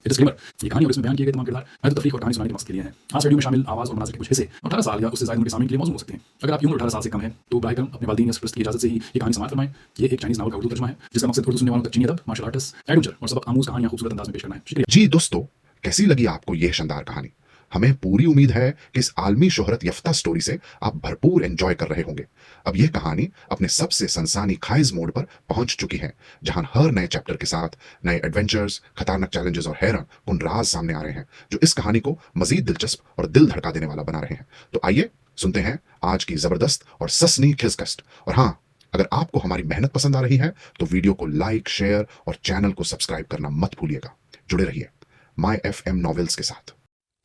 Disclaimer, ये कहानी और इसमें बयान किए गए तमाम किरदार महज तफरीक और कहानी सुनाने के मकसद के लिए हैं। आज वीडियो में शामिल आवाज़ और मनाज़िर के कुछ हिस्से 18 साल या उससे ज़्यादा उम्र के सामने के लिए मौजूद हो सकते हैं। अगर आपकी उम्र 18 साल से कम है तो बराए करम अपने वालिदैन या सरपरस्त की इजाज़त से ही ये कहानी समाअत फरमाएं। ये एक चाइनीज़ नावल का उर्दू तर्जुमा है जिसका मकसद उर्दू सुनने वालों तक चीनी अदब, मार्शल आर्ट्स, एडवेंचर और सबक आमूज़ कहानियाँ खूबसूरत अंदाज में पेश करना है। शुक्रिया जी दोस्तों, कैसी लगी आपको यह शानदार कहानी? हमें पूरी उम्मीद है कि इस आलमी शोहरत यफ्ता स्टोरी से आप भरपूर एंजॉय कर रहे होंगे। अब यह कहानी अपने सबसे सनसानी खाइज मोड पर पहुंच चुकी है, जहां हर नए चैप्टर के साथ नए एडवेंचर्स, खतरनाक चैलेंजेस और हैरान कुन राज सामने आ रहे हैं, जो इस कहानी को मजीद दिलचस्प और दिल धड़का देने वाला बना रहे हैं। तो आइए सुनते हैं आज की जबरदस्त और ससनी खिसकस्ट। और हाँ, अगर आपको हमारी मेहनत पसंद आ रही है तो वीडियो को लाइक, शेयर और चैनल को सब्सक्राइब करना मत भूलिएगा। जुड़े रहिए माय FM नॉवेल्स के साथ।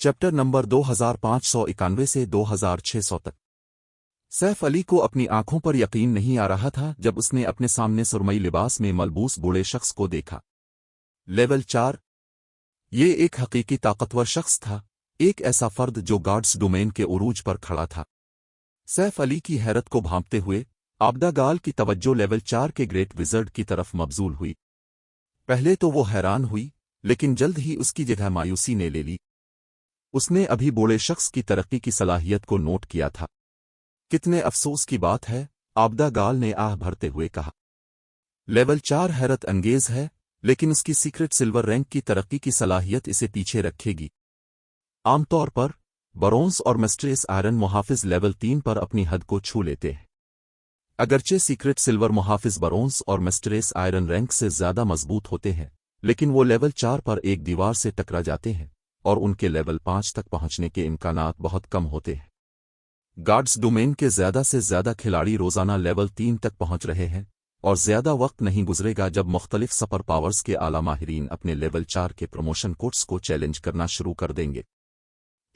चैप्टर नंबर 2591 से 2600 तक। सैफ अली को अपनी आंखों पर यकीन नहीं आ रहा था जब उसने अपने सामने सुरमई लिबास में मलबूस बूढ़े शख्स को देखा। लेवल 4। ये एक हकीकी ताकतवर शख्स था, एक ऐसा फर्द जो गार्ड्स डोमेन के उरूज पर खड़ा था। सैफ अली की हैरत को भांपते हुए आबदा गाल की तवज्जो लेवल 4 के ग्रेट विज़र्ड की तरफ मबजूल हुई। पहले तो वो हैरान हुई, लेकिन जल्द ही उसकी जगह मायूसी ने ले ली। उसने अभी बूढ़े शख्स की तरक्की की सलाहियत को नोट किया था। कितने अफसोस की बात है, आबदा गाल ने आह भरते हुए कहा। लेवल 4 हैरत अंगेज है, लेकिन उसकी सीक्रेट सिल्वर रैंक की तरक्की की सलाहियत इसे पीछे रखेगी। आमतौर पर बरोंस और मिस्ट्रेस आयरन मुहाफिज लेवल 3 पर अपनी हद को छू लेते हैं। अगरचे सीक्रेट सिल्वर मुहाफिज बरोंस और मिस्ट्रेस आयरन रैंक से ज्यादा मजबूत होते हैं, लेकिन वो लेवल 4 पर एक दीवार से टकरा जाते हैं और उनके लेवल 5 तक पहुंचने के इम्कानात बहुत कम होते हैं। गार्ड्स डोमेन के ज्यादा से ज्यादा खिलाड़ी रोजाना लेवल 3 तक पहुंच रहे हैं, और ज्यादा वक्त नहीं गुजरेगा जब मुख्तलिफ सुपर पावर्स के आला माहिरीन अपने लेवल 4 के प्रमोशन कोट्स को चैलेंज करना शुरू कर देंगे।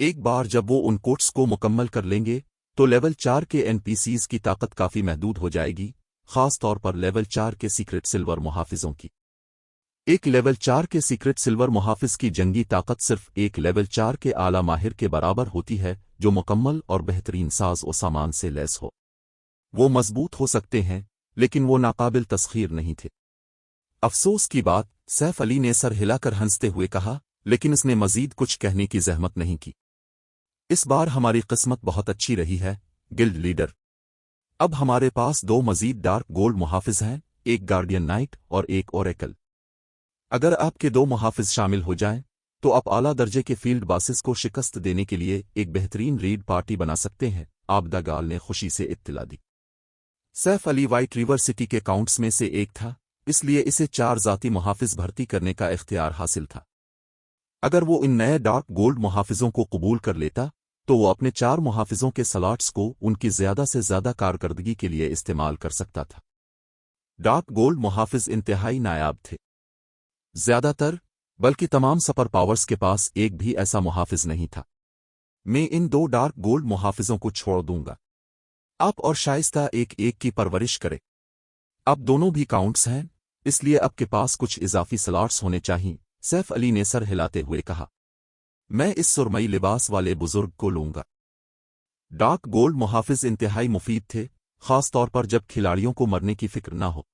एक बार जब वो उन कोट्स को मुकम्मल कर लेंगे तो लेवल 4 के NPCs की ताकत काफी महदूद हो जाएगी, खास तौर पर लेवल 4 के सीक्रेट सिल्वर मुहाफिजों की। एक लेवल 4 के सीक्रेट सिल्वर मुहाफिज की जंगी ताकत सिर्फ एक लेवल 4 के आला माहिर के बराबर होती है जो मुकम्मल और बेहतरीन साज और सामान से लैस हो। वो मजबूत हो सकते हैं, लेकिन वो नाकाबिल तस्खीर नहीं थे। अफसोस की बात, सैफ अली ने सर हिलाकर हंसते हुए कहा, लेकिन उसने मजीद कुछ कहने की जहमत नहीं की। इस बार हमारी किस्मत बहुत अच्छी रही है, गिल्ड लीडर। अब हमारे पास 2 मजीद डार्क गोल्ड मुहाफिज हैं, एक गार्डियन नाइट और एक ओरेकल। अगर आपके 2 मुहाफिज शामिल हो जाएं, तो आप आला दर्जे के फील्ड बासिस को शिकस्त देने के लिए एक बेहतरीन रीड पार्टी बना सकते हैं, आबदा गाल ने खुशी से इत्तला दी। Saif Ali white river city के काउंट्स में से एक था, इसलिए इसे 4 जाती मुहाफिज भर्ती करने का इख्तियार हासिल था। अगर वो इन नए डार्क गोल्ड मुहाफिजों को कबूल कर लेता तो वो अपने 4 मुहाफिजों के स्लॉट्स को उनकी ज्यादा से ज्यादा कारकर्दगी के लिए इस्तेमाल कर सकता था। डार्क गोल्ड मुहाफिज इंतहाई नायाब थे। ज्यादातर, बल्कि तमाम सुपर पावर्स के पास एक भी ऐसा मुहाफिज नहीं था। मैं इन 2 डार्क गोल्ड मुहाफिजों को छोड़ दूंगा। आप और शाइस्ता एक एक की परवरिश करें। अब दोनों भी काउंट्स हैं, इसलिए आपके पास कुछ इजाफी स्लॉट्स होने चाहिए, सैफ अली ने सर हिलाते हुए कहा। मैं इस सुरमई लिबास वाले बुजुर्ग को लूंगा। डार्क गोल्ड मुहाफिज इंतहाई मुफीद थे, खास तौर पर जब खिलाड़ियों को मरने की फिक्र ना हो।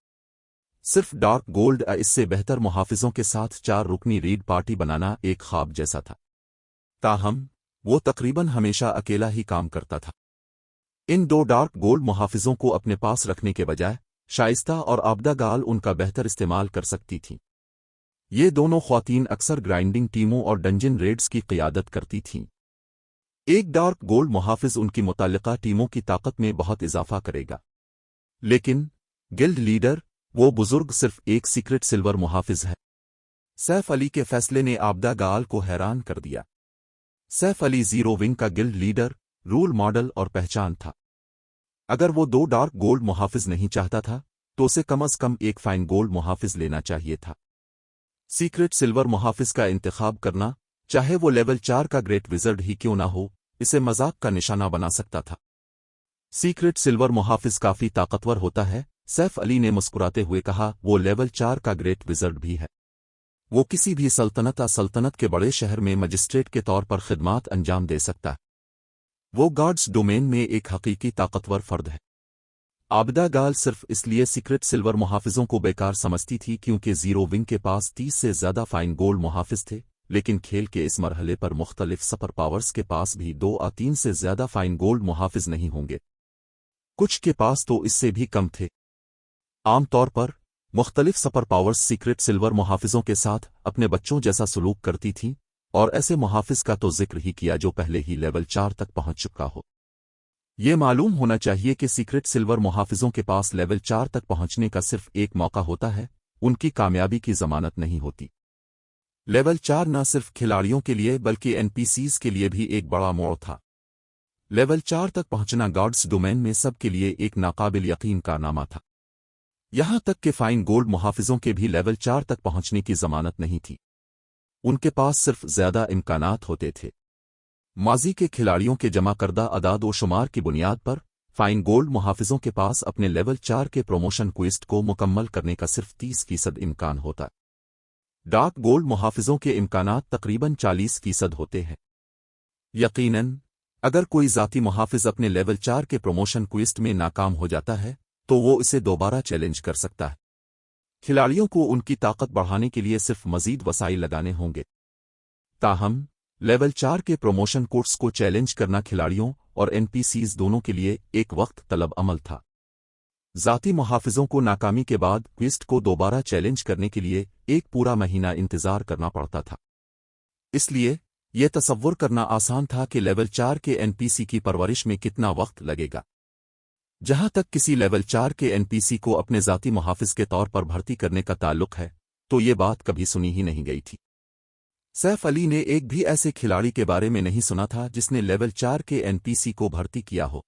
सिर्फ डार्क गोल्ड इससे बेहतर मुहाफिजों के साथ 4 रुकनी रीड पार्टी बनाना एक ख्वाब जैसा था। ताहम, वो तकरीबन हमेशा अकेला ही काम करता था। इन 2 डार्क गोल्ड मुहाफिजों को अपने पास रखने के बजाय शाइस्ता और आबदा गाल उनका बेहतर इस्तेमाल कर सकती थीं। ये दोनों ख्वातीन अक्सर ग्राइंडिंग टीमों और डंजन रेड्स की क़ियादत करती थीं। एक डार्क गोल्ड मुहाफिज उनकी मुताल्लिका टीमों की ताकत में बहुत इजाफा करेगा। लेकिन गिल्ड लीडर, वो बुजुर्ग सिर्फ एक सीक्रेट सिल्वर मुहाफिज है। सैफ अली के फैसले ने आबदा गाल को हैरान कर दिया। सैफ अली 0 विंग का गिल्ड लीडर, रूल मॉडल और पहचान था। अगर वो 2 डार्क गोल्ड मुहाफिज नहीं चाहता था तो उसे कम से कम एक फाइन गोल्ड मुहाफिज लेना चाहिए था। सीक्रेट सिल्वर मुहाफिज का इंतखाब करना, चाहे वो लेवल 4 का ग्रेट विज़र्ड ही क्यों ना हो, इसे मजाक का निशाना बना सकता था। सीक्रेट सिल्वर मुहाफिज काफी ताकतवर होता है, सैफ अली ने मुस्कुराते हुए कहा। वो लेवल 4 का ग्रेट विज़र्ड भी है। वो किसी भी सल्तनत के बड़े शहर में मजिस्ट्रेट के तौर पर खिदमात अंजाम दे सकता है। वो गार्ड्स डोमेन में एक हकीकी ताकतवर फर्द है। आबदा गाल सिर्फ इसलिए सीक्रेट सिल्वर मुहाफिजों को बेकार समझती थी क्योंकि 0 विंग के पास 30 से ज्यादा फाइन गोल्ड मुहाफिज थे, लेकिन खेल के इस मरहले पर मुख्तलिफ सुपर पावर्स के पास भी 2 या 3 से ज्यादा फाइन गोल्ड मुहाफिज नहीं होंगे। कुछ के पास तो इससे भी कम थे। आम तौर पर मुख्तलिफ सुपर पावर्स सीक्रेट सिल्वर मुहाफिजों के साथ अपने बच्चों जैसा सलूक करती थीं, और ऐसे मुहाफिज का तो जिक्र ही किया जो पहले ही लेवल 4 तक पहुंच चुका हो। ये मालूम होना चाहिए कि सीक्रेट सिल्वर मुहाफिजों के पास लेवल 4 तक पहुंचने का सिर्फ एक मौका होता है, उनकी कामयाबी की जमानत नहीं होती। लेवल 4 न सिर्फ खिलाड़ियों के लिए बल्कि एनपीसीज के लिए भी एक बड़ा मोड़ था। लेवल 4 तक पहुंचना गॉड्स डोमेन में सबके लिए एक नाकाबिल यकीन कारनामा था। यहां तक कि फाइन गोल्ड मुहाफिजों के भी लेवल 4 तक पहुंचने की जमानत नहीं थी। उनके पास सिर्फ ज्यादा इम्कानात होते थे। माजी के खिलाड़ियों के जमा करदा अदाद व शुमार की बुनियाद पर फाइन गोल्ड मुहाफिजों के पास अपने लेवल 4 के प्रोमोशन क्विस्ट को मुकम्मल करने का सिर्फ 30% इम्कान होता। डार्क गोल्ड मुहाफिजों के इम्कानात तकरीबन 40% होते हैं। यकीनन अगर कोई जाती मुहाफिज अपने लेवल 4 के प्रोमोशन क्विस्ट में नाकाम हो जाता है तो वो इसे दोबारा चैलेंज कर सकता है। खिलाड़ियों को उनकी ताकत बढ़ाने के लिए सिर्फ मजीद वसाइल लगाने होंगे। ताहम लेवल 4 के प्रोमोशन कोर्स को चैलेंज करना खिलाड़ियों और एनपीसीज दोनों के लिए एक वक्त तलब अमल था। जाती मुहाफिजों को नाकामी के बाद क्विस्ट को दोबारा चैलेंज करने के लिए एक पूरा महीना इंतजार करना पड़ता था। इसलिए यह तसव्वुर करना आसान था कि लेवल 4 के एनपीसी की परवरिश में कितना वक्त लगेगा। जहां तक किसी लेवल 4 के एनपीसी को अपने जाती मुहाफिज के तौर पर भर्ती करने का ताल्लुक है तो ये बात कभी सुनी ही नहीं गई थी। सैफ अली ने एक भी ऐसे खिलाड़ी के बारे में नहीं सुना था जिसने लेवल 4 के एनपीसी को भर्ती किया हो।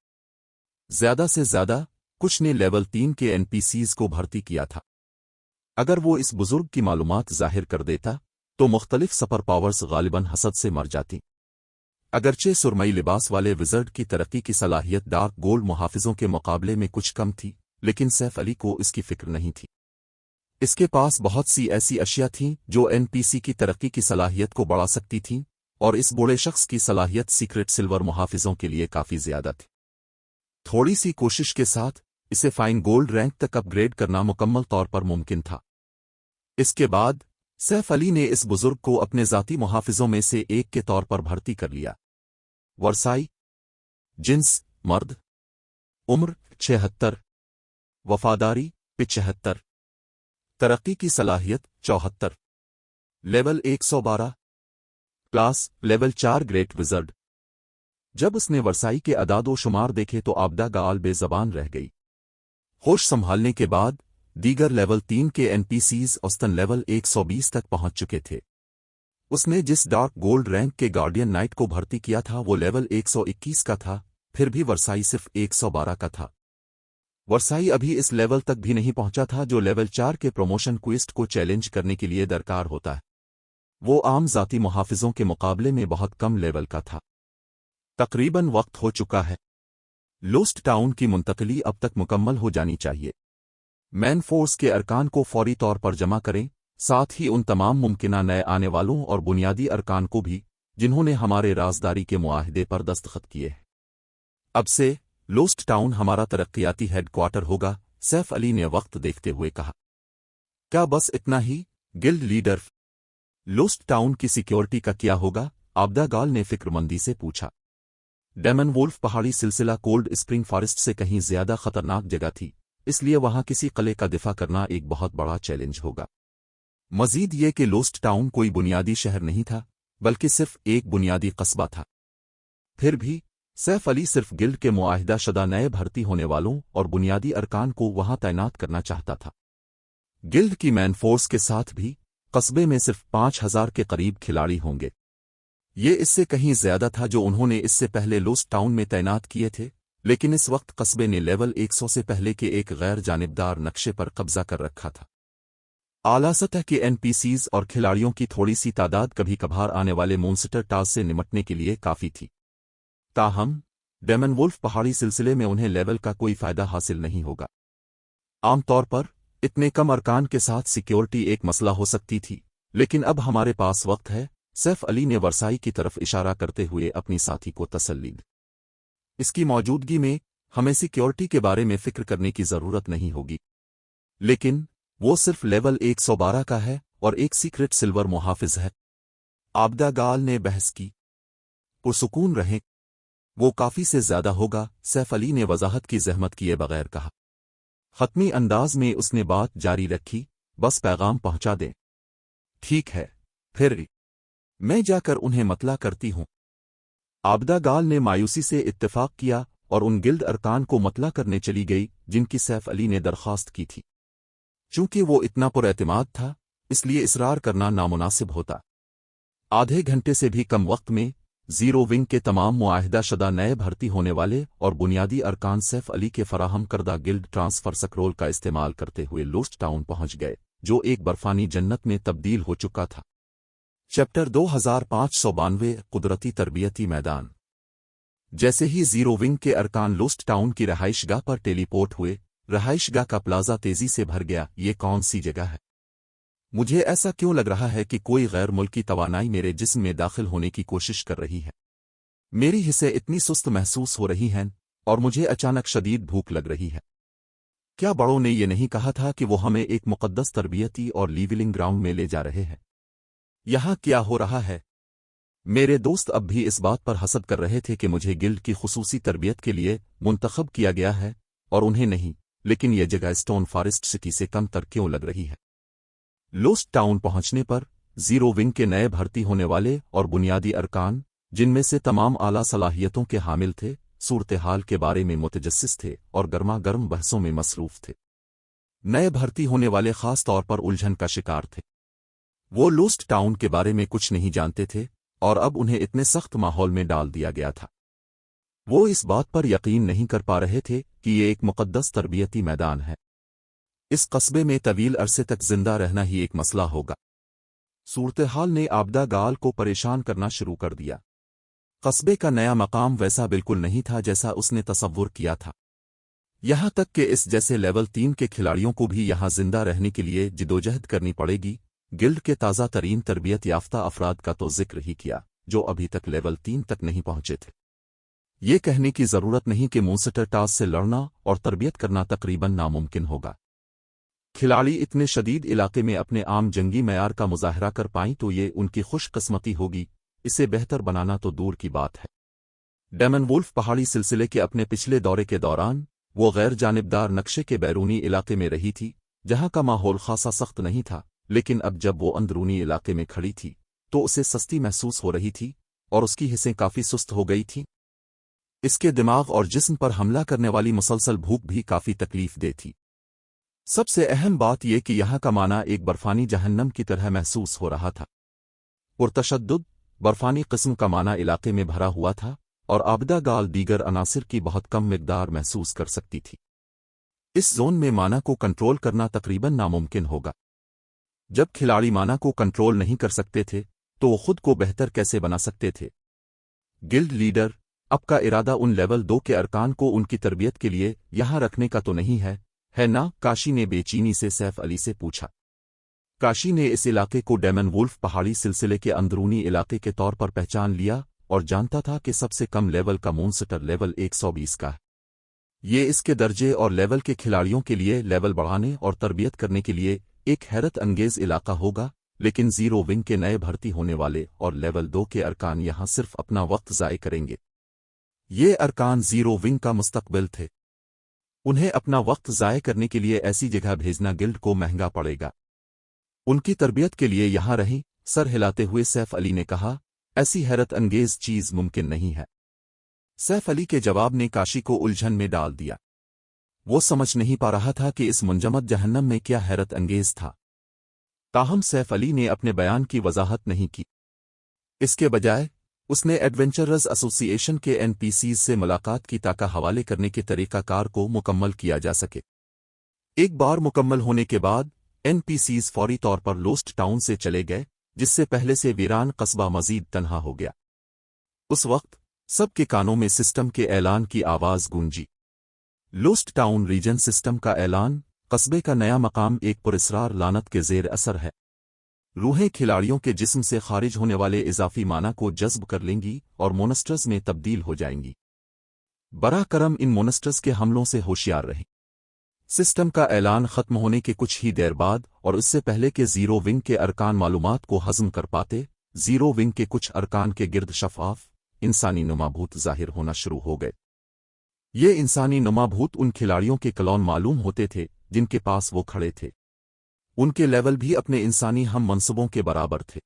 ज्यादा से ज्यादा कुछ ने लेवल 3 के एनपीसीज को भर्ती किया था। अगर वो इस बुजुर्ग की मालूमात जाहिर कर देता तो मुख्तलिफ सुपर पावर्स गालिबन हसद से मर जाती। अगरचे सुरमई लिबास वाले विजर्ड की तरक्की की सलाहियत डार्क गोल्ड मुहाफिजों के मुकाबले में कुछ कम थी, लेकिन सैफ अली को इसकी फिक्र नहीं थी। इसके पास बहुत सी ऐसी अशिया थीं जो एनपीसी की तरक्की की सलाहियत को बढ़ा सकती थीं, और इस बूढ़े शख्स की सलाहियत सीक्रेट सिल्वर मुहाफिजों के लिए काफी ज्यादा थी। थोड़ी सी कोशिश के साथ इसे फाइन गोल्ड रैंक तक अपग्रेड करना मुकम्मल तौर पर मुमकिन था। इसके बाद सैफ अली ने इस बुजुर्ग को अपने जाती मुहाफिजों में से एक के तौर पर भर्ती कर लिया। वर्साई, जिन्स मर्द, उम्र 76, वफादारी 75, तरक्की की सलाहियत 74, level 112, class level 4 great wizard. जब उसने वर्साई के अदाद व शुमार देखे तो आबदा गाल बेजबान रह गई। होश संभालने के बाद दीगर लेवल 3 के एनपीसीज औसतन लेवल 120 तक पहुंच चुके थे। उसने जिस डार्क गोल्ड रैंक के गार्डियन नाइट को भर्ती किया था वो लेवल 121 का था, फिर भी वर्साई सिर्फ 112 का था। वर्साई अभी इस लेवल तक भी नहीं पहुंचा था जो लेवल 4 के प्रोमोशन क्विस्ट को चैलेंज करने के लिए दरकार होता है। वो आम जाती मुहाफिजों के मुकाबले में बहुत कम लेवल का था। तकरीबन वक्त हो चुका है। लोस्ट टाउन की मुंतकली अब तक मुकम्मल हो जानी चाहिए। मैन फोर्स के अरकान को फौरी तौर पर जमा करें, साथ ही उन तमाम मुमकिना नए आने वालों और बुनियादी अरकान को भी जिन्होंने हमारे राजदारी के मुआहदे पर दस्तखत किए हैं। अब से लोस्ट टाउन हमारा तरक्याती हेडक्वार्टर होगा, सैफ अली ने वक्त देखते हुए कहा। क्या बस इतना ही? गिल्ड लीडर, लोस्ट टाउन की सिक्योरिटी का क्या होगा? आबदा गाल ने फिक्रमंदी से पूछा। डेमन वोल्फ पहाड़ी सिलसिला कोल्ड स्प्रिंग फॉरेस्ट से कहीं ज्यादा खतरनाक जगह थी, इसलिए वहां किसी किले का दिफा करना एक बहुत बड़ा चैलेंज होगा। मजीद ये कि लोस्ट टाउन कोई बुनियादी शहर नहीं था, बल्कि सिर्फ एक बुनियादी कस्बा था। फिर भी सैफ अली सिर्फ गिल्ड के मुआहिदा शुदा नए भर्ती होने वालों और बुनियादी अरकान को वहां तैनात करना चाहता था। गिल्ड की मैन फोर्स के साथ भी कस्बे में सिर्फ 5000 के करीब खिलाड़ी होंगे। ये इससे कहीं ज्यादा था जो उन्होंने इससे पहले लोस्ट टाउन में तैनात किए थे, लेकिन इस वक्त कस्बे ने लेवल 100 से पहले के एक गैर जानिबदार नक्शे पर कब्जा कर रखा था। आला सतह के एनपीसीज और खिलाड़ियों की थोड़ी सी तादाद कभी कभार आने वाले मोन्स्टर टास्क से निमटने के लिए काफी थी। ताहम डेमन वुल्फ पहाड़ी सिलसिले में उन्हें लेवल का कोई फायदा हासिल नहीं होगा। आमतौर पर इतने कम अरकान के साथ सिक्योरिटी एक मसला हो सकती थी, लेकिन अब हमारे पास वक्त है। सैफ अली ने वर्साई की तरफ इशारा करते हुए अपनी साथी को तसल्ली दी। इसकी मौजूदगी में हमें सिक्योरिटी के बारे में फिक्र करने की जरूरत नहीं होगी, लेकिन वो सिर्फ लेवल 112 का है और एक सीक्रेट सिल्वर मुहाफिज है। आबदा गाल ने बहस की। पुरसुकून रहें, वो काफी से ज्यादा होगा, सैफ अली ने वजाहत की जहमत किए बगैर कहा। खत्मी अंदाज में उसने बात जारी रखी, बस पैगाम पहुंचा दें। ठीक है, फिर मैं जाकर उन्हें मतला करती हूं। आबदा गाल ने मायूसी से इत्तेफाक किया और उन गिल्ड अरकान को मतला करने चली गई जिनकी सैफ अली ने दरख्वास्त की थी। चूंकि वो इतना पुरएतमाद था, इसलिए इसरार करना नामुनासिब होता। आधे घंटे से भी कम वक्त में जीरो विंग के तमाम मुआहिदा शुदा नए भर्ती होने वाले और बुनियादी अरकान सैफ अली के फराहम करदा गिल्ड ट्रांसफर सकरोल का इस्तेमाल करते हुए लोस्ट टाउन पहुंच गए, जो एक बर्फानी जन्नत में तब्दील हो चुका था। चैप्टर 2592 कुदरती तरबियती मैदान। जैसे ही जीरो विंग के अरकान लोस्ट टाउन की रहाइशगाह पर टेलीपोर्ट हुए, रहाइशगाह का प्लाजा तेजी से भर गया। ये कौन सी जगह है? मुझे ऐसा क्यों लग रहा है कि कोई गैर मुल्की तवानाई मेरे जिस्म में दाखिल होने की कोशिश कर रही है? मेरी हिस्से इतनी सुस्त महसूस हो रही हैं और मुझे अचानक शदीद भूख लग रही है। क्या बड़ों ने ये नहीं कहा था कि वो हमें एक मुकद्दस तरबियती और लीवलिंग ग्राउंड में ले जा रहे हैं? यहाँ क्या हो रहा है? मेरे दोस्त अब भी इस बात पर हसद कर रहे थे कि मुझे गिल्ड की खुसूसी तरबियत के लिए मुंतखब किया गया है और उन्हें नहीं, लेकिन यह जगह स्टोन फॉरेस्ट सिटी से कम तर क्यों लग रही है? लोस्ट टाउन पहुंचने पर जीरो विंग के नए भर्ती होने वाले और बुनियादी अरकान, जिनमें से तमाम आला सलाहियतों के हामिल थे, सूरत हाल के बारे में मुतजस्सिस थे और गर्मा गर्म बहसों में मसरूफ थे। नए भर्ती होने वाले खास तौर पर उलझन का शिकार थे। वो लोस्ट टाउन के बारे में कुछ नहीं जानते थे और अब उन्हें इतने सख्त माहौल में डाल दिया गया था। वो इस बात पर यकीन नहीं कर पा रहे थे कि ये एक मुकद्दस तरबियती मैदान है। इस कस्बे में तवील अरसे तक जिंदा रहना ही एक मसला होगा। सूरत हाल ने आबदा गाल को परेशान करना शुरू कर दिया। कस्बे का नया मकाम वैसा बिल्कुल नहीं था जैसा उसने तसव्वुर किया था। यहां तक कि इस जैसे लेवल 3 के खिलाड़ियों को भी यहां जिंदा रहने के लिए जिदोजहद करनी पड़ेगी। गिल्ड के ताज़ा तरीन तरबियत याफ्ता अफराद का तो जिक्र ही किया, जो अभी तक लेवल 3 तक नहीं पहुंचे थे। ये कहने की जरूरत नहीं कि मॉन्स्टर टास से लड़ना और तरबियत करना तकरीबन नामुमकिन होगा। खिलाड़ी इतने शदीद इलाके में अपने आम जंगी मयार का मुजाहरा कर पाईं तो ये उनकी खुशकिस्मती होगी। इसे बेहतर बनाना तो दूर की बात है। डेमन वुल्फ पहाड़ी सिलसिले के अपने पिछले दौरे के दौरान वो गैर जानिबदार नक्शे के बैरूनी इलाके में रही थी, जहां का माहौल खासा सख्त नहीं था, लेकिन अब जब वो अंदरूनी इलाके में खड़ी थी तो उसे सस्ती महसूस हो रही थी और उसकी हिस्सें काफी सुस्त हो गई थीं। इसके दिमाग और जिस्म पर हमला करने वाली मुसलसल भूख भी काफी तकलीफ दे थी। सबसे अहम बात यह कि यहाँ का माना एक बर्फानी जहन्नम की तरह महसूस हो रहा था। पुरतशद्दुद बर्फानी किस्म का माना इलाके में भरा हुआ था और आबदा गाल दीगर अनासिर की बहुत कम मिकदार महसूस कर सकती थी। इस जोन में माना को कंट्रोल करना तकरीबन नामुमकिन होगा। जब खिलाड़ी माना को कंट्रोल नहीं कर सकते थे तो वो खुद को बेहतर कैसे बना सकते थे? गिल्ड लीडर, अब का इरादा उन लेवल 2 के अरकान को उनकी तरबियत के लिए यहां रखने का तो नहीं है ना? काशी ने बेचीनी से सैफ अली से पूछा। काशी ने इस इलाके को डेमन वुल्फ पहाड़ी सिलसिले के अंदरूनी इलाके के तौर पर पहचान लिया और जानता था कि सबसे कम लेवल का मॉन्स्टर लेवल 120 का है। ये इसके दर्जे और लेवल के खिलाड़ियों के लिए लेवल बढ़ाने और तरबियत करने के लिए एक हैरत अंगेज इलाका होगा, लेकिन जीरो विंग के नए भर्ती होने वाले और लेवल 2 के अरकान यहां सिर्फ अपना वक्त ज़ाय करेंगे। ये अरकान जीरो विंग का मुस्तकबिल थे। उन्हें अपना वक्त ज़ाय करने के लिए ऐसी जगह भेजना गिल्ड को महंगा पड़ेगा। उनकी तरबियत के लिए यहां रहीं, सर हिलाते हुए सैफ अली ने कहा, ऐसी हैरत अंगेज चीज मुमकिन नहीं है। सैफ अली के जवाब ने काशी को उलझन में डाल दिया। वो समझ नहीं पा रहा था कि इस मुंजमद जहन्नम में क्या हैरत अंगेज था। ताहम सैफ अली ने अपने बयान की वजाहत नहीं की। इसके बजाय उसने एडवेंचरर्स एसोसिएशन के एनपीसीज से मुलाकात की ताकि हवाले करने के तरीकाकार को मुकम्मल किया जा सके। एक बार मुकम्मल होने के बाद एनपीसीज फौरी तौर पर लोस्ट टाउन से चले गए, जिससे पहले से वीरान कस्बा मजीद तन्हा हो गया। उस वक्त सबके कानों में सिस्टम के ऐलान की आवाज गूंजी। लोस्ट टाउन रीजन सिस्टम का ऐलान, कस्बे का नया मकाम एक पुरस्रार लानत के जेर असर है। रूहें खिलाड़ियों के जिस्म से खारिज होने वाले इजाफी माना को जज्ब कर लेंगी और मोनस्टर्स में तब्दील हो जाएंगी। बरा करम इन मोनस्टर्स के हमलों से होशियार रहें। सिस्टम का ऐलान खत्म होने के कुछ ही देर बाद और इससे पहले के जीरो विंग के अरकान मालूमात को हज़म कर पाते, जीरो विंग के कुछ अरकान के गिर्द शफाफ इंसानी नुमा भूत जाहिर होना शुरू हो गए। ये इंसानी नुमा भूत उन खिलाड़ियों के क्लोन मालूम होते थे जिनके पास वो खड़े थे। उनके लेवल भी अपने इंसानी हम मनसबों के बराबर थे।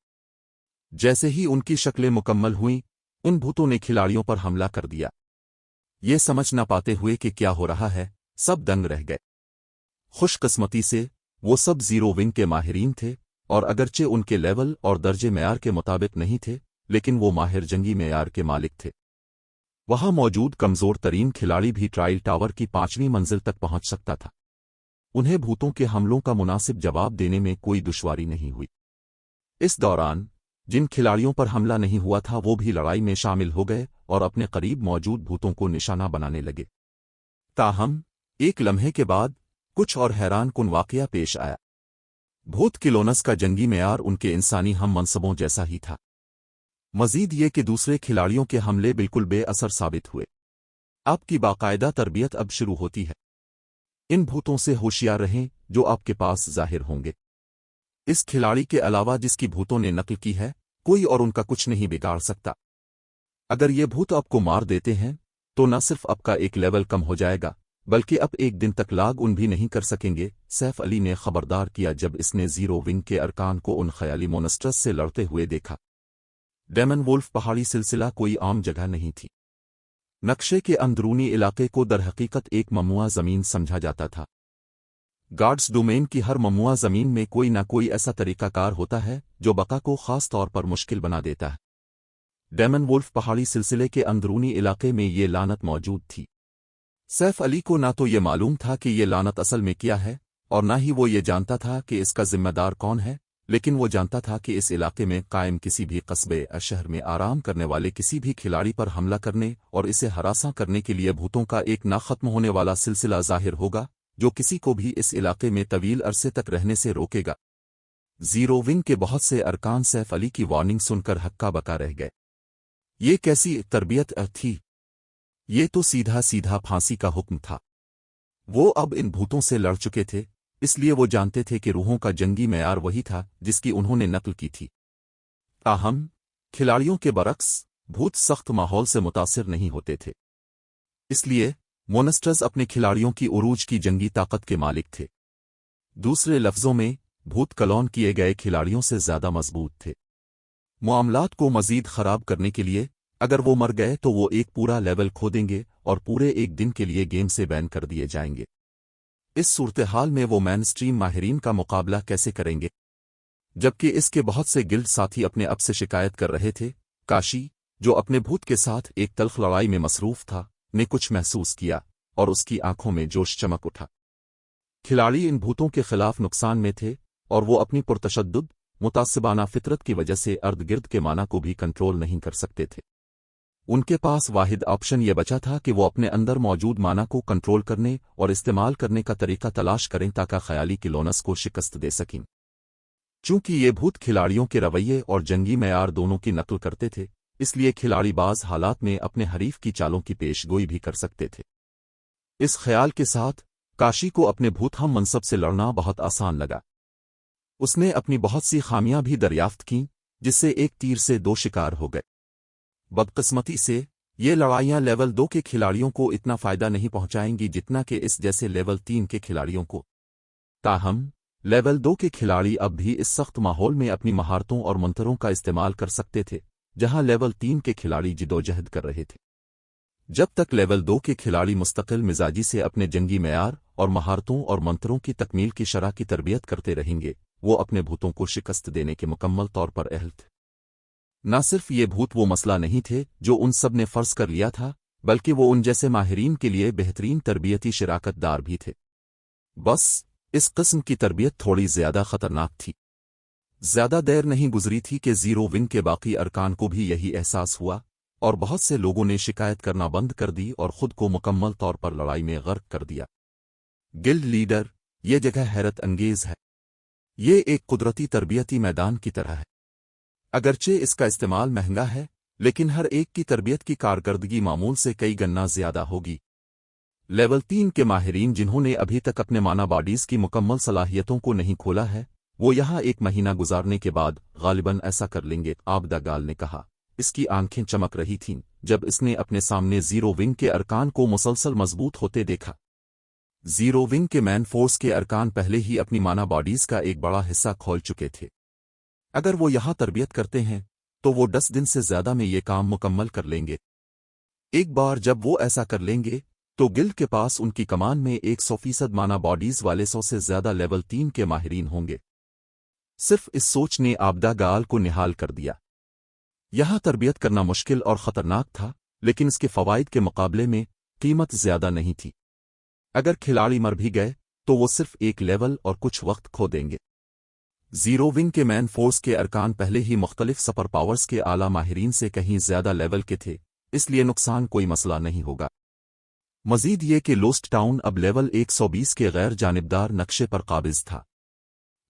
जैसे ही उनकी शक्लें मुकम्मल हुईं, उन भूतों ने खिलाड़ियों पर हमला कर दिया। ये समझ न पाते हुए कि क्या हो रहा है, सब दंग रह गए। खुशकिस्मती से वो सब जीरो विंग के माहिरीन थे, और अगरचे उनके लेवल और दर्जे मेयार के मुताबिक नहीं थे, लेकिन वो माहिर जंगी मेयार के मालिक थे। वहां मौजूद कमजोर तरीन खिलाड़ी भी ट्रायल टावर की 5वीं मंजिल तक पहुंच सकता था। उन्हें भूतों के हमलों का मुनासिब जवाब देने में कोई दुश्वारी नहीं हुई। इस दौरान जिन खिलाड़ियों पर हमला नहीं हुआ था वो भी लड़ाई में शामिल हो गए और अपने करीब मौजूद भूतों को निशाना बनाने लगे। ताहम एक लम्हे के बाद कुछ और हैरानकुन वाकया पेश आया। भूत किलोनस का जंगी मेयार उनके इंसानी हम मनसबों जैसा ही था। मजीद ये कि दूसरे खिलाड़ियों के हमले बिल्कुल बेअसर साबित हुए। आपकी बाकायदा तरबियत अब शुरू होती है। इन भूतों से होशियार रहें जो आपके पास जाहिर होंगे। इस खिलाड़ी के अलावा जिसकी भूतों ने नकल की है, कोई और उनका कुछ नहीं बिगाड़ सकता। अगर ये भूत आपको मार देते हैं तो न सिर्फ आपका एक लेवल कम हो जाएगा, बल्कि अब एक दिन तक लाग उन भी नहीं कर सकेंगे। सैफ अली ने खबरदार किया जब इसने जीरो विंग के अरकान को उन ख्याली मोनस्टर्स से लड़ते हुए देखा। डेमन वुल्फ पहाड़ी सिलसिला कोई आम जगह नहीं थी। नक्शे के अंदरूनी इलाके को दरहकीकत एक ममुआ ज़मीन समझा जाता था। गार्ड्स डोमेन की हर ममुआ ज़मीन में कोई ना कोई ऐसा तरीकाकार होता है जो बका को ख़ास तौर पर मुश्किल बना देता है। डेमन वुल्फ पहाड़ी सिलसिले के अंदरूनी इलाके में ये लानत मौजूद थी। सैफ अली को ना तो ये मालूम था कि ये लानत असल में क्या है, और ना ही वो ये जानता था कि इसका जिम्मेदार कौन है, लेकिन वो जानता था कि इस इलाके में कायम किसी भी कस्बे या शहर में आराम करने वाले किसी भी खिलाड़ी पर हमला करने और इसे हरासा करने के लिए भूतों का एक ना खत्म होने वाला सिलसिला जाहिर होगा, जो किसी को भी इस इलाके में तवील अरसे तक रहने से रोकेगा। जीरो विंग के बहुत से अरकान सैफ अली की वार्निंग सुनकर हक्का बका रह गए। ये कैसी तरबियत थी? ये तो सीधा सीधा फांसी का हुक्म था। वो अब इन भूतों से लड़ चुके थे, इसलिए वो जानते थे कि रूहों का जंगी मेयार वही था जिसकी उन्होंने नकल की थी। ताहम खिलाड़ियों के बरक्स भूत सख्त माहौल से मुतासिर नहीं होते थे। इसलिए मोनस्टर्स अपने खिलाड़ियों की उरूज की जंगी ताकत के मालिक थे। दूसरे लफ्जों में भूत कलौन किए गए खिलाड़ियों से ज्यादा मजबूत थे। मामलात को मजीद खराब करने के लिए अगर वो मर गए तो वो एक पूरा लेवल खो देंगे और पूरे एक दिन के लिए गेम से बैन कर दिए जाएंगे। इस सूरत हाल में वो मैन स्ट्रीम माहिरीन का मुकाबला कैसे करेंगे? जबकि इसके बहुत से गिल्ड साथी अपने अब से शिकायत कर रहे थे। काशी, जो अपने भूत के साथ एक तल्ख लड़ाई में मसरूफ था, ने कुछ महसूस किया और उसकी आंखों में जोश चमक उठा। खिलाड़ी इन भूतों के खिलाफ नुकसान में थे और वो अपनी पुरतशद्दुद मुतासिबाना फितरत की वजह से अर्द गिर्द के माना को भी कंट्रोल नहीं कर सकते थे। उनके पास वाहिद ऑप्शन ये बचा था कि वो अपने अंदर मौजूद माना को कंट्रोल करने और इस्तेमाल करने का तरीका तलाश करें ताकि ख्याली किलोनस को शिकस्त दे सकें। चूंकि ये भूत खिलाड़ियों के रवैये और जंगी मेयार दोनों की नकल करते थे, इसलिए खिलाड़ी बाज हालात में अपने हरीफ की चालों की पेशगोई भी कर सकते थे। इस ख्याल के साथ काशी को अपने भूत हम मनसब से लड़ना बहुत आसान लगा। उसने अपनी बहुत सी खामियां भी दरियाफ्त कीं, जिससे एक तीर से दो शिकार हो गए। बदकिस्मती से ये लड़ाइयां लेवल 2 के खिलाड़ियों को इतना फायदा नहीं पहुंचाएंगी जितना कि इस जैसे लेवल 3 के खिलाड़ियों को। ताहम लेवल 2 के खिलाड़ी अब भी इस सख्त माहौल में अपनी महारतों और मंतरों का इस्तेमाल कर सकते थे, जहां लेवल 3 के खिलाड़ी जिदोजहद कर रहे थे। जब तक लेवल 2 के खिलाड़ी मुस्तकिल मिजाजी से अपने जंगी मेयार और महारतों और मंतरों की तकमील की शरह की तरबियत करते रहेंगे, वो अपने भूतों को शिकस्त देने के मुकम्मल तौर पर अहल थे। न सिर्फ ये भूत वो मसला नहीं थे जो उन सब ने फर्ज कर लिया था, बल्कि वो उन जैसे माहिरीन के लिए बेहतरीन तरबियती शिराकतदार भी थे। बस इस किस्म की तरबियत थोड़ी ज्यादा खतरनाक थी। ज्यादा देर नहीं गुजरी थी कि जीरो विंग के बाकी अरकान को भी यही एहसास हुआ और बहुत से लोगों ने शिकायत करना बंद कर दी और खुद को मुकम्मल तौर पर लड़ाई में गर्क कर दिया। गिल्ड लीडर, ये जगह हैरत अंगेज है। ये एक कुदरती तरबियती मैदान की तरह है। अगरचे इसका इस्तेमाल महंगा है, लेकिन हर एक की तरबियत की कारकर्दगी मामूल से कई गन्ना ज्यादा होगी। लेवल 3 के माहिरीन जिन्होंने अभी तक अपने माना बॉडीज की मुकम्मल सलाहियतों को नहीं खोला है, वो यहाँ 1 महीना गुजारने के बाद गालिबन ऐसा कर लेंगे, आबदा गाल ने कहा। इसकी आंखें चमक रही थीं जब इसने अपने सामने जीरो विंग के अरकान को मुसलसल मजबूत होते देखा। जीरो विंग के मैन फोर्स के अरकान पहले ही अपनी माना बॉडीज का एक बड़ा हिस्सा खोल चुके थे। अगर वो यहाँ तरबियत करते हैं तो वो 10 दिन से ज्यादा में ये काम मुकम्मल कर लेंगे। एक बार जब वो ऐसा कर लेंगे तो गिल्ड के पास उनकी कमान में 100% माना बॉडीज वाले 100 से ज्यादा लेवल 3 के माहिरीन होंगे। सिर्फ इस सोच ने आबदा गाल को निहाल कर दिया। यहाँ तरबियत करना मुश्किल और ख़तरनाक था, लेकिन इसके फ़वाइद के मुकाबले में कीमत ज्यादा नहीं थी। अगर खिलाड़ी मर भी गए तो वो सिर्फ एक लेवल और कुछ वक्त खो देंगे। जीरो विंग के मैन फोर्स के अरकान पहले ही मुख्तलिफ सुपर पावर्स के आला माहिरीन से कहीं ज्यादा लेवल के थे, इसलिए नुकसान कोई मसला नहीं होगा। मजीद ये कि लोस्ट टाउन अब लेवल 120 के गैर जानिबदार नक्शे पर काबिज था।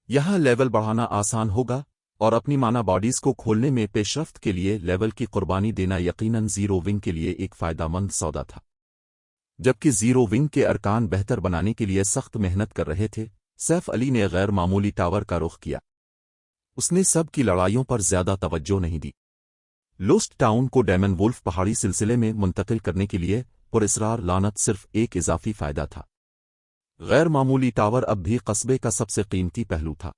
यहाँ लेवल बढ़ाना आसान होगा और अपनी माना बॉडीज को खोलने में पेशरफ्त के लिए लेवल की कुर्बानी देना यकीनन जीरो विंग के लिए एक फ़ायदेमंद सौदा था। जबकि जीरो विंग के अरकान बेहतर बनाने के लिए सख्त मेहनत कर रहे थे, सैफ अली ने गैर मामूली टावर का रुख किया। उसने सब की लड़ाइयों पर ज्यादा तवज्जो नहीं दी। लोस्ट टाउन को डेमन वुल्फ पहाड़ी सिलसिले में मुंतकिल करने के लिए पुरस्रार लानत सिर्फ एक इजाफी फायदा था। गैर मामूली टावर अब भी कस्बे का सबसे कीमती पहलू था।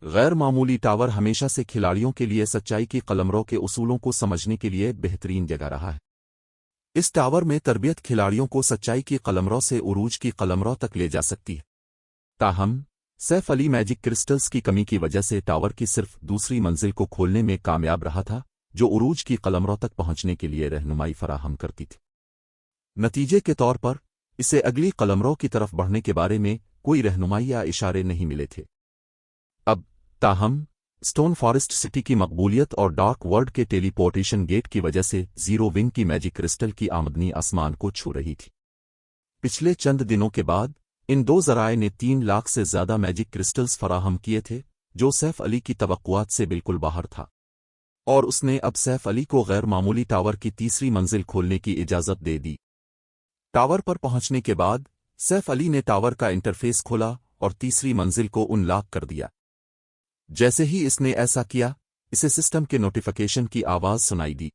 गैर मामूली टावर हमेशा से खिलाड़ियों के लिए सच्चाई की कलमरों के उसूलों को समझने के लिए बेहतरीन जगह रहा है। इस टावर में तरबियत खिलाड़ियों को सच्चाई की कलमरों से उरूज की कलमरों तक ले जा सकती है। ताहम सैफ अली मैजिक क्रिस्टल्स की कमी की वजह से टावर की सिर्फ दूसरी मंजिल को खोलने में कामयाब रहा था, जो उरूज की कलमरों तक पहुंचने के लिए रहनुमाई फराहम करती थी। नतीजे के तौर पर इसे अगली कलमरों की तरफ बढ़ने के बारे में कोई रहनुमाई या इशारे नहीं मिले थे। अब ताहम स्टोन फॉरेस्ट सिटी की मकबूलियत और डार्क वर्ल्ड के टेलीपोर्टेशन गेट की वजह से जीरो विंग की मैजिक क्रिस्टल की आमदनी आसमान को छू रही थी। पिछले चंद दिनों के बाद इन दो जराए ने 3 लाख से ज्यादा मैजिक क्रिस्टल्स फराहम किए थे, जो सैफ अली की तवक्कुआत से बिल्कुल बाहर था, और उसने अब सैफ अली को गैर मामूली टावर की तीसरी मंजिल खोलने की इजाजत दे दी। टावर पर पहुंचने के बाद सैफ अली ने टावर का इंटरफेस खोला और तीसरी मंजिल को अनलॉक कर दिया। जैसे ही इसने ऐसा किया, इसे सिस्टम के नोटिफिकेशन की आवाज सुनाई दी।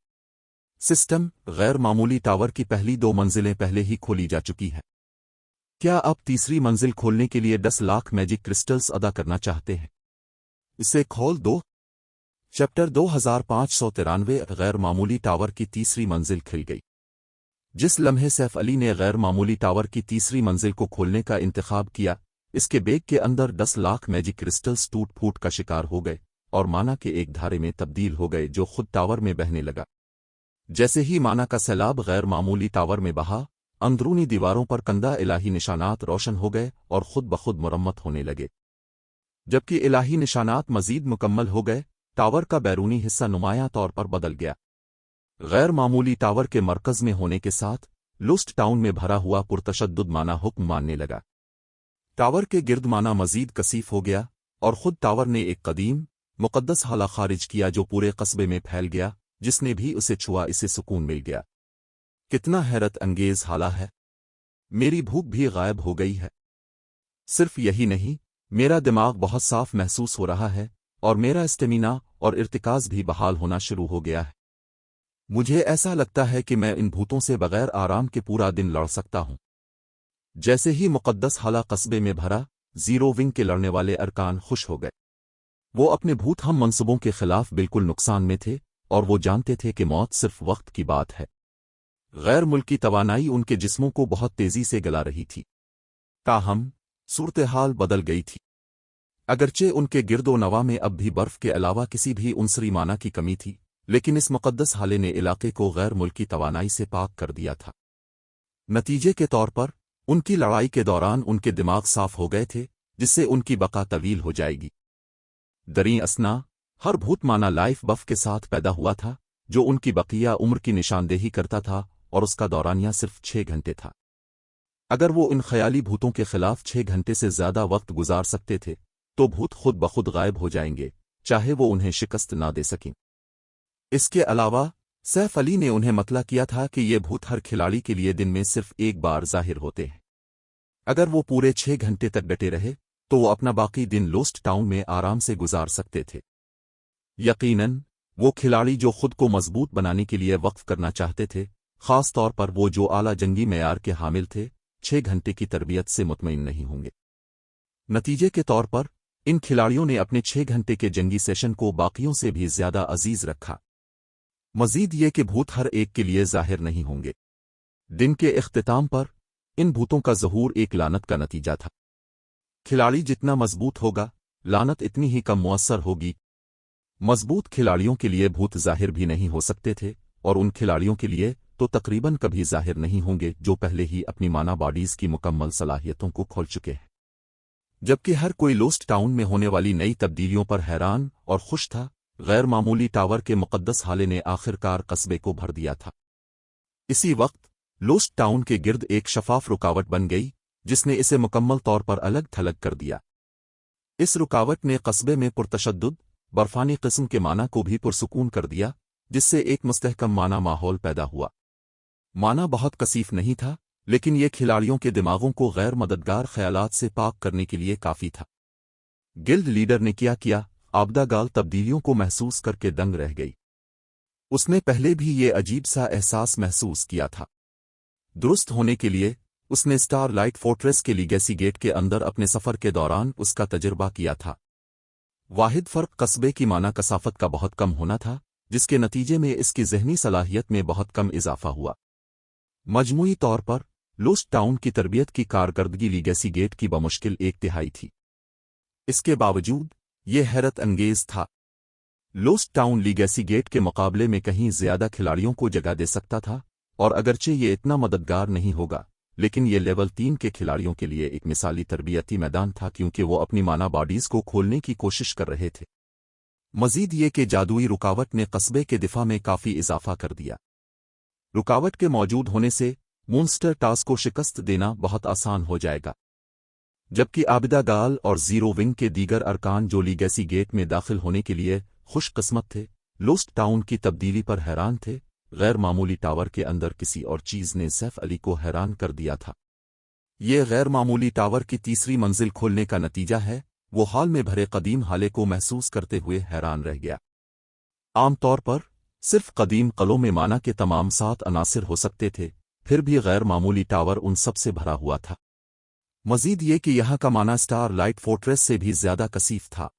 सिस्टम, गैर मामूली टावर की पहली 2 मंजिलें पहले ही खोली जा चुकी हैं। क्या आप तीसरी मंजिल खोलने के लिए 10 लाख मैजिक क्रिस्टल्स अदा करना चाहते हैं? इसे खोल दो। चैप्टर 2593 गैर मामूली टावर की तीसरी मंजिल खुल गई। जिस लम्हे सैफ अली ने गैर मामूली टावर की तीसरी मंजिल को खोलने का इंतखाब किया, इसके बेग के अंदर 10 लाख मैजिक क्रिस्टल्स टूट फूट का शिकार हो गए और माना के एक धारे में तब्दील हो गए, जो खुद टावर में बहने लगा। जैसे ही माना का सैलाब गैर मामूली टावर में बहा, अंदरूनी दीवारों पर कंदा इलाही निशानात रोशन हो गए और खुद बखुद मुरम्मत होने लगे। जबकि इलाही निशानात मजीद मुकम्मल हो गए, टावर का बैरूनी हिस्सा नुमायां तौर पर बदल गया। गैर मामूली टावर के मरकज में होने के साथ लोस्ट टाउन में भरा हुआ पुरतशद्दुद माना हुक्म मानने लगा। टावर के गिर्द माना मजीद कसीफ हो गया और खुद टावर ने एक कदीम मुकद्दस हाला खारिज किया, जो पूरे कस्बे में फैल गया। जिसने भी उसे छुआ, इसे सुकून मिल गया। कितना हैरत अंगेज हाला है। मेरी भूख भी गायब हो गई है। सिर्फ यही नहीं, मेरा दिमाग बहुत साफ महसूस हो रहा है और मेरा स्टेमिना और इर्तिकाज भी बहाल होना शुरू हो गया है। मुझे ऐसा लगता है कि मैं इन भूतों से बगैर आराम के पूरा दिन लड़ सकता हूं। जैसे ही मुकद्दस हाला कस्बे में भरा, जीरो विंग के लड़ने वाले अरकान खुश हो गए। वो अपने भूत हम मंसूबों के खिलाफ बिल्कुल नुकसान में थे और वो जानते थे कि मौत सिर्फ वक्त की बात है। गैर मुल्की तवानाई उनके जिस्मों को बहुत तेजी से गला रही थी। ताहम सूरत हाल बदल गई थी। अगरचे उनके गिरदो नवा में अब भी बर्फ के अलावा किसी भी उनसरी माना की कमी थी, लेकिन इस मुकद्दस हाले ने इलाके को गैर मुल्की तवानाई से पाक कर दिया था। नतीजे के तौर पर उनकी लड़ाई के दौरान उनके दिमाग साफ हो गए थे, जिससे उनकी बका तवील हो जाएगी। दरी असना, हर भूत माना लाइफ बफ के साथ पैदा हुआ था, जो उनकी बकिया उम्र की निशानदेही करता था और उसका दौरानिया सिर्फ 6 घंटे था। अगर वो इन ख्याली भूतों के खिलाफ 6 घंटे से ज्यादा वक्त गुजार सकते थे, तो भूत खुद बखुद गायब हो जाएंगे, चाहे वो उन्हें शिकस्त ना दे सकें। इसके अलावा सैफ अली ने उन्हें मतला किया था कि ये भूत हर खिलाड़ी के लिए दिन में सिर्फ एक बार जाहिर होते हैं। अगर वो पूरे 6 घंटे तक डटे रहे तो वो अपना बाकी दिन लोस्ट टाउन में आराम से गुजार सकते थे। यकीनन वो खिलाड़ी जो खुद को मजबूत बनाने के लिए वक्फ करना चाहते थे, खास तौर पर वो जो आला जंगी मेयार के हामिल थे, 6 घंटे की तरबियत से मुतमईन नहीं होंगे। नतीजे के तौर पर इन खिलाड़ियों ने अपने 6 घंटे के जंगी सेशन को बाकियों से भी ज्यादा अजीज रखा। मजीद ये कि भूत हर एक के लिए जाहिर नहीं होंगे। दिन के इख्तिताम पर इन भूतों का ज़हूर एक लानत का नतीजा था। खिलाड़ी जितना मजबूत होगा, लानत इतनी ही कम मुअस्सर होगी। मजबूत खिलाड़ियों के लिए भूत जाहिर भी नहीं हो सकते थे, और उन खिलाड़ियों के लिए तो तकरीबन कभी जाहिर नहीं होंगे जो पहले ही अपनी माना बॉडीज की मुकम्मल सलाहियतों को खोल चुके हैं। जबकि हर कोई लोस्ट टाउन में होने वाली नई तब्दीलियों पर हैरान और खुश था, गैर मामूली टावर के मुक़द्दस हाले ने आखिरकार कस्बे को भर दिया था। इसी वक्त लोस्ट टाउन के गिर्द एक शफाफ रुकावट बन गई, जिसने इसे मुकम्मल तौर पर अलग थलग कर दिया। इस रुकावट ने कस्बे में पुरतशद्दुद बर्फानी किस्म के माना को भी पुरसुकून कर दिया, जिससे एक मुस्तहकम माना माहौल पैदा हुआ। माना बहुत कसीफ नहीं था, लेकिन ये खिलाड़ियों के दिमागों को गैर मददगार ख्यालात से पाक करने के लिए काफ़ी था। गिल्ड लीडर ने क्या किया, आबदा गाल तब्दीलियों को महसूस करके दंग रह गई। उसने पहले भी ये अजीब सा एहसास महसूस किया था। दुरुस्त होने के लिए उसने स्टार लाइट फोर्ट्रेस के लीगेसी गेट के अंदर अपने सफ़र के दौरान उसका तजर्बा किया था। वाहिद फ़र्क कस्बे की माना कसाफत का बहुत कम होना था, जिसके नतीजे में इसकी ज़हनी सलाहियत में बहुत कम इजाफा हुआ। मजमूई तौर पर लोस्ट टाउन की तरबियत की कारकर्दगी लीगेसी गेट की बमुश्किल 1/3 थी। इसके बावजूद ये हैरत अंगेज था। लोस्ट टाउन लीगेसी गेट के मुकाबले में कहीं ज्यादा खिलाड़ियों को जगह दे सकता था, और अगरचे ये इतना मददगार नहीं होगा, लेकिन ये लेवल 3 के खिलाड़ियों के लिए एक मिसाली तरबियती मैदान था, क्योंकि वो अपनी माना बॉडीज को खोलने की कोशिश कर रहे थे। मजीद ये कि जादुई रुकावट ने कस्बे के दिफा में काफ़ी इजाफा कर दिया। रुकावट के मौजूद होने से मॉन्स्टर टास्क को शिकस्त देना बहुत आसान हो जाएगा। जबकि आबिदा गाल और जीरो विंग के दीगर अरकान जो लीगेसी गेट में दाखिल होने के लिए खुशकिस्मत थे, लोस्ट टाउन की तब्दीली पर हैरान थे। गैर मामूली टावर के अंदर किसी और चीज़ ने सैफ अली को हैरान कर दिया था। ये गैर मामूली टावर की तीसरी मंजिल खोलने का नतीजा है। वो हाल में भरे कदीम हाले को महसूस करते हुए हैरान रह गया। आमतौर पर सिर्फ कदीम कलों में माना के तमाम 7 अनासिर हो सकते थे, फिर भी गैर मामूली टावर उन सब से भरा हुआ था। मजीद ये कि यहाँ का माना स्टार लाइट फोर्ट्रेस से भी ज्यादा कसीफ था।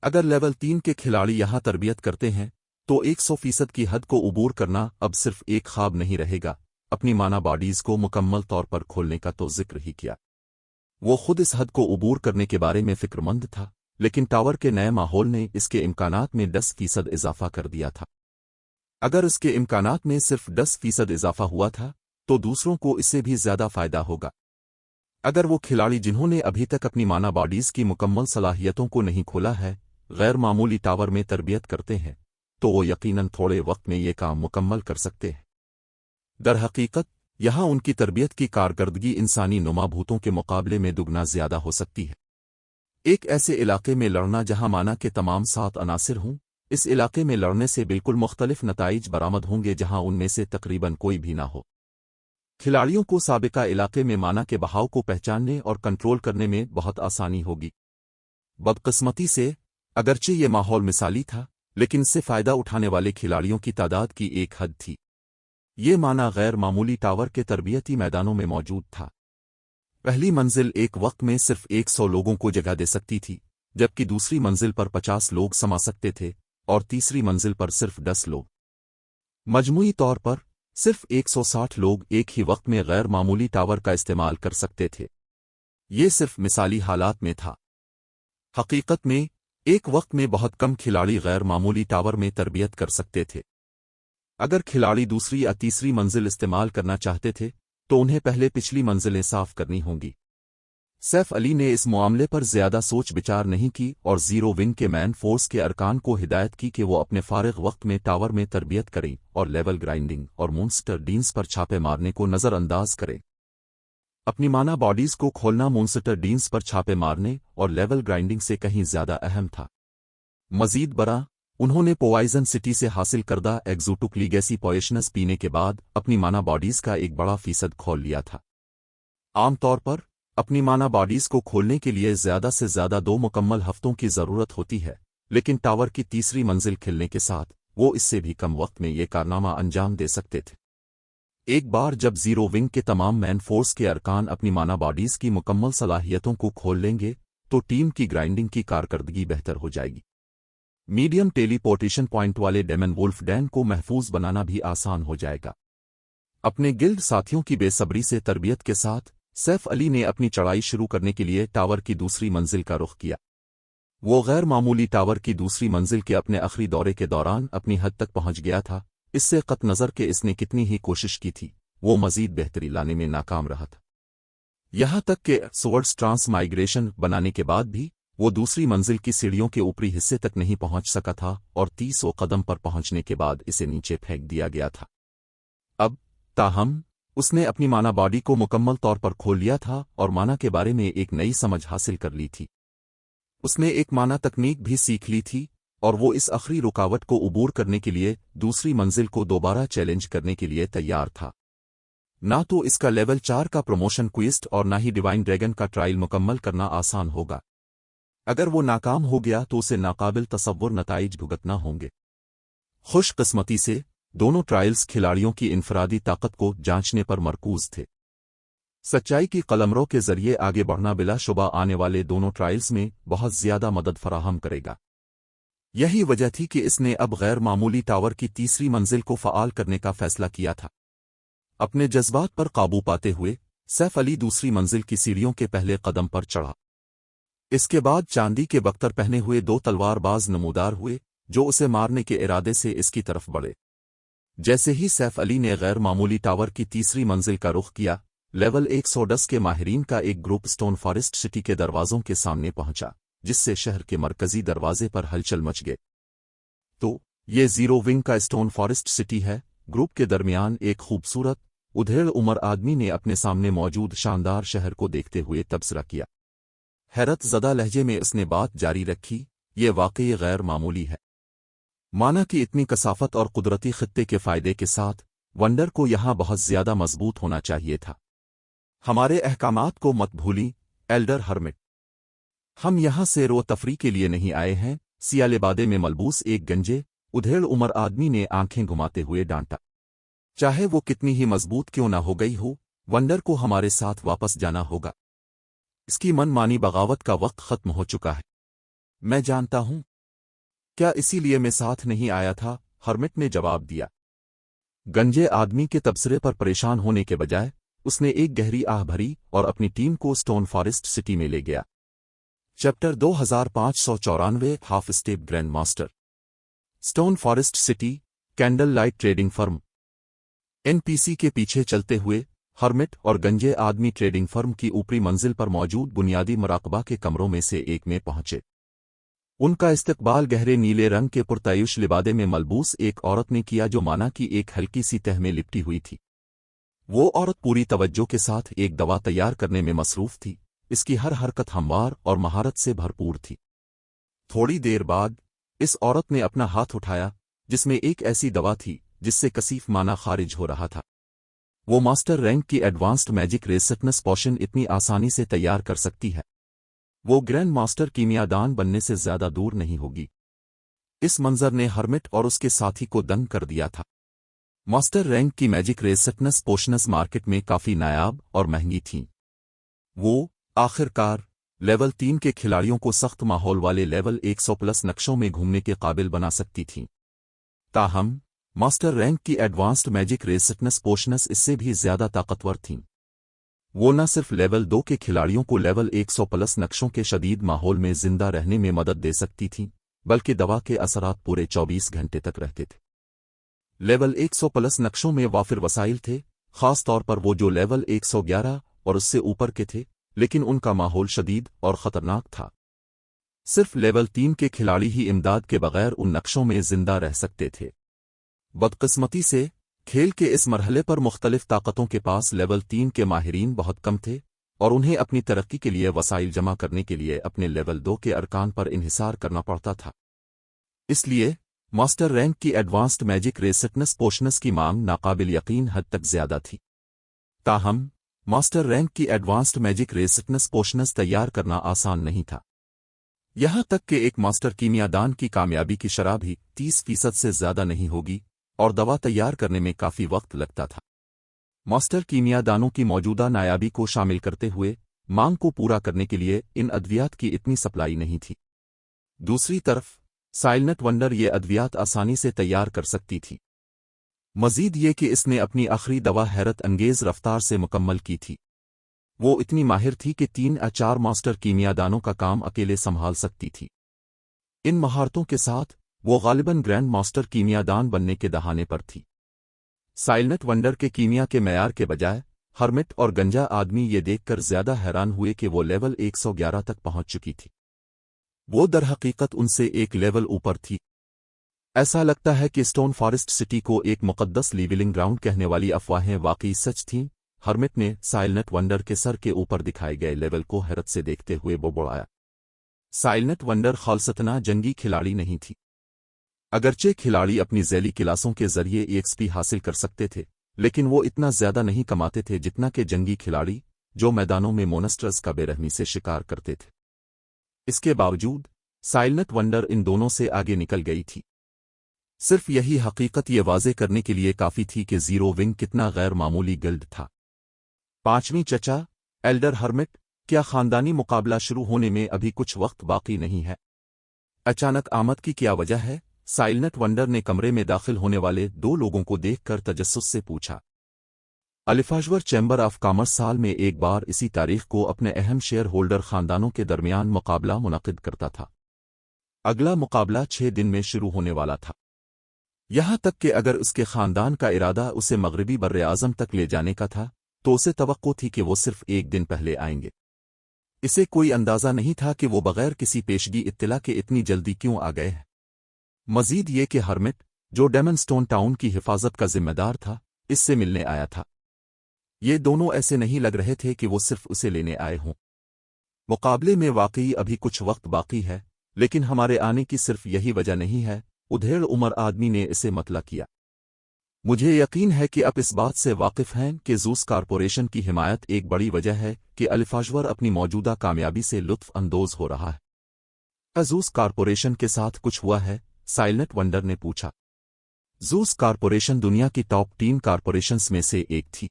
अगर लेवल 3 के खिलाड़ी यहाँ तरबियत करते हैं तो 100% की हद को उबूर करना अब सिर्फ एक ख्वाब नहीं रहेगा। अपनी माना बॉडीज को मुकम्मल तौर पर खोलने का तो जिक्र ही किया। वो खुद इस हद को उबूर करने के बारे में फिक्रमंद था, लेकिन टावर के नए माहौल ने इसके इम्कानात में 10% इजाफा कर दिया था। अगर इसके इम्कानात में सिर्फ 10% इजाफा हुआ था तो दूसरों को इससे भी ज्यादा फायदा होगा। अगर वो खिलाड़ी जिन्होंने अभी तक अपनी माना बॉडीज की मुकम्मल सलाहियतों को नहीं खोला है गैर मामूली टावर में तरबियत करते हैं, तो वो यकीनन थोड़े वक्त में ये काम मुकम्मल कर सकते हैं। दरहकीकत यहाँ उनकी तरबियत की कारकर्दगी इंसानी नुमा भूतों के मुकाबले में दुगना ज्यादा हो सकती है। एक ऐसे इलाके में लड़ना जहाँ माना के तमाम 7 अनासिर हों, इस इलाके में लड़ने से बिल्कुल मुख्तलिफ नताइज बरामद होंगे जहाँ उनमें से तकरीबन कोई भी ना हो। खिलाड़ियों को साबिका इलाके में माना के बहाव को पहचानने और कंट्रोल करने में बहुत आसानी होगी। बदकिस्मती से अगरचे ये माहौल मिसाली था, लेकिन इससे फ़ायदा उठाने वाले खिलाड़ियों की तादाद की एक हद थी। ये माना गैर मामूली टावर के तरबियती मैदानों में मौजूद था। पहली मंजिल एक वक्त में सिर्फ 100 लोगों को जगह दे सकती थी, जबकि दूसरी मंजिल पर 50 लोग समा सकते थे और तीसरी मंजिल पर सिर्फ 10 लोग। मजमूई तौर पर सिर्फ 160 लोग एक ही वक्त में गैर मामूली टावर का इस्तेमाल कर सकते थे। ये सिर्फ मिसाली हालात में था। हकीकत में एक वक्त में बहुत कम खिलाड़ी गैर मामूली टावर में तरबियत कर सकते थे। अगर खिलाड़ी दूसरी या तीसरी मंजिल इस्तेमाल करना चाहते थे तो उन्हें पहले पिछली मंजिलें साफ करनी होंगी। सैफ अली ने इस मामले पर ज्यादा सोच विचार नहीं की और जीरो विंग के मैन फोर्स के अरकान को हिदायत की कि वो अपने फारिग वक्त में टावर में तरबियत करें और लेवल ग्राइंडिंग और मॉन्स्टर डीन्स पर छापे मारने को नज़रअंदाज करें। अपनी माना बॉडीज को खोलना मॉन्स्टर डीन्स पर छापे मारने और लेवल ग्राइंडिंग से कहीं ज्यादा अहम था। मजीद बरा उन्होंने पोवाइजन सिटी से हासिल करदा एग्जोटिक लीगेसी पॉयशनस पीने के बाद अपनी माना बॉडीज का एक बड़ा फीसद खोल लिया था। आमतौर पर अपनी माना बॉडीज को खोलने के लिए ज्यादा से ज्यादा 2 मुकम्मल हफ्तों की जरूरत होती है, लेकिन टावर की तीसरी मंजिल खिलने के साथ वो इससे भी कम वक्त में ये कारनामा अंजाम दे सकते थे। एक बार जब जीरो विंग के तमाम मैन फोर्स के अरकान अपनी माना बॉडीज की मुकम्मल सलाहियतों को खोल लेंगे तो टीम की ग्राइंडिंग की कारकर्दगी बेहतर हो जाएगी। मीडियम टेलीपोर्टेशन पॉइंट वाले डेमन वुल्फ डैन को महफूज बनाना भी आसान हो जाएगा। अपने गिल्ड साथियों की बेसब्री से तरबियत के साथ सैफ अली ने अपनी चढ़ाई शुरू करने के लिए टावर की दूसरी मंजिल का रुख किया। वो गैर मामूली टावर की दूसरी मंजिल के अपने आखिरी दौरे के दौरान अपनी हद तक पहुंच गया था। इससे कत नज़र के इसने कितनी ही कोशिश की थी, वो मजीद बेहतरी लाने में नाकाम रहा था। यहां तक कि सोवर्ड्स ट्रांसमाइग्रेशन बनाने के बाद भी वो दूसरी मंजिल की सीढ़ियों के ऊपरी हिस्से तक नहीं पहुंच सका था और 30 कदम पर पहुंचने के बाद इसे नीचे फेंक दिया गया था। अब ताहम उसने अपनी माना बॉडी को मुकम्मल तौर पर खोल लिया था और माना के बारे में एक नई समझ हासिल कर ली थी। उसने एक माना तकनीक भी सीख ली थी और वो इस आखिरी रुकावट को उबूर करने के लिए दूसरी मंजिल को दोबारा चैलेंज करने के लिए तैयार था। ना तो इसका लेवल 4 का प्रमोशन क्वेस्ट और ना ही डिवाइन ड्रैगन का ट्रायल मुकम्मल करना आसान होगा। अगर वो नाकाम हो गया तो उसे नाकाबिल तसव्वुर नताइज भुगतना होंगे। खुशकिस्मती से दोनों ट्रायल्स खिलाड़ियों की इनफरादी ताकत को जांचने पर मरकूज थे। सच्चाई की कलमरों के जरिए आगे बढ़ना बिलाशुबा आने वाले दोनों ट्रायल्स में बहुत ज्यादा मदद फराहम करेगा। यही वजह थी कि इसने अब गैर मामूली टावर की तीसरी मंजिल को फ़आल करने का फैसला किया था। अपने जज्बात पर काबू पाते हुए सैफ अली दूसरी मंजिल की सीढ़ियों के पहले कदम पर चढ़ा। इसके बाद चांदी के बख्तर पहने हुए 2 तलवारबाज नमूदार हुए जो उसे मारने के इरादे से इसकी तरफ बढ़े। जैसे ही सैफ अली ने गैर मामूली टावर की तीसरी मंजिल का रुख किया, लेवल 110 के माहिरीन का एक ग्रुप स्टोन फॉरेस्ट सिटी के दरवाजों के सामने पहुंचा, जिससे शहर के मरकजी दरवाजे पर हलचल मच गए। तो ये जीरो विंग का स्टोन फॉरेस्ट सिटी है। ग्रुप के दरमियान एक खूबसूरत उधेड़ उम्र आदमी ने अपने सामने मौजूद शानदार शहर को देखते हुए तबसरा किया। हैरत ज़दा लहजे में उसने बात जारी रखी, ये वाकई गैर मामूली है। माना कि इतनी कसाफत और कुदरती खित्ते के फायदे के साथ वंडर को यहां बहुत ज्यादा मजबूत होना चाहिए था। हमारे अहकामात को मत भूली एल्डर हर्मिट। हम यहां सैर तफरी के लिए नहीं आए हैं, सियालेबादे में मलबूस एक गंजे उधेड़ उम्र आदमी ने आंखें घुमाते हुए डांटा। चाहे वो कितनी ही मजबूत क्यों ना हो गई हो, वंडर को हमारे साथ वापस जाना होगा। इसकी मनमानी बगावत का वक्त खत्म हो चुका है। मैं जानता हूं। क्या इसीलिए मैं साथ नहीं आया था? हर्मिट ने जवाब दिया। गंजे आदमी के तबसरे पर परेशान होने के बजाय उसने एक गहरी आह भरी और अपनी टीम को स्टोन फॉरेस्ट सिटी में ले गया। Chapter 2594 half step grand master. Stone forest city, candle light trading firm. NPC के पीछे चलते हुए हर्मिट और गंजे आदमी ट्रेडिंग फर्म की ऊपरी मंजिल पर मौजूद बुनियादी मुराकबा के कमरों में से एक में पहुंचे। उनका इस्तकबाल गहरे नीले रंग के पुरतायुश लिबादे में मलबूस एक औरत ने किया जो माना की एक हल्की सी तह में लिपटी हुई थी। वो औरत पूरी तवज्जो के साथ एक दवा तैयार करने में मसरूफ थी। इसकी हर हरकत हमवार और महारत से भरपूर थी। थोड़ी देर बाद इस औरत ने अपना हाथ उठाया जिसमें एक ऐसी दवा थी जिससे कसीफ माना खारिज हो रहा था। वो मास्टर रैंक की एडवांस्ड मैजिक रेसिटनेस पोशन इतनी आसानी से तैयार कर सकती है। वो ग्रैंड मास्टर कीमियादान बनने से ज्यादा दूर नहीं होगी। इस मंजर ने हर्मिट और उसके साथी को दंग कर दिया था। मास्टर रैंक की मैजिक रेसिटनेस पोशंस मार्केट में काफी नायाब और महंगी थीं। वो आखिरकार लेवल 3 के खिलाड़ियों को सख्त माहौल वाले लेवल 100 प्लस नक्शों में घूमने के काबिल बना सकती थीं। ताहम मास्टर रैंक की एडवांस्ड मैजिक रेसिटनेस पोशंस इससे भी ज्यादा ताकतवर थीं। वो न सिर्फ लेवल 2 के खिलाड़ियों को लेवल 100 प्लस नक्शों के शदीद माहौल में जिंदा रहने में मदद दे सकती थीं, बल्कि दवा के असरात पूरे 24 घंटे तक रहते थे। लेवल 100 प्लस नक्शों में वाफिर वसाइल थे, खास तौर पर वो जो लेवल 111 और उससे ऊपर के थे, लेकिन उनका माहौल शदीद और खतरनाक था। सिर्फ लेवल 3 के खिलाड़ी ही इमदाद के बगैर उन नक्शों में जिंदा रह सकते थे। बदकिस्मती से खेल के इस मरहले पर मुख्तलिफ ताकतों के पास लेवल 3 के माहिरीन बहुत कम थे और उन्हें अपनी तरक्की के लिए वसाइल जमा करने के लिए अपने लेवल 2 के अरकान पर इन्हिसार करना पड़ता था। इसलिए मास्टर रैंक की एडवांस्ड मैजिक रेसिटनेस पोशंस की मांग नाकाबिल यकीन हद तक ज्यादा थी। ताहम मास्टर रैंक की एडवांस्ड मैजिक रेसिस्टेंस पोशंस तैयार करना आसान नहीं था। यहां तक कि एक मास्टर कीमियादान की कामयाबी की शरह भी 30% से ज्यादा नहीं होगी और दवा तैयार करने में काफी वक्त लगता था। मास्टर कीमियादानों की मौजूदा नायाबी को शामिल करते हुए मांग को पूरा करने के लिए इन अद्वियात की इतनी सप्लाई नहीं थी। दूसरी तरफ साइलेंट वंडर ये अद्वियात आसानी से तैयार कर सकती थी। मजीद ये कि इसने अपनी आखिरी दवा हैरत अंगेज रफ्तार से मुकम्मल की थी। वो इतनी माहिर थी कि 3 या 4 मास्टर कीमियादानों का काम अकेले संभाल सकती थी। इन महारतों के साथ वो गालिबन ग्रैंड मास्टर कीमियादान बनने के दहाने पर थी। साइलेंट वंडर के कीमिया के मैयार के बजाय हर्मिट और गंजा आदमी ये देखकर ज्यादा हैरान हुए कि वो लेवल 111 तक पहुंच चुकी थी। वो दरहकीकत उनसे एक लेवल ऊपर थी। ऐसा लगता है कि स्टोन फॉरेस्ट सिटी को एक मुकद्दस लीविलिंग ग्राउंड कहने वाली अफवाहें वाकई सच थीं। हर्मिट ने साइलेंट वंडर के सर के ऊपर दिखाए गए लेवल को हैरत से देखते हुए बड़बड़ाया। साइलेंट वंडर खालसतना जंगी खिलाड़ी नहीं थी। अगरचे खिलाड़ी अपनी जैली क्लासों के जरिए EXP हासिल कर सकते थे, लेकिन वो इतना ज्यादा नहीं कमाते थे जितना कि जंगी खिलाड़ी जो मैदानों में मोनस्टर्स का बेरहमी से शिकार करते थे। इसके बावजूद साइलेंट वंडर इन दोनों से आगे निकल गई थी। सिर्फ यही हकीकत ये वाजे करने के लिए काफी थी कि जीरो विंग कितना गैर मामूली गिल्ड था। 5वीं चचा एल्डर हर्मिट, क्या खानदानी मुकाबला शुरू होने में अभी कुछ वक्त बाकी नहीं है? अचानक आमद की क्या वजह है? साइलेंट वंडर ने कमरे में दाखिल होने वाले 2 लोगों को देखकर तजस्सुस से पूछा। अलिफाजवर चैम्बर ऑफ कॉमर्स साल में एक बार इसी तारीख को अपने अहम शेयर होल्डर खानदानों के दरमियान मुकाबला मुनक़िद करता था। अगला मुकाबला 6 दिन में शुरू होने वाला था। यहां तक कि अगर उसके खानदान का इरादा उसे मगरबी बर्रे आज़म तक ले जाने का था तो उसे तवक्को थी कि वो सिर्फ 1 दिन पहले आएंगे। इसे कोई अंदाजा नहीं था कि वो बगैर किसी पेशगी इत्तला के इतनी जल्दी क्यों आ गए हैं। मजीद ये कि हर्मिट, जो डेमनस्टोन टाउन की हिफाजत का जिम्मेदार था, इससे मिलने आया था। ये दोनों ऐसे नहीं लग रहे थे कि वो सिर्फ उसे लेने आए हों। मुकाबले में वाकई अभी कुछ वक्त बाकी है, लेकिन हमारे आने की सिर्फ यही वजह नहीं है, उधेड़ उमर आदमी ने इसे मतला किया। मुझे यकीन है कि आप इस बात से वाकिफ हैं कि जूस कारपोरेशन की हिमायत एक बड़ी वजह है कि अलिफाजवर अपनी मौजूदा कामयाबी से लुत्फ अंदोज हो रहा है। जूस कारपोरेशन के साथ कुछ हुआ है? साइलेंट वंडर ने पूछा। जूस कारपोरेशन दुनिया की टॉप 3 कारपोरेशंस में से एक थी।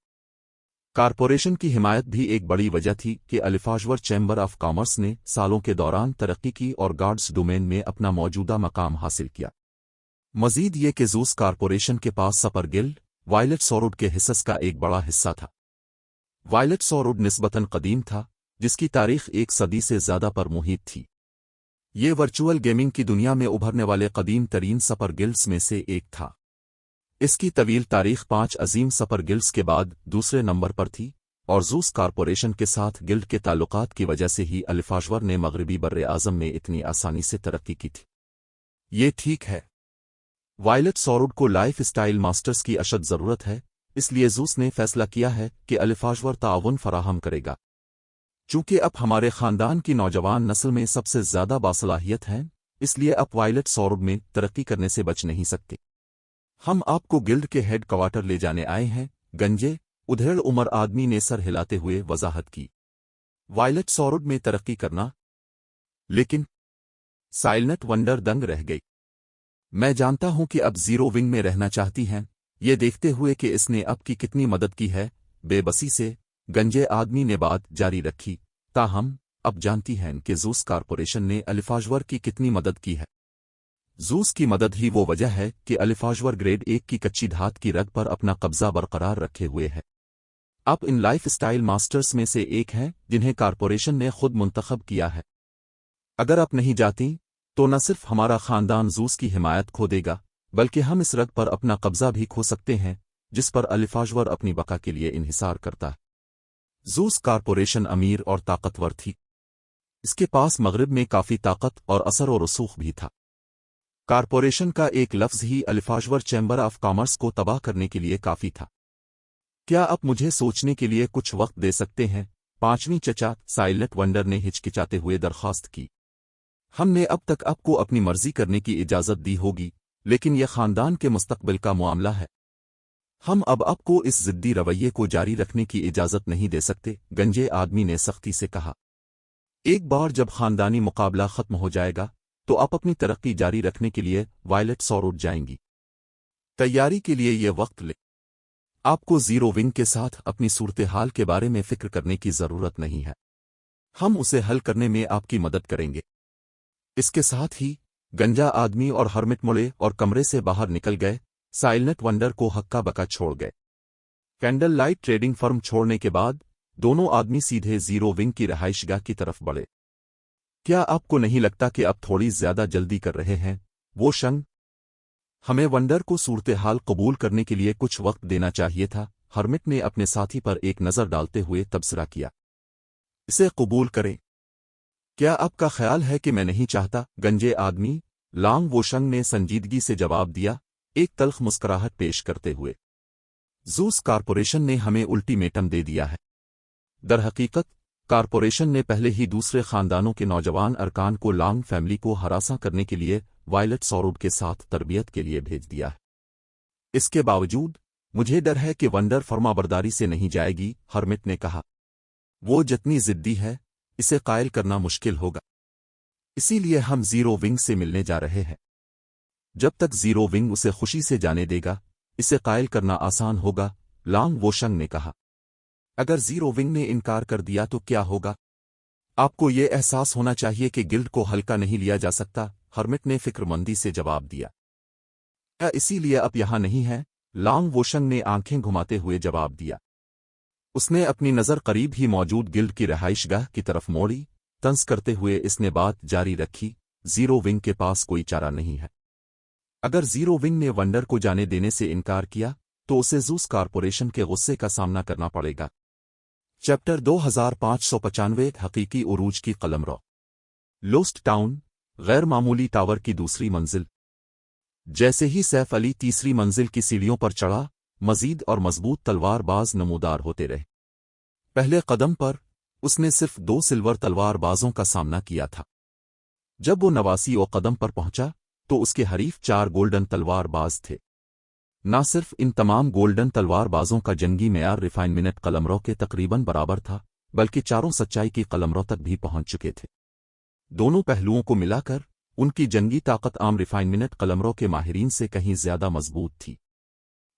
कारपोरेशन की हिमायत भी एक बड़ी वजह थी कि अलिफाजवर चैम्बर ऑफ कॉमर्स ने सालों के दौरान तरक्की की और गार्ड्स डोमेन में अपना मौजूदा मकाम हासिल किया। मजीद ये कि जूस कारपोरेशन के पास सपर गिल्ड, वायलेट सॉरोड के हिस्स का एक बड़ा हिस्सा था। वायलेट सॉरोड निस्बतन कदीम था, जिसकी तारीख 1 सदी से ज्यादा पर मुहित थी। ये वर्चुअल गेमिंग की दुनिया में उभरने वाले कदीम तरीन सपर गिल्ड्स में से एक था। इसकी तवील तारीख 5 अजीम सपर गिल्ड्स के बाद दूसरे नंबर पर थी और जूस कारपोरेशन के साथ गिल्ड के ताल्लुकात की वजह से ही अलिफाजवर ने मगरबी बर्रे आज़म में इतनी आसानी से तरक्की की थी। ये ठीक है। वायलेट सॉरोड को लाइफ स्टाइल मास्टर्स की अशद ज़रूरत है, इसलिए जूस ने फैसला किया है कि अलिफाजवर ताउन फराहम करेगा। चूंकि अब हमारे खानदान की नौजवान नस्ल में सबसे ज्यादा बासलाहियत हैं, इसलिए अब वायलेट सॉरोड में तरक्की करने से बच नहीं सकते। हम आपको गिल्ड के हेड क्वार्टर ले जाने आए हैं, गंजे, उधेड़ उमर आदमी ने सर हिलाते हुए वजाहत की। वायलेट सॉरोड में तरक्की करना? लेकिन साइलेंट वंडर दंग रह गई। मैं जानता हूं कि अब जीरो विंग में रहना चाहती हैं, ये देखते हुए कि इसने अब की कितनी मदद की है, बेबसी से गंजे आदमी ने बात जारी रखी। ताहम अब जानती हैं कि जूस कारपोरेशन ने अलिफाजवर की कितनी मदद की है। जूस की मदद ही वो वजह है कि अलिफाजवर ग्रेड 1 की कच्ची धात की रग पर अपना कब्जा बरकरार रखे हुए है। आप इन लाइफ स्टाइल मास्टर्स में से एक हैं जिन्हें कारपोरेशन ने खुद मुंतखब किया है। अगर आप नहीं जाती तो न सिर्फ हमारा खानदान जूस की हिमायत खो देगा, बल्कि हम इस रग पर अपना कब्जा भी खो सकते हैं जिस पर अलिफाजवर अपनी बका के लिए इन्हिसार करता है। जूस कारपोरेशन अमीर और ताकतवर थी। इसके पास मगरिब में काफी ताकत और असर और रसूख भी था। कारपोरेशन का एक लफ्ज ही अलिफाजवर चैम्बर ऑफ कॉमर्स को तबाह करने के लिए काफी था। क्या आप मुझे सोचने के लिए कुछ वक्त दे सकते हैं? 5वीं चचा साइलेंट वंडर ने हिचकिचाते हुए दरख्वास्त की। हमने अब तक आपको अपनी मर्जी करने की इजाजत दी होगी, लेकिन यह खानदान के मुस्तकबिल का मामला है। ہم اب آپ کو اس ضدی رویے کو جاری رکھنے کی اجازت نہیں دے سکتے، گنجے آدمی نے سختی سے کہا۔ ایک بار جب خاندانی مقابلہ ختم ہو جائے گا تو آپ اپنی ترقی جاری رکھنے کے لیے وائلٹ سوروڈ جائیں گی۔ تیاری کے لیے یہ وقت لے۔ آپ کو زیرو ونگ کے ساتھ اپنی صورتحال کے بارے میں فکر کرنے کی ضرورت نہیں ہے، ہم اسے حل کرنے میں آپ کی مدد کریں گے۔ اس کے ساتھ ہی گنجا آدمی اور ہرمٹ مڑے اور کمرے سے باہر نکل گئے، سائلنٹ ونڈر کو ہکا بکا چھوڑ گئے۔ کینڈل لائٹ ٹریڈنگ فرم چھوڑنے کے بعد دونوں آدمی سیدھے زیرو ونگ کی رہائش گاہ کی طرف بڑھے۔ کیا آپ کو نہیں لگتا کہ اب تھوڑی زیادہ جلدی کر رہے ہیں؟ وہ شنگ، ہمیں ونڈر کو صورتحال قبول کرنے کے لیے کچھ وقت دینا چاہیے تھا، ہرمٹ نے اپنے ساتھی پر ایک نظر ڈالتے ہوئے تبصرہ کیا۔ اسے قبول کریں۔ کیا آپ کا خیال ہے کہ میں نہیں چاہتا؟ گنجے آدمی لانگ ووشنگ نے سنجیدگی سے جواب دیا، ایک تلخ مسکراہٹ پیش کرتے ہوئے۔ زوس کارپوریشن نے ہمیں الٹیمیٹم دے دیا ہے۔ در حقیقت کارپوریشن نے پہلے ہی دوسرے خاندانوں کے نوجوان ارکان کو لانگ فیملی کو ہراساں کرنے کے لیے وائلٹ سوروڈ کے ساتھ تربیت کے لیے بھیج دیا ہے۔ اس کے باوجود مجھے ڈر ہے کہ ونڈر فرمانبرداری سے نہیں جائے گی، ہرمٹ نے کہا۔ وہ جتنی ضدی ہے اسے قائل کرنا مشکل ہوگا، اسی لیے ہم زیرو ونگ سے ملنے جا رہے ہیں۔ جب تک زیرو ونگ اسے خوشی سے جانے دے گا اسے قائل کرنا آسان ہوگا، لانگ ووشنگ نے کہا۔ اگر زیرو ونگ نے انکار کر دیا تو کیا ہوگا؟ آپ کو یہ احساس ہونا چاہیے کہ گلڈ کو ہلکا نہیں لیا جا سکتا، ہرمٹ نے فکر مندی سے جواب دیا۔ کیا اسی لیے اب یہاں نہیں ہے؟ لانگ ووشنگ نے آنکھیں گھماتے ہوئے جواب دیا۔ اس نے اپنی نظر قریب ہی موجود گلڈ کی رہائش گاہ کی طرف موڑی، طنز کرتے ہوئے اس نے بات جاری رکھی، زیرو ونگ کے پاس کوئی چارہ نہیں ہے۔ اگر زیرو ونگ نے ونڈر کو جانے دینے سے انکار کیا تو اسے زوس کارپوریشن کے غصے کا سامنا کرنا پڑے گا۔ چیپٹر 2595 حقیقی عروج کی قلمرو۔ لوسٹ ٹاؤن، غیر معمولی ٹاور کی دوسری منزل۔ جیسے ہی سیف علی تیسری منزل کی سیڑھیوں پر چڑھا، مزید اور مضبوط تلوار باز نمودار ہوتے رہے۔ پہلے قدم پر اس نے صرف 2 سلور تلوار بازوں کا سامنا کیا تھا۔ جب وہ 89 قدم پر پہنچا تو اس کے حریف 4 گولڈن تلوار باز تھے۔ نہ صرف ان تمام گولڈن تلوار بازوں کا جنگی معیار ریفائنمنٹ قلمرو کے تقریباً برابر تھا، بلکہ چاروں سچائی کی قلمرو تک بھی پہنچ چکے تھے۔ دونوں پہلوؤں کو ملا کر ان کی جنگی طاقت عام ریفائنمنٹ قلمرو کے ماہرین سے کہیں زیادہ مضبوط تھی۔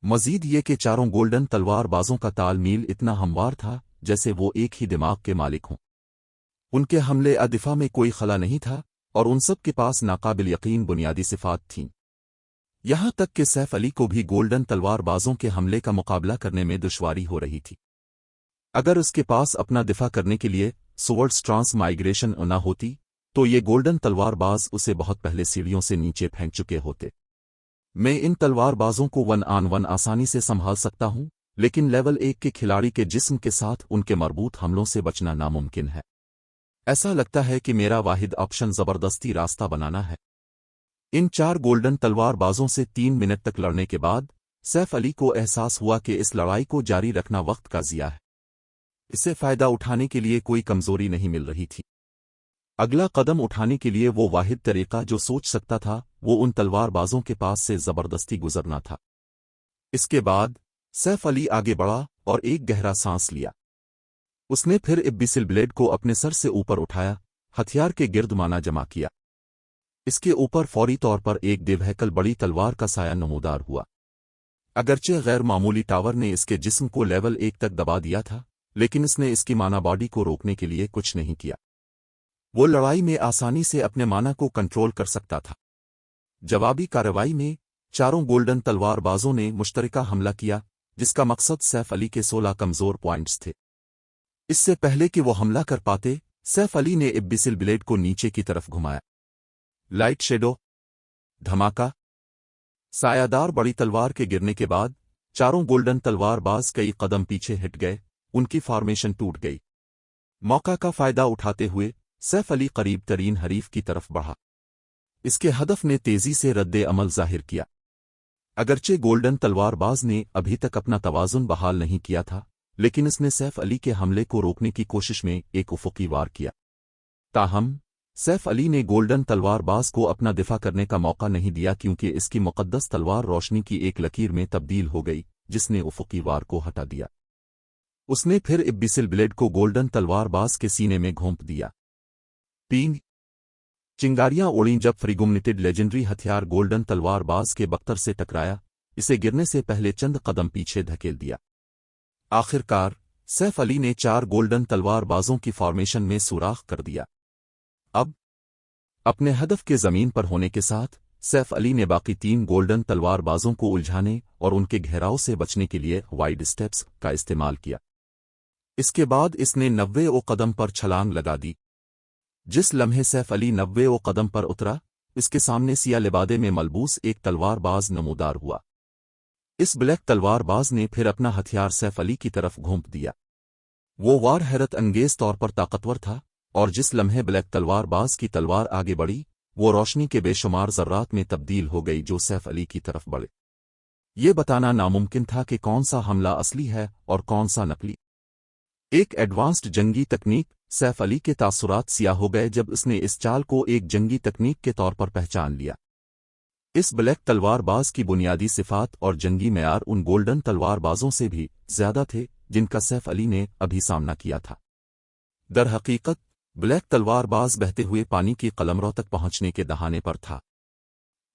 مزید یہ کہ چاروں گولڈن تلوار بازوں کا تال میل اتنا ہموار تھا جیسے وہ ایک ہی دماغ کے مالک ہوں۔ ان کے حملے دفاع میں کوئی خلا نہیں تھا اور ان سب کے پاس ناقابل یقین بنیادی صفات تھیں۔ یہاں تک کہ سیف علی کو بھی گولڈن تلوار بازوں کے حملے کا مقابلہ کرنے میں دشواری ہو رہی تھی۔ اگر اس کے پاس اپنا دفاع کرنے کے لیے سورڈز ٹرانسمائگریشن نہ ہوتی تو یہ گولڈن تلوار باز اسے بہت پہلے سیڑھیوں سے نیچے پھینک چکے ہوتے۔ میں ان تلوار بازوں کو 1 آن 1 آسانی سے سنبھال سکتا ہوں، لیکن لیول 1 کے کھلاڑی کے جسم کے ساتھ ان کے مربوط حملوں سے بچنا ناممکن ہے۔ ایسا لگتا ہے کہ میرا واحد آپشن زبردستی راستہ بنانا ہے۔ ان 4 گولڈن تلوار بازوں سے 3 منٹ تک لڑنے کے بعد سیف علی کو احساس ہوا کہ اس لڑائی کو جاری رکھنا وقت کا ضیاع ہے۔ اسے فائدہ اٹھانے کے لیے کوئی کمزوری نہیں مل رہی تھی۔ اگلا قدم اٹھانے کے لیے وہ واحد طریقہ جو سوچ سکتا تھا وہ ان تلوار بازوں کے پاس سے زبردستی گزرنا تھا۔ اس کے بعد سیف علی آگے بڑھا اور ایک گہرا سانس لیا۔ اس نے پھر ابیسل بلیڈ کو اپنے سر سے اوپر اٹھایا، ہتھیار کے گرد مانا جمع کیا۔ اس کے اوپر فوری طور پر ایک دیوہیکل بڑی تلوار کا سایہ نمودار ہوا۔ اگرچہ غیر معمولی ٹاور نے اس کے جسم کو لیول 1 تک دبا دیا تھا، لیکن اس نے اس کی مانا باڈی کو روکنے کے لیے کچھ نہیں کیا۔ وہ لڑائی میں آسانی سے اپنے مانا کو کنٹرول کر سکتا تھا۔ جوابی کارروائی میں چاروں گولڈن تلوار بازوں نے مشترکہ حملہ کیا، جس کا مقصد سیف علی کے 16 کمزور پوائنٹس تھے۔ اس سے پہلے کہ وہ حملہ کر پاتے، سیف علی نے ابیسل بلیڈ کو نیچے کی طرف گھمایا۔ لائٹ شیڈو، دھماکہ، سایہ دار بڑی تلوار کے گرنے کے بعد چاروں گولڈن تلوار باز کئی قدم پیچھے ہٹ گئے، ان کی فارمیشن ٹوٹ گئی۔ موقع کا فائدہ اٹھاتے ہوئے سیف علی قریب ترین حریف کی طرف بڑھا۔ اس کے ہدف نے تیزی سے رد عمل ظاہر کیا۔ اگرچہ گولڈن تلوار باز نے ابھی تک اپنا توازن بحال نہیں کیا تھا، لیکن اس نے سیف علی کے حملے کو روکنے کی کوشش میں ایک افقی وار کیا۔ تاہم سیف علی نے گولڈن تلوار باز کو اپنا دفاع کرنے کا موقع نہیں دیا کیونکہ اس کی مقدس تلوار روشنی کی ایک لکیر میں تبدیل ہو گئی، जिसने उफुकी वार को हटा दिया। उसने फिर इब्बिसिल ब्लेड को गोल्डन तलवार बाज के सीने में घोंप दिया। 3 चिंगारियां उड़ीं जब फ्रिगुमनिटेड लेजेंडरी हथियार गोल्डन तलवार बाज के बख्तर से टकराया, इसे गिरने से पहले चंद कदम पीछे धकेल दिया। आखिरकार सैफ अली ने 4 गोल्डन तलवार बाजों की फॉर्मेशन में सुराख कर दिया। अब अपने हदफ के जमीन पर होने के साथ सैफ अली ने बाकी 3 गोल्डन तलवार बाजों को उलझाने और उनके घेराव से बचने के लिए वाइड स्टेप्स का इस्तेमाल किया। इसके बाद इसने 90 कदम पर छलांग लगा दी। जिस लम्हे सैफ अली 90 कदम पर उतरा, इसके सामने सिया लिबादे में मलबूस एक तलवार बाज नमूदार हुआ। इस ब्लैक तलवार बाज ने फिर अपना हथियार सैफ अली की तरफ घोंप दिया। वो वार हैरत अंगेज तौर पर ताकतवर था, और जिस लम्हे ब्लैक तलवार बाज की तलवार आगे बढ़ी, वो रोशनी के बेशुमार जर्रात में तब्दील हो गई जो सैफ अली की तरफ बढ़े। ये बताना नामुमकिन था कि कौन सा हमला असली है और कौन सा नकली। एक एडवांस्ड जंगी तकनीक। सैफ अली के तासुरात सिया हो गए जब उसने इस चाल को एक जंगी तकनीक के तौर पर पहचान लिया। इस ब्लैक तलवार बाज की बुनियादी सिफात और जंगी मेयार उन गोल्डन तलवार बाजों से भी ज्यादा थे जिनका सैफ अली ने अभी सामना किया था। दर हकीकत ब्लैक तलवार बाज बहते हुए पानी की कलमरों तक पहुंचने के दहाने पर था।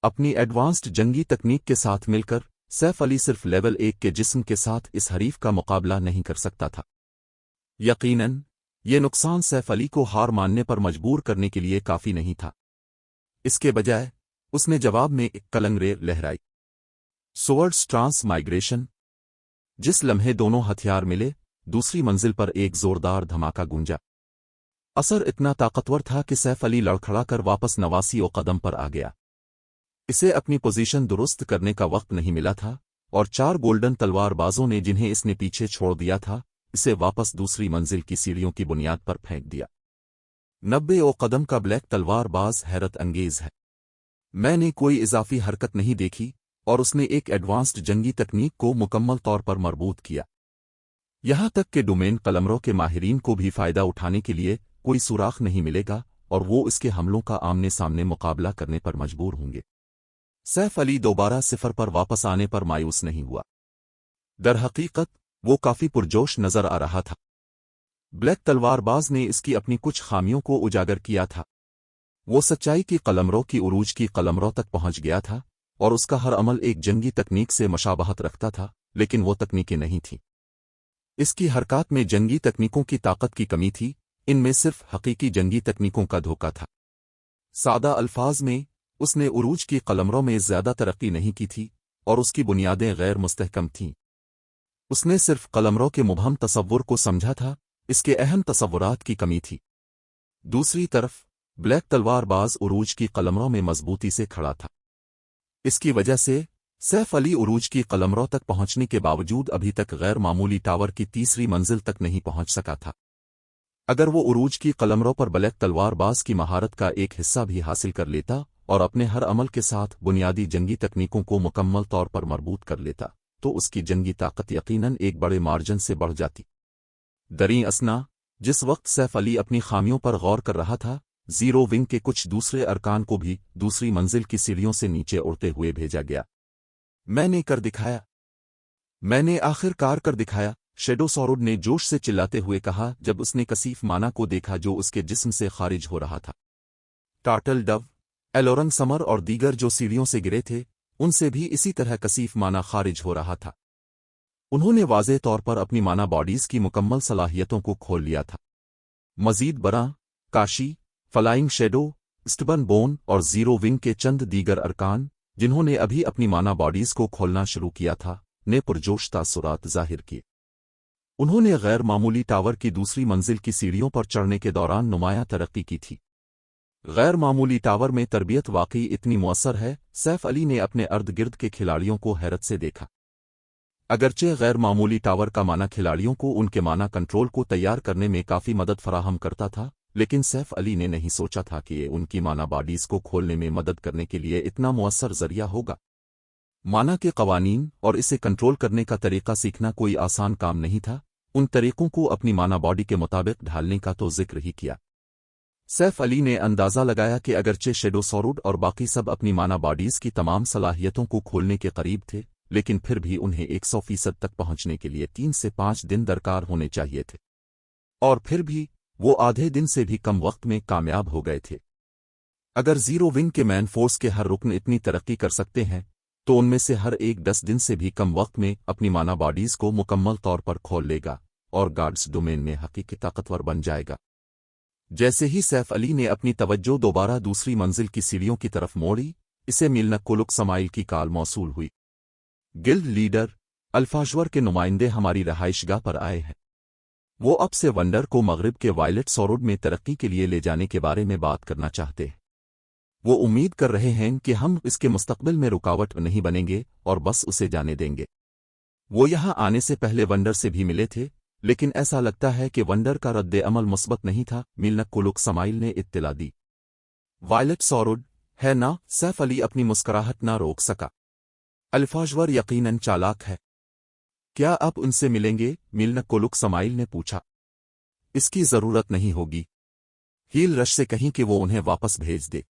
अपनी एडवांस्ड जंगी तकनीक के साथ मिलकर सैफ अली सिर्फ लेवल 1 के जिस्म के साथ इस हरीफ का मुकाबला नहीं कर सकता था। यकीनन ये नुकसान सैफ अली को हार मानने पर मजबूर करने के लिए काफी नहीं था। इसके बजाय उसने जवाब में एक कलंगरे लहराई। सोवर्ड्स ट्रांसमाइग्रेशन। जिस लम्हे दोनों हथियार मिले, दूसरी मंजिल पर एक जोरदार धमाका गूंजा। असर इतना ताकतवर था कि सैफ अली लड़खड़ाकर वापस 89 कदम पर आ गया। इसे अपनी पोजीशन दुरुस्त करने का वक्त नहीं मिला था, और 4 गोल्डन तलवार बाजों ने जिन्हें इसने पीछे छोड़ दिया था, इसे वापस दूसरी मंजिल की सीढ़ियों की बुनियाद पर फेंक दिया। 90 कदम का ब्लैक तलवार बाज हैरत अंगेज है। मैंने कोई इजाफी हरकत नहीं देखी, और उसने एक एडवांस्ड जंगी तकनीक को मुकम्मल तौर पर मरबूत किया। यहां तक कि डोमेन कलमरों के माहिरीन को भी फायदा उठाने के लिए कोई सुराख नहीं मिलेगा, और वो इसके हमलों का आमने सामने मुकाबला करने पर मजबूर होंगे। सैफ अली दोबारा सिफर पर वापस आने पर मायूस नहीं हुआ। दर हकीकत वो काफी पुरजोश नजर आ रहा था। ब्लैक तलवारबाज ने इसकी अपनी कुछ खामियों को उजागर किया था। वो सच्चाई की कलमरों की उरूज की कलमरों तक पहुंच गया था, और उसका हर अमल एक जंगी तकनीक से मशाबहत रखता था, लेकिन वो तकनीकें नहीं थीं। इसकी हरकत में जंगी तकनीकों की ताकत की कमी थी, इनमें सिर्फ हकीकी जंगी तकनीकों का धोखा था। सादा अल्फाज में, उसने उरूज की कलमरों में ज्यादा तरक्की नहीं की थी, और उसकी बुनियादें गैर मुस्तहकम थीं। उसने सिर्फ कलमरों के मुबहम तसव्वुर को समझा था, इसके अहम तसव्वुरात की कमी थी। दूसरी तरफ ब्लैक तलवारबाज उरूज की कलमरों में मजबूती से खड़ा था। इसकी वजह से सैफ अली उरूज की कलमरों तक पहुंचने के बावजूद अभी तक गैर मामूली टावर की तीसरी मंजिल तक नहीं पहुंच सका था। अगर वो उरूज की कलमरों पर ब्लैक तलवारबाज की महारत का एक हिस्सा भी हासिल कर लेता और अपने हर अमल के साथ बुनियादी जंगी तकनीकों को मुकम्मल तौर पर मरबूत कर लेता, तो उसकी जंगी ताकत यकीनन एक बड़े मार्जिन से बढ़ जाती। दरी असना, जिस वक्त सैफ अली अपनी खामियों पर गौर कर रहा था, जीरो विंग के कुछ दूसरे अरकान को भी दूसरी मंजिल की सीढ़ियों से नीचे उड़ते हुए भेजा गया। मैंने कर दिखाया, मैंने आखिरकार कर दिखाया, शेडो सॉरोड ने जोश से चिल्लाते हुए कहा जब उसने कसीफ माना को देखा जो उसके जिस्म से खारिज हो रहा था। टार्टल डव, एलोरंग समर और दीगर जो सीढ़ियों से गिरे थे, उनसे भी इसी तरह कसीफ माना खारिज हो रहा था। उन्होंने वाज़े तौर पर अपनी माना बॉडीज की मुकम्मल सलाहियतों को खोल लिया था। मजीद बरा, Kashi, flying shadow, stubborn bone और जीरो विंग के चंद दीगर अरकान, जिन्होंने अभी अपनी माना बॉडीज को खोलना शुरू किया था, ने पुरजोश तासुरात जाहिर किए। उन्होंने गैर मामूली टावर की दूसरी मंजिल की सीढ़ियों पर चढ़ने के दौरान नुमायां तरक्की की थी। गैर मामूली टावर में तरबियत वाकई इतनी मुअस्सर है, सैफ अली ने अपने अर्द गिर्द के खिलाड़ियों को हैरत से देखा। अगरचे गैर मामूली टावर का माना खिलाड़ियों को उनके माना कंट्रोल को तैयार करने में काफी मदद फराहम करता था, लेकिन सैफ अली ने नहीं सोचा था कि ये उनकी माना बॉडीज को खोलने में मदद करने के लिए इतना मुअस्सर जरिया होगा। माना के कवानीन और इसे कंट्रोल करने का तरीका सीखना कोई आसान काम नहीं था, उन तरीकों को अपनी माना बॉडी के मुताबिक ढालने का तो जिक्र ही किया। सैफ अली ने अंदाजा लगाया कि अगरचे शेडो सॉरूड और बाकी सब अपनी माना बॉडीज की तमाम सलाहियतों को खोलने के करीब थे, लेकिन फिर भी उन्हें 100% तक पहुंचने के लिए 3 से 5 दिन दरकार होने चाहिए थे। और फिर भी वो आधे दिन से भी कम वक्त में कामयाब हो गए थे। अगर जीरो विंग के मैन फोर्स के हर रुकन इतनी तरक्की कर सकते हैं तो उनमें से हर एक 10 दिन से भी कम वक्त में अपनी माना बॉडीज को मुकम्मल तौर पर खोल लेगा और गार्ड्स डोमेन में हकीकी ताकतवर बन जाएगा। जैसे ही सैफ अली ने अपनी तवज्जो दोबारा दूसरी मंजिल की सीढ़ियों की तरफ मोड़ी, इसे मिलना कुलुक समाइल की कॉल मौसूल हुई। गिल्ड लीडर अल्फाजवर के नुमाइंदे हमारी रहाइशगाह पर आए हैं। वो अब से वंडर को मगरिब के वायलेट सॉरोड में तरक्की के लिए ले जाने के बारे में बात करना चाहते हैं। वो उम्मीद कर रहे हैं कि हम इसके मुस्तकबिल में रुकावट नहीं बनेंगे और बस उसे जाने देंगे। वो यहां आने से पहले वंडर से भी मिले थे, लेकिन ऐसा लगता है कि वंडर का रद्द अमल मुस्बत नहीं था। मिलनक कुलुक समाइल ने इत्तला दी। वायलेट सॉरोड है ना? सैफ अली अपनी मुस्कुराहट ना रोक सका। अल्फाजवर यकीनन चालाक है। क्या आप उनसे मिलेंगे? मिलनक कुलुक समाइल ने पूछा। इसकी जरूरत नहीं होगी। हील रश से कहीं कि वो उन्हें वापस भेज दे।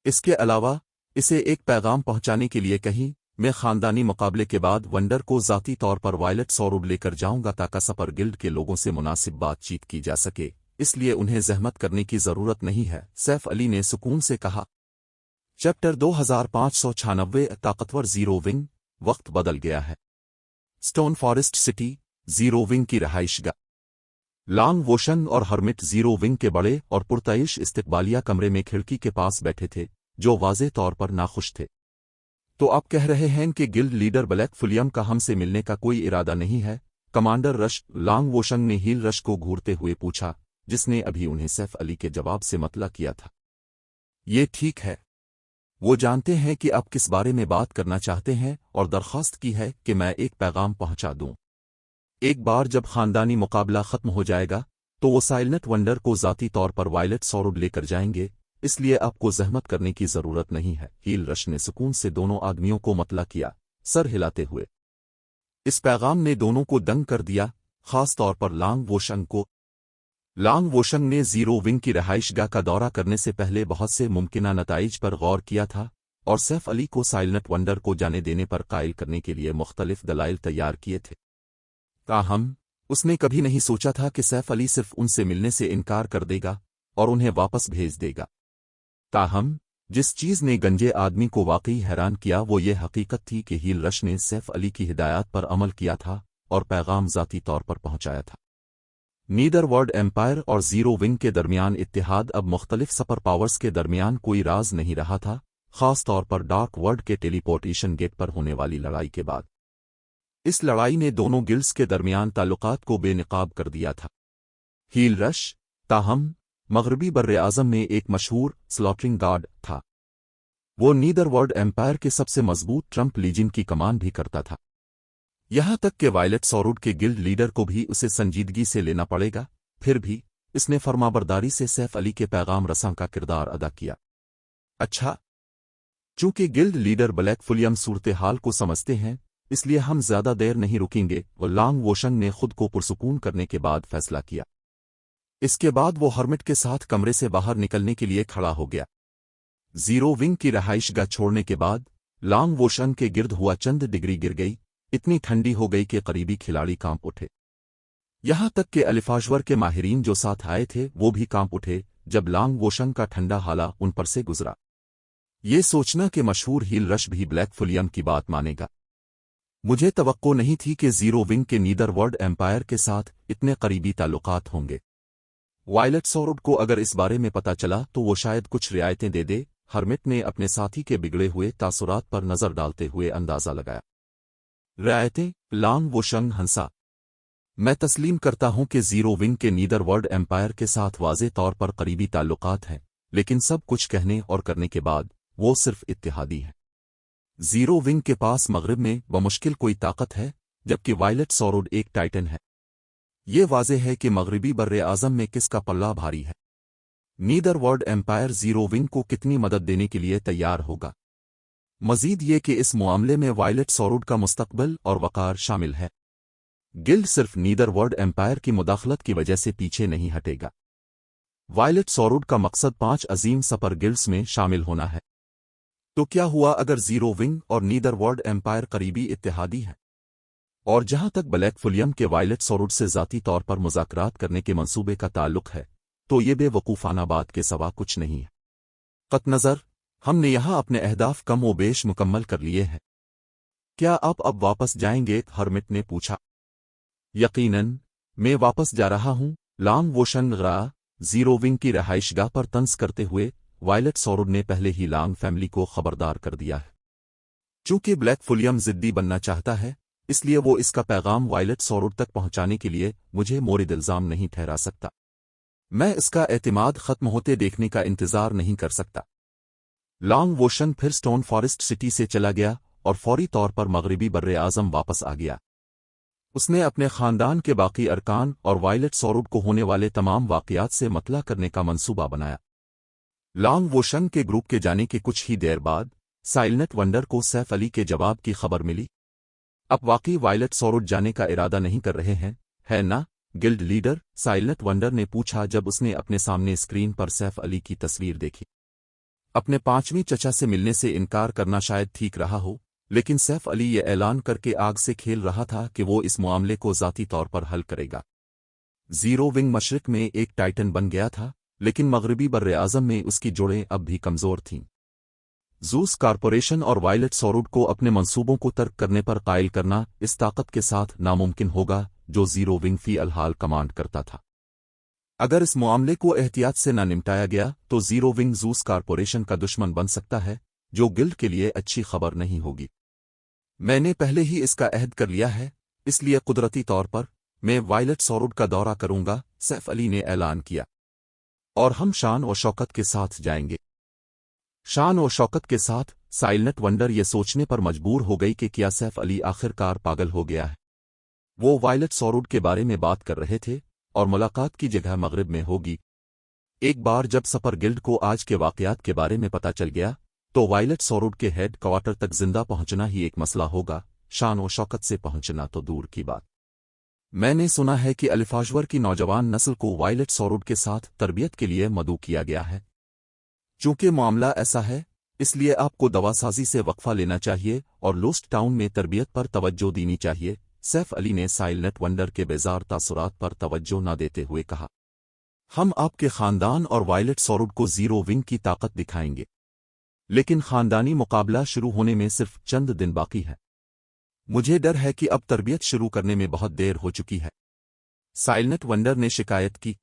इसके अलावा इसे एक पैगाम पहुंचाने के लिए कहीं, मैं खानदानी मुकाबले के बाद वंडर को ज़ाती तौर पर वायलेट सॉरोड लेकर जाऊंगा ताकि सपर गिल्ड के लोगों से मुनासिब बातचीत की जा सके, इसलिए उन्हें जहमत करने की जरूरत नहीं है, सैफ अली ने सुकून से कहा। चैप्टर 2596 ताकतवर जीरो विंग। वक्त बदल गया है। Stone forest city, zero wing की रहाइशगाह। लॉन्ग वोशन और हर्मिट जीरो विंग के बड़े और पुरताइश इस्तकबालिया कमरे में खिड़की के पास बैठे थे, जो वाज़े तौर पर नाखुश थे। तो आप कह रहे हैं कि गिल्ड लीडर ब्लैक फुलियम का हमसे मिलने का कोई इरादा नहीं है? कमांडर रश लॉन्ग वोशन ने हील रश को घूरते हुए पूछा, जिसने अभी उन्हें सैफ अली के जवाब से मतला किया था। ये ठीक है। वो जानते हैं कि आप किस बारे में बात करना चाहते हैं और दरख्वास्त की है कि मैं एक पैगाम पहुंचा दूं। एक बार जब खानदानी मुकाबला खत्म हो जाएगा तो वो साइलेंट वंडर को ज़ाती तौर पर वायलेट सॉरोड लेकर जाएंगे, इसलिए आपको जहमत करने की जरूरत नहीं है। हील रश ने सुकून से दोनों आदमियों को मतला किया, सर हिलाते हुए। इस पैगाम ने दोनों को दंग कर दिया, खास तौर पर लॉन्ग वोशन को। लॉन्ग वोशन ने जीरो विंग की रहाइशगाह का दौरा करने से पहले बहुत से मुमकिना नताइज पर गौर किया था और सैफ अली को साइलेंट वंडर को जाने देने पर कायल करने के लिए मुख्तलिफ दलाइल तैयार किए थे। ताहम उसने कभी नहीं सोचा था कि सैफ अली सिर्फ उनसे मिलने से इनकार कर देगा और उन्हें वापस भेज देगा। ताहम जिस चीज ने गंजे आदमी को वाकई हैरान किया वो ये हकीकत थी कि हील रश ने सैफ अली की हिदायत पर अमल किया था और पैगाम ज़ाती तौर पर पहुंचाया था। नीदर वर्ल्ड एम्पायर और जीरो विंग के दरमियान इत्तेहाद अब मुख्तलिफ सुपर पावर्स के दरमियान कोई राज नहीं रहा था, खास तौर पर डार्क वर्ल्ड के टेलीपोर्टेशन गेट पर होने वाली लड़ाई के बाद। इस लड़ाई ने दोनों गिल्ड्स के दरमियान ताल्लुकात को बेनकाब कर दिया था। हील रश ताहम मगरबी बर्र-ए-आज़म में एक मशहूर स्लॉटरिंग गार्ड था। वो नीदर वर्ल्ड एम्पायर के सबसे मजबूत ट्रम्प लीजन की कमान भी करता था। यहां तक कि वायलेट सॉरोड के गिल्ड लीडर को भी उसे संजीदगी से लेना पड़ेगा। फिर भी इसने फरमाबरदारी से सैफ अली के पैगाम रसां का किरदार अदा किया। अच्छा, चूंकि गिल्ड लीडर ब्लैक फुलियम सूरत हाल को समझते हैं, इसलिए हम ज्यादा देर नहीं रुकेंगे। और लॉन्ग वोशन ने खुद को पुरसुकून करने के बाद फैसला किया। इसके बाद वो हर्मिट के साथ कमरे से बाहर निकलने के लिए खड़ा हो गया। जीरो विंग की रहाइशगाह छोड़ने के बाद लॉन्ग वोशन के गिर्द हुआ चंद डिग्री गिर गई, इतनी ठंडी हो गई कि करीबी खिलाड़ी कांप उठे। यहां तक कि अल्फाजवर के माहिरीन जो साथ आए थे वो भी कांप उठे जब लॉन्ग वोशन का ठंडा हाला उन पर से गुजरा। ये सोचना कि मशहूर हील रश भी ब्लैक फुलियम की बात मानेगा। मुझे तवक्को नहीं थी कि जीरो विंग के नीदर वर्ल्ड एम्पायर के साथ इतने करीबी ताल्लुकात होंगे। वायलेट सॉरोड को अगर इस बारे में पता चला तो वो शायद कुछ रियायतें दे दे। हर्मिट ने अपने साथी के बिगड़े हुए तासुरात पर नजर डालते हुए अंदाजा लगाया। रियायतें? लॉन्ग वोशन हंसा। मैं तस्लीम करता हूं कि जीरो विंग के नीदर वर्ल्ड एम्पायर के साथ वाज़े तौर पर करीबी ताल्लुकात हैं, लेकिन सब कुछ कहने और करने के बाद वो सिर्फ इत्तेहादी है। जीरो विंग के पास मगरिब में बमुश्किल कोई ताकत है, जबकि वायलेट सॉरोड एक टाइटन है। ये वाज़े है कि मगरिबी बर्र-ए-आज़म में किसका पल्ला भारी है। Nether world empire zero wing को कितनी मदद देने के लिए तैयार होगा। मजीद ये कि इस मामले में वायलेट सॉरोड का मुस्तकबिल और वकार शामिल है। गिल्ड सिर्फ नीदर वर्ल्ड एम्पायर की मुदाखलत की वजह से पीछे नहीं हटेगा। वायलेट सॉरोड का मकसद 5 अजीम सपर गिल्ड्स में शामिल होना है। तो क्या हुआ अगर जीरो विंग और नीदर वर्ल्ड एम्पायर करीबी इत्तेहादी हैं? और जहां तक ब्लैक फुलियम के वायलेट सॉरुड से ज़ाती तौर पर मुज़ाकरात करने के मंसूबे का ताल्लुक है, तो ये बेवकूफ़ाना बात के सवा कुछ नहीं है। कतनज़र, हमने यहाँ अपने अहदाफ कम व बेश मुकम्मल कर लिए हैं। क्या आप अब वापस जाएंगे? हर्मिट ने पूछा। यकीनन, मैं वापस जा रहा हूँ, लांग वोशन ग्रा जीरो विंग की रहाइशगाह पर तंज करते हुए वायलेट सॉरुड ने पहले ही लांग फैमिली को खबरदार कर दिया है। चूंकि ब्लैक फुलियम जिद्दी बनना चाहता है, इसलिए वो इसका पैगाम वायलेट सॉरुड तक पहुंचाने के लिए मुझे मोरिद इल्जाम नहीं ठहरा सकता। मैं इसका एतमाद खत्म होते देखने का इंतजार नहीं कर सकता। लॉन्ग वोशन फिर स्टोन फॉरेस्ट सिटी से चला गया और फौरी तौर पर मगरिबी बर्रे आज़म वापस आ गया। उसने अपने खानदान के बाकी अरकान और वायलेट सॉरुड को होने वाले तमाम वाक़यात से मतला करने का मंसूबा बनाया। लॉन्ग वोशन के ग्रुप के जाने के कुछ ही देर बाद साइलेंट वंडर को सैफ अली के जवाब की खबर मिली। अब वाकई वायलेट सॉरुड जाने का इरादा नहीं कर रहे हैं, है ना गिल्ड लीडर? साइलेंट वंडर ने पूछा जब उसने अपने सामने स्क्रीन पर सैफ अली की तस्वीर देखी। अपने पांचवीं चचा से मिलने से इनकार करना शायद ठीक रहा हो, लेकिन सैफ अली ये ऐलान करके आग से खेल रहा था कि वो इस मामले को ज़ाती तौर पर हल करेगा। जीरो विंग मशरिक में एक टाइटन बन गया था, लेकिन मगरबी बर्रे आज़म में उसकी जोड़ें अब भी कमज़ोर थीं। जूस कॉरपोरेशन और वायलेट सॉरुड को अपने मंसूबों को तर्क करने पर कायल करना इस ताकत के साथ नामुमकिन होगा जो जीरो विंग फी अलहाल कमांड करता था। अगर इस मामले को एहतियात से न निपटाया गया तो जीरो विंग जूस कॉरपोरेशन का दुश्मन बन सकता है, जो गिल्ड के लिए अच्छी खबर नहीं होगी। मैंने पहले ही इसका अहद कर लिया है, इसलिए कुदरती तौर पर मैं वायलेट सॉरुड का दौरा करूंगा, सैफ अली ने ऐलान किया। और हम शान और शौकत के साथ जाएंगे। शान और शौकत के साथ साइलेंट वंडर ये सोचने पर मजबूर हो गई कि क्या सैफ अली आखिरकार पागल हो गया है। वो वायलेट सॉरुड के बारे में बात कर रहे थे और मुलाकात की जगह मगरिब में होगी। एक बार जब सपर गिल्ड को आज के वाकयात के बारे में पता चल गया तो वायलेट सॉरुड के हेड क्वार्टर तक जिंदा पहुंचना ही एक मसला होगा, शान और शौकत से पहुंचना तो दूर की बात। मैंने सुना है कि अलिफाजवर की नौजवान नस्ल को वायलेट सॉरुड के साथ तरबियत के लिए मदऊ किया गया है। चूंकि मामला ऐसा है, इसलिए आपको दवासाजी से वक्फा लेना चाहिए और लोस्ट टाउन में तरबियत पर तवज्जो देनी चाहिए, सैफ अली ने साइलेंट वंडर के बेजार तासुरात पर तवज्जो न देते हुए कहा। हम आपके खानदान और वायलेट सॉरुड को जीरो विंग की ताकत दिखाएंगे, लेकिन खानदानी मुकाबला शुरू होने में सिर्फ चंद दिन बाकी है। मुझे डर है कि अब तरबियत शुरू करने में बहुत देर हो चुकी है, साइलेंट वंडर ने शिकायत की।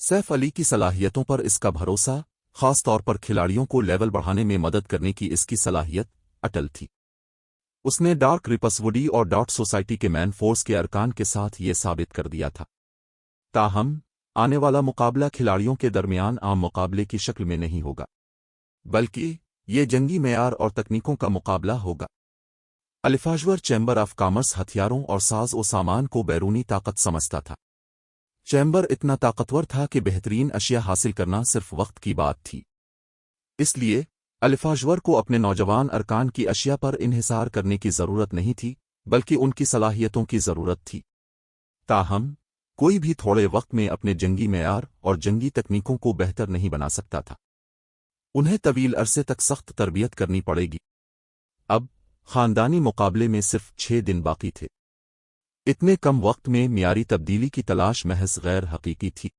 सैफ अली की सलाहियतों पर इसका भरोसा, खास तौर पर खिलाड़ियों को लेवल बढ़ाने में मदद करने की इसकी सलाहियत, अटल थी। उसने डार्क रिपसवुडी और डॉट सोसाइटी के मैन फोर्स के अरकान के साथ ये साबित कर दिया था। ताहम आने वाला मुकाबला खिलाड़ियों के दरमियान आम मुकाबले की शक्ल में नहीं होगा, बल्कि ये जंगी मेयार और तकनीकों का मुकाबला होगा। अलिफाजवर चैम्बर ऑफ कॉमर्स हथियारों और साज और सामान को बैरूनी ताकत समझता था। चैम्बर इतना ताकतवर था कि बेहतरीन अशिया हासिल करना सिर्फ वक्त की बात थी। इसलिए अलिफाजवर को अपने नौजवान अरकान की अशिया पर इन्हिसार करने की ज़रूरत नहीं थी, बल्कि उनकी सलाहियतों की ज़रूरत थी। ताहम कोई भी थोड़े वक्त में अपने जंगी मेयार और जंगी तकनीकों को बेहतर नहीं बना सकता था। उन्हें तवील अरसे तक सख्त तरबियत करनी पड़ेगी। अब खानदानी मुकाबले में सिर्फ 6 दिन बाकी थे। इतने कम वक्त में मियारी तब्दीली की तलाश महज गैर हकीकी थी।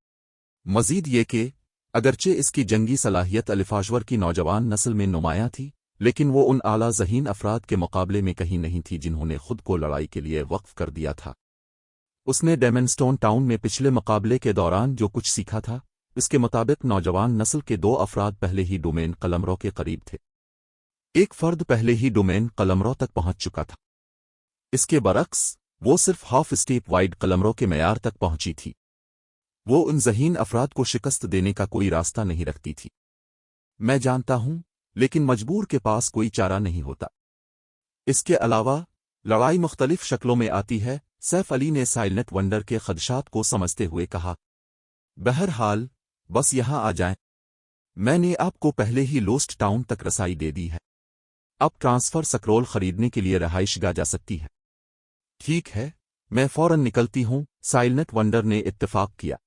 मजीद ये कि अगरचे इसकी जंगी सलाहियत अलिफाजवर की नौजवान नस्ल में नुमायां थी, लेकिन वो उन आला ज़हीन अफराद के मुकाबले में कहीं नहीं थी जिन्होंने खुद को लड़ाई के लिए वक्फ कर दिया था। उसने डेमनस्टोन टाउन में पिछले मुकाबले के दौरान जो कुछ सीखा था, इसके मुताबिक नौजवान नस्ल के 2 अफराद पहले ही डोमेन कलमरों के करीब थे। एक फर्द पहले ही डोमेन कलमरों तक पहुंच चुका था। इसके बरक्स वो सिर्फ हाफ स्टेप वाइड कलमरों के मेयार तक पहुंची थी। वो उन ज़हीन अफराद को शिकस्त देने का कोई रास्ता नहीं रखती थी। मैं जानता हूं, लेकिन मजबूर के पास कोई चारा नहीं होता। इसके अलावा लड़ाई मुख्तलिफ शक्लों में आती है, सैफ अली ने साइलेंट वंडर के खदशात को समझते हुए कहा। बहरहाल बस यहां आ जाएं। मैंने आपको पहले ही लोस्ट टाउन तक रसाई दे दी है। अब ट्रांसफर सक्रोल खरीदने के लिए रहाइशगाह जा सकती है। ठीक है, मैं फौरन निकलती हूं, साइलेंट वंडर ने इत्तेफाक किया।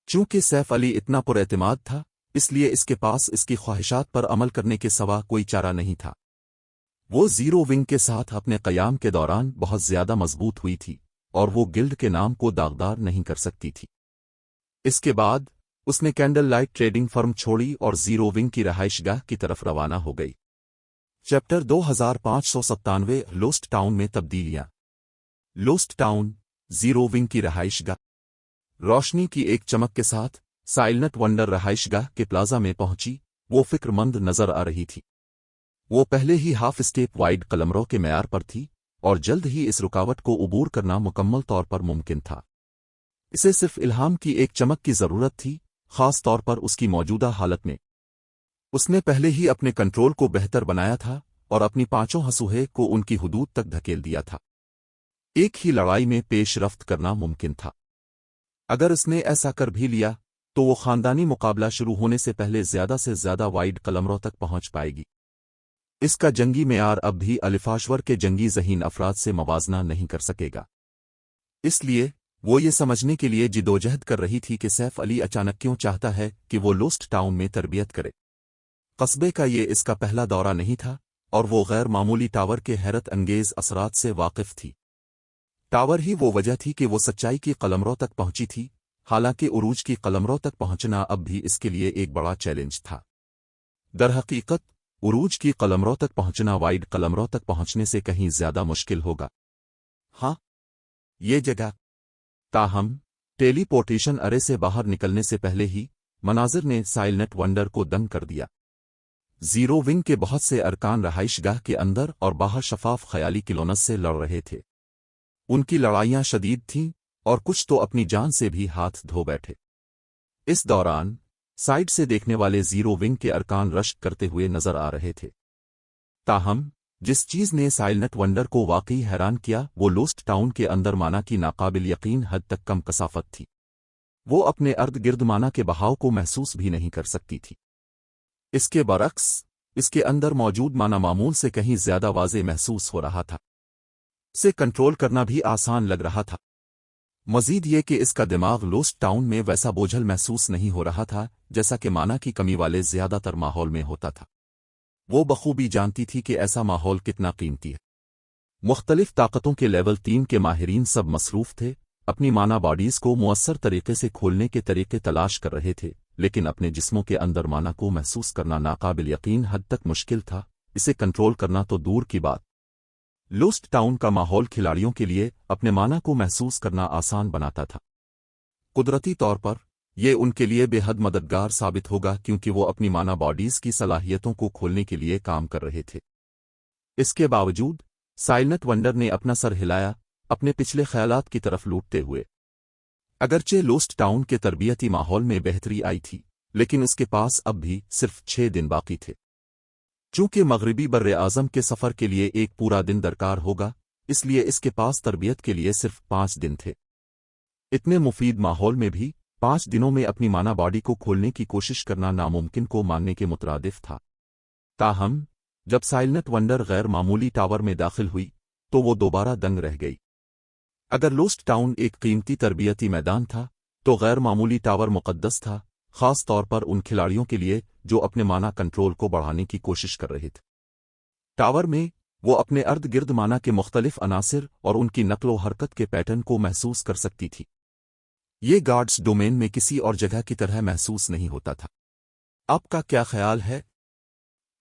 चूंकि सैफ अली इतना पुरएतमाद था, اس لیے اس کے پاس اس کی خواہشات پر عمل کرنے کے سوا کوئی چارہ نہیں تھا۔ وہ زیرو ونگ کے ساتھ اپنے قیام کے دوران بہت زیادہ مضبوط ہوئی تھی اور وہ گلڈ کے نام کو داغدار نہیں کر سکتی تھی۔ اس کے بعد اس نے کینڈل لائٹ ٹریڈنگ فرم چھوڑی اور زیرو ونگ کی رہائش گاہ کی طرف روانہ ہو گئی۔ چیپٹر 2597 لوسٹ ٹاؤن میں تبدیلیاں۔ لوسٹ ٹاؤن، زیرو ونگ کی رہائش گاہ۔ روشنی کی ایک چمک کے ساتھ سائلنٹ ونڈر رہائش گاہ کے پلازا میں پہنچی۔ وہ فکر مند نظر آ رہی تھی۔ وہ پہلے ہی ہاف اسٹیپ وائڈ قلمرو کے معیار پر تھی اور جلد ہی اس رکاوٹ کو عبور کرنا مکمل طور پر ممکن تھا۔ اسے صرف الہام کی ایک چمک کی ضرورت تھی، خاص طور پر اس کی موجودہ حالت میں۔ اس نے پہلے ہی اپنے کنٹرول کو بہتر بنایا تھا اور اپنی پانچوں ہسوہے کو ان کی حدود تک دھکیل دیا تھا۔ ایک ہی لڑائی میں پیش رفت کرنا ممکن تھا۔ اگر اس نے ایسا کر بھی لیا تو وہ خاندانی مقابلہ شروع ہونے سے پہلے زیادہ سے زیادہ وائڈ قلمرو تک پہنچ پائے گی۔ اس کا جنگی معیار اب بھی الفاشور کے جنگی ذہین افراد سے موازنہ نہیں کر سکے گا۔ اس لیے وہ یہ سمجھنے کے لیے جدوجہد کر رہی تھی کہ سیف علی اچانک کیوں چاہتا ہے کہ وہ لوسٹ ٹاؤن میں تربیت کرے۔ قصبے کا یہ اس کا پہلا دورہ نہیں تھا اور وہ غیر معمولی ٹاور کے حیرت انگیز اثرات سے واقف تھی۔ ٹاور ہی وہ وجہ تھی کہ وہ سچائی کی قلمرو تک پہنچی تھی، حالانکہ عروج کی قلمرو تک پہنچنا اب بھی اس کے لیے ایک بڑا چیلنج تھا۔ درحقیقت عروج کی قلمرو تک پہنچنا وائڈ قلمرو تک پہنچنے سے کہیں زیادہ مشکل ہوگا۔ ہاں، یہ جگہ۔ تاہم ٹیلی پورٹیشن ارے سے باہر نکلنے سے پہلے ہی مناظر نے سائلنٹ ونڈر کو دنگ کر دیا۔ زیرو ونگ کے بہت سے ارکان رہائش گاہ کے اندر اور باہر شفاف خیالی کلونس سے لڑ رہے تھے۔ ان کی لڑائیاں شدید تھیں اور کچھ تو اپنی جان سے بھی ہاتھ دھو بیٹھے۔ اس دوران سائڈ سے دیکھنے والے زیرو ونگ کے ارکان رشک کرتے ہوئے نظر آ رہے تھے۔ تاہم جس چیز نے سائلنٹ ونڈر کو واقعی حیران کیا وہ لوسٹ ٹاؤن کے اندر مانا کی ناقابل یقین حد تک کم کثافت تھی۔ وہ اپنے ارد گرد مانا کے بہاؤ کو محسوس بھی نہیں کر سکتی تھی۔ اس کے برعکس اس کے اندر موجود مانا معمول سے کہیں زیادہ واضح محسوس ہو رہا تھا۔ اسے کنٹرول کرنا بھی آسان لگ رہا تھا۔ مزید یہ کہ اس کا دماغ لوسٹ ٹاؤن میں ویسا بوجھل محسوس نہیں ہو رہا تھا جیسا کہ مانا کی کمی والے زیادہ تر ماحول میں ہوتا تھا۔ وہ بخوبی جانتی تھی کہ ایسا ماحول کتنا قیمتی ہے۔ مختلف طاقتوں کے لیول 3 کے ماہرین سب مصروف تھے، اپنی مانا باڈیز کو مؤثر طریقے سے کھولنے کے طریقے تلاش کر رہے تھے، لیکن اپنے جسموں کے اندر مانا کو محسوس کرنا ناقابل یقین حد تک مشکل تھا، اسے کنٹرول کرنا تو دور کی بات۔ لوسٹ ٹاؤن کا ماحول کھلاڑیوں کے لیے اپنے مانا کو محسوس کرنا آسان بناتا تھا۔ قدرتی طور پر یہ ان کے لیے بے حد مددگار ثابت ہوگا کیونکہ وہ اپنی مانا باڈیز کی صلاحیتوں کو کھولنے کے لیے کام کر رہے تھے۔ اس کے باوجود سائلنٹ ونڈر نے اپنا سر ہلایا، اپنے پچھلے خیالات کی طرف لوٹتے ہوئے۔ اگرچہ لوسٹ ٹاؤن کے تربیتی ماحول میں بہتری آئی تھی، لیکن اس کے پاس اب بھی صرف 6 دن باقی تھے۔ چونکہ مغربی بر اعظم کے سفر کے لیے ایک پورا دن درکار ہوگا، اس لیے اس کے پاس تربیت کے لیے صرف 5 دن تھے۔ اتنے مفید ماحول میں بھی 5 دنوں میں اپنی مانا باڈی کو کھولنے کی کوشش کرنا ناممکن کو ماننے کے مترادف تھا۔ تاہم جب سائلنٹ ونڈر غیر معمولی ٹاور میں داخل ہوئی تو وہ دوبارہ دنگ رہ گئی۔ اگر لوسٹ ٹاؤن ایک قیمتی تربیتی میدان تھا تو غیر معمولی ٹاور مقدس تھا، خاص طور پر ان کھلاڑیوں کے لیے جو اپنے مانا کنٹرول کو بڑھانے کی کوشش کر رہے تھے۔ ٹاور میں وہ اپنے ارد گرد مانا کے مختلف عناصر اور ان کی نقل و حرکت کے پیٹرن کو محسوس کر سکتی تھی۔ یہ گارڈز ڈومین میں کسی اور جگہ کی طرح محسوس نہیں ہوتا تھا۔ آپ کا کیا خیال ہے؟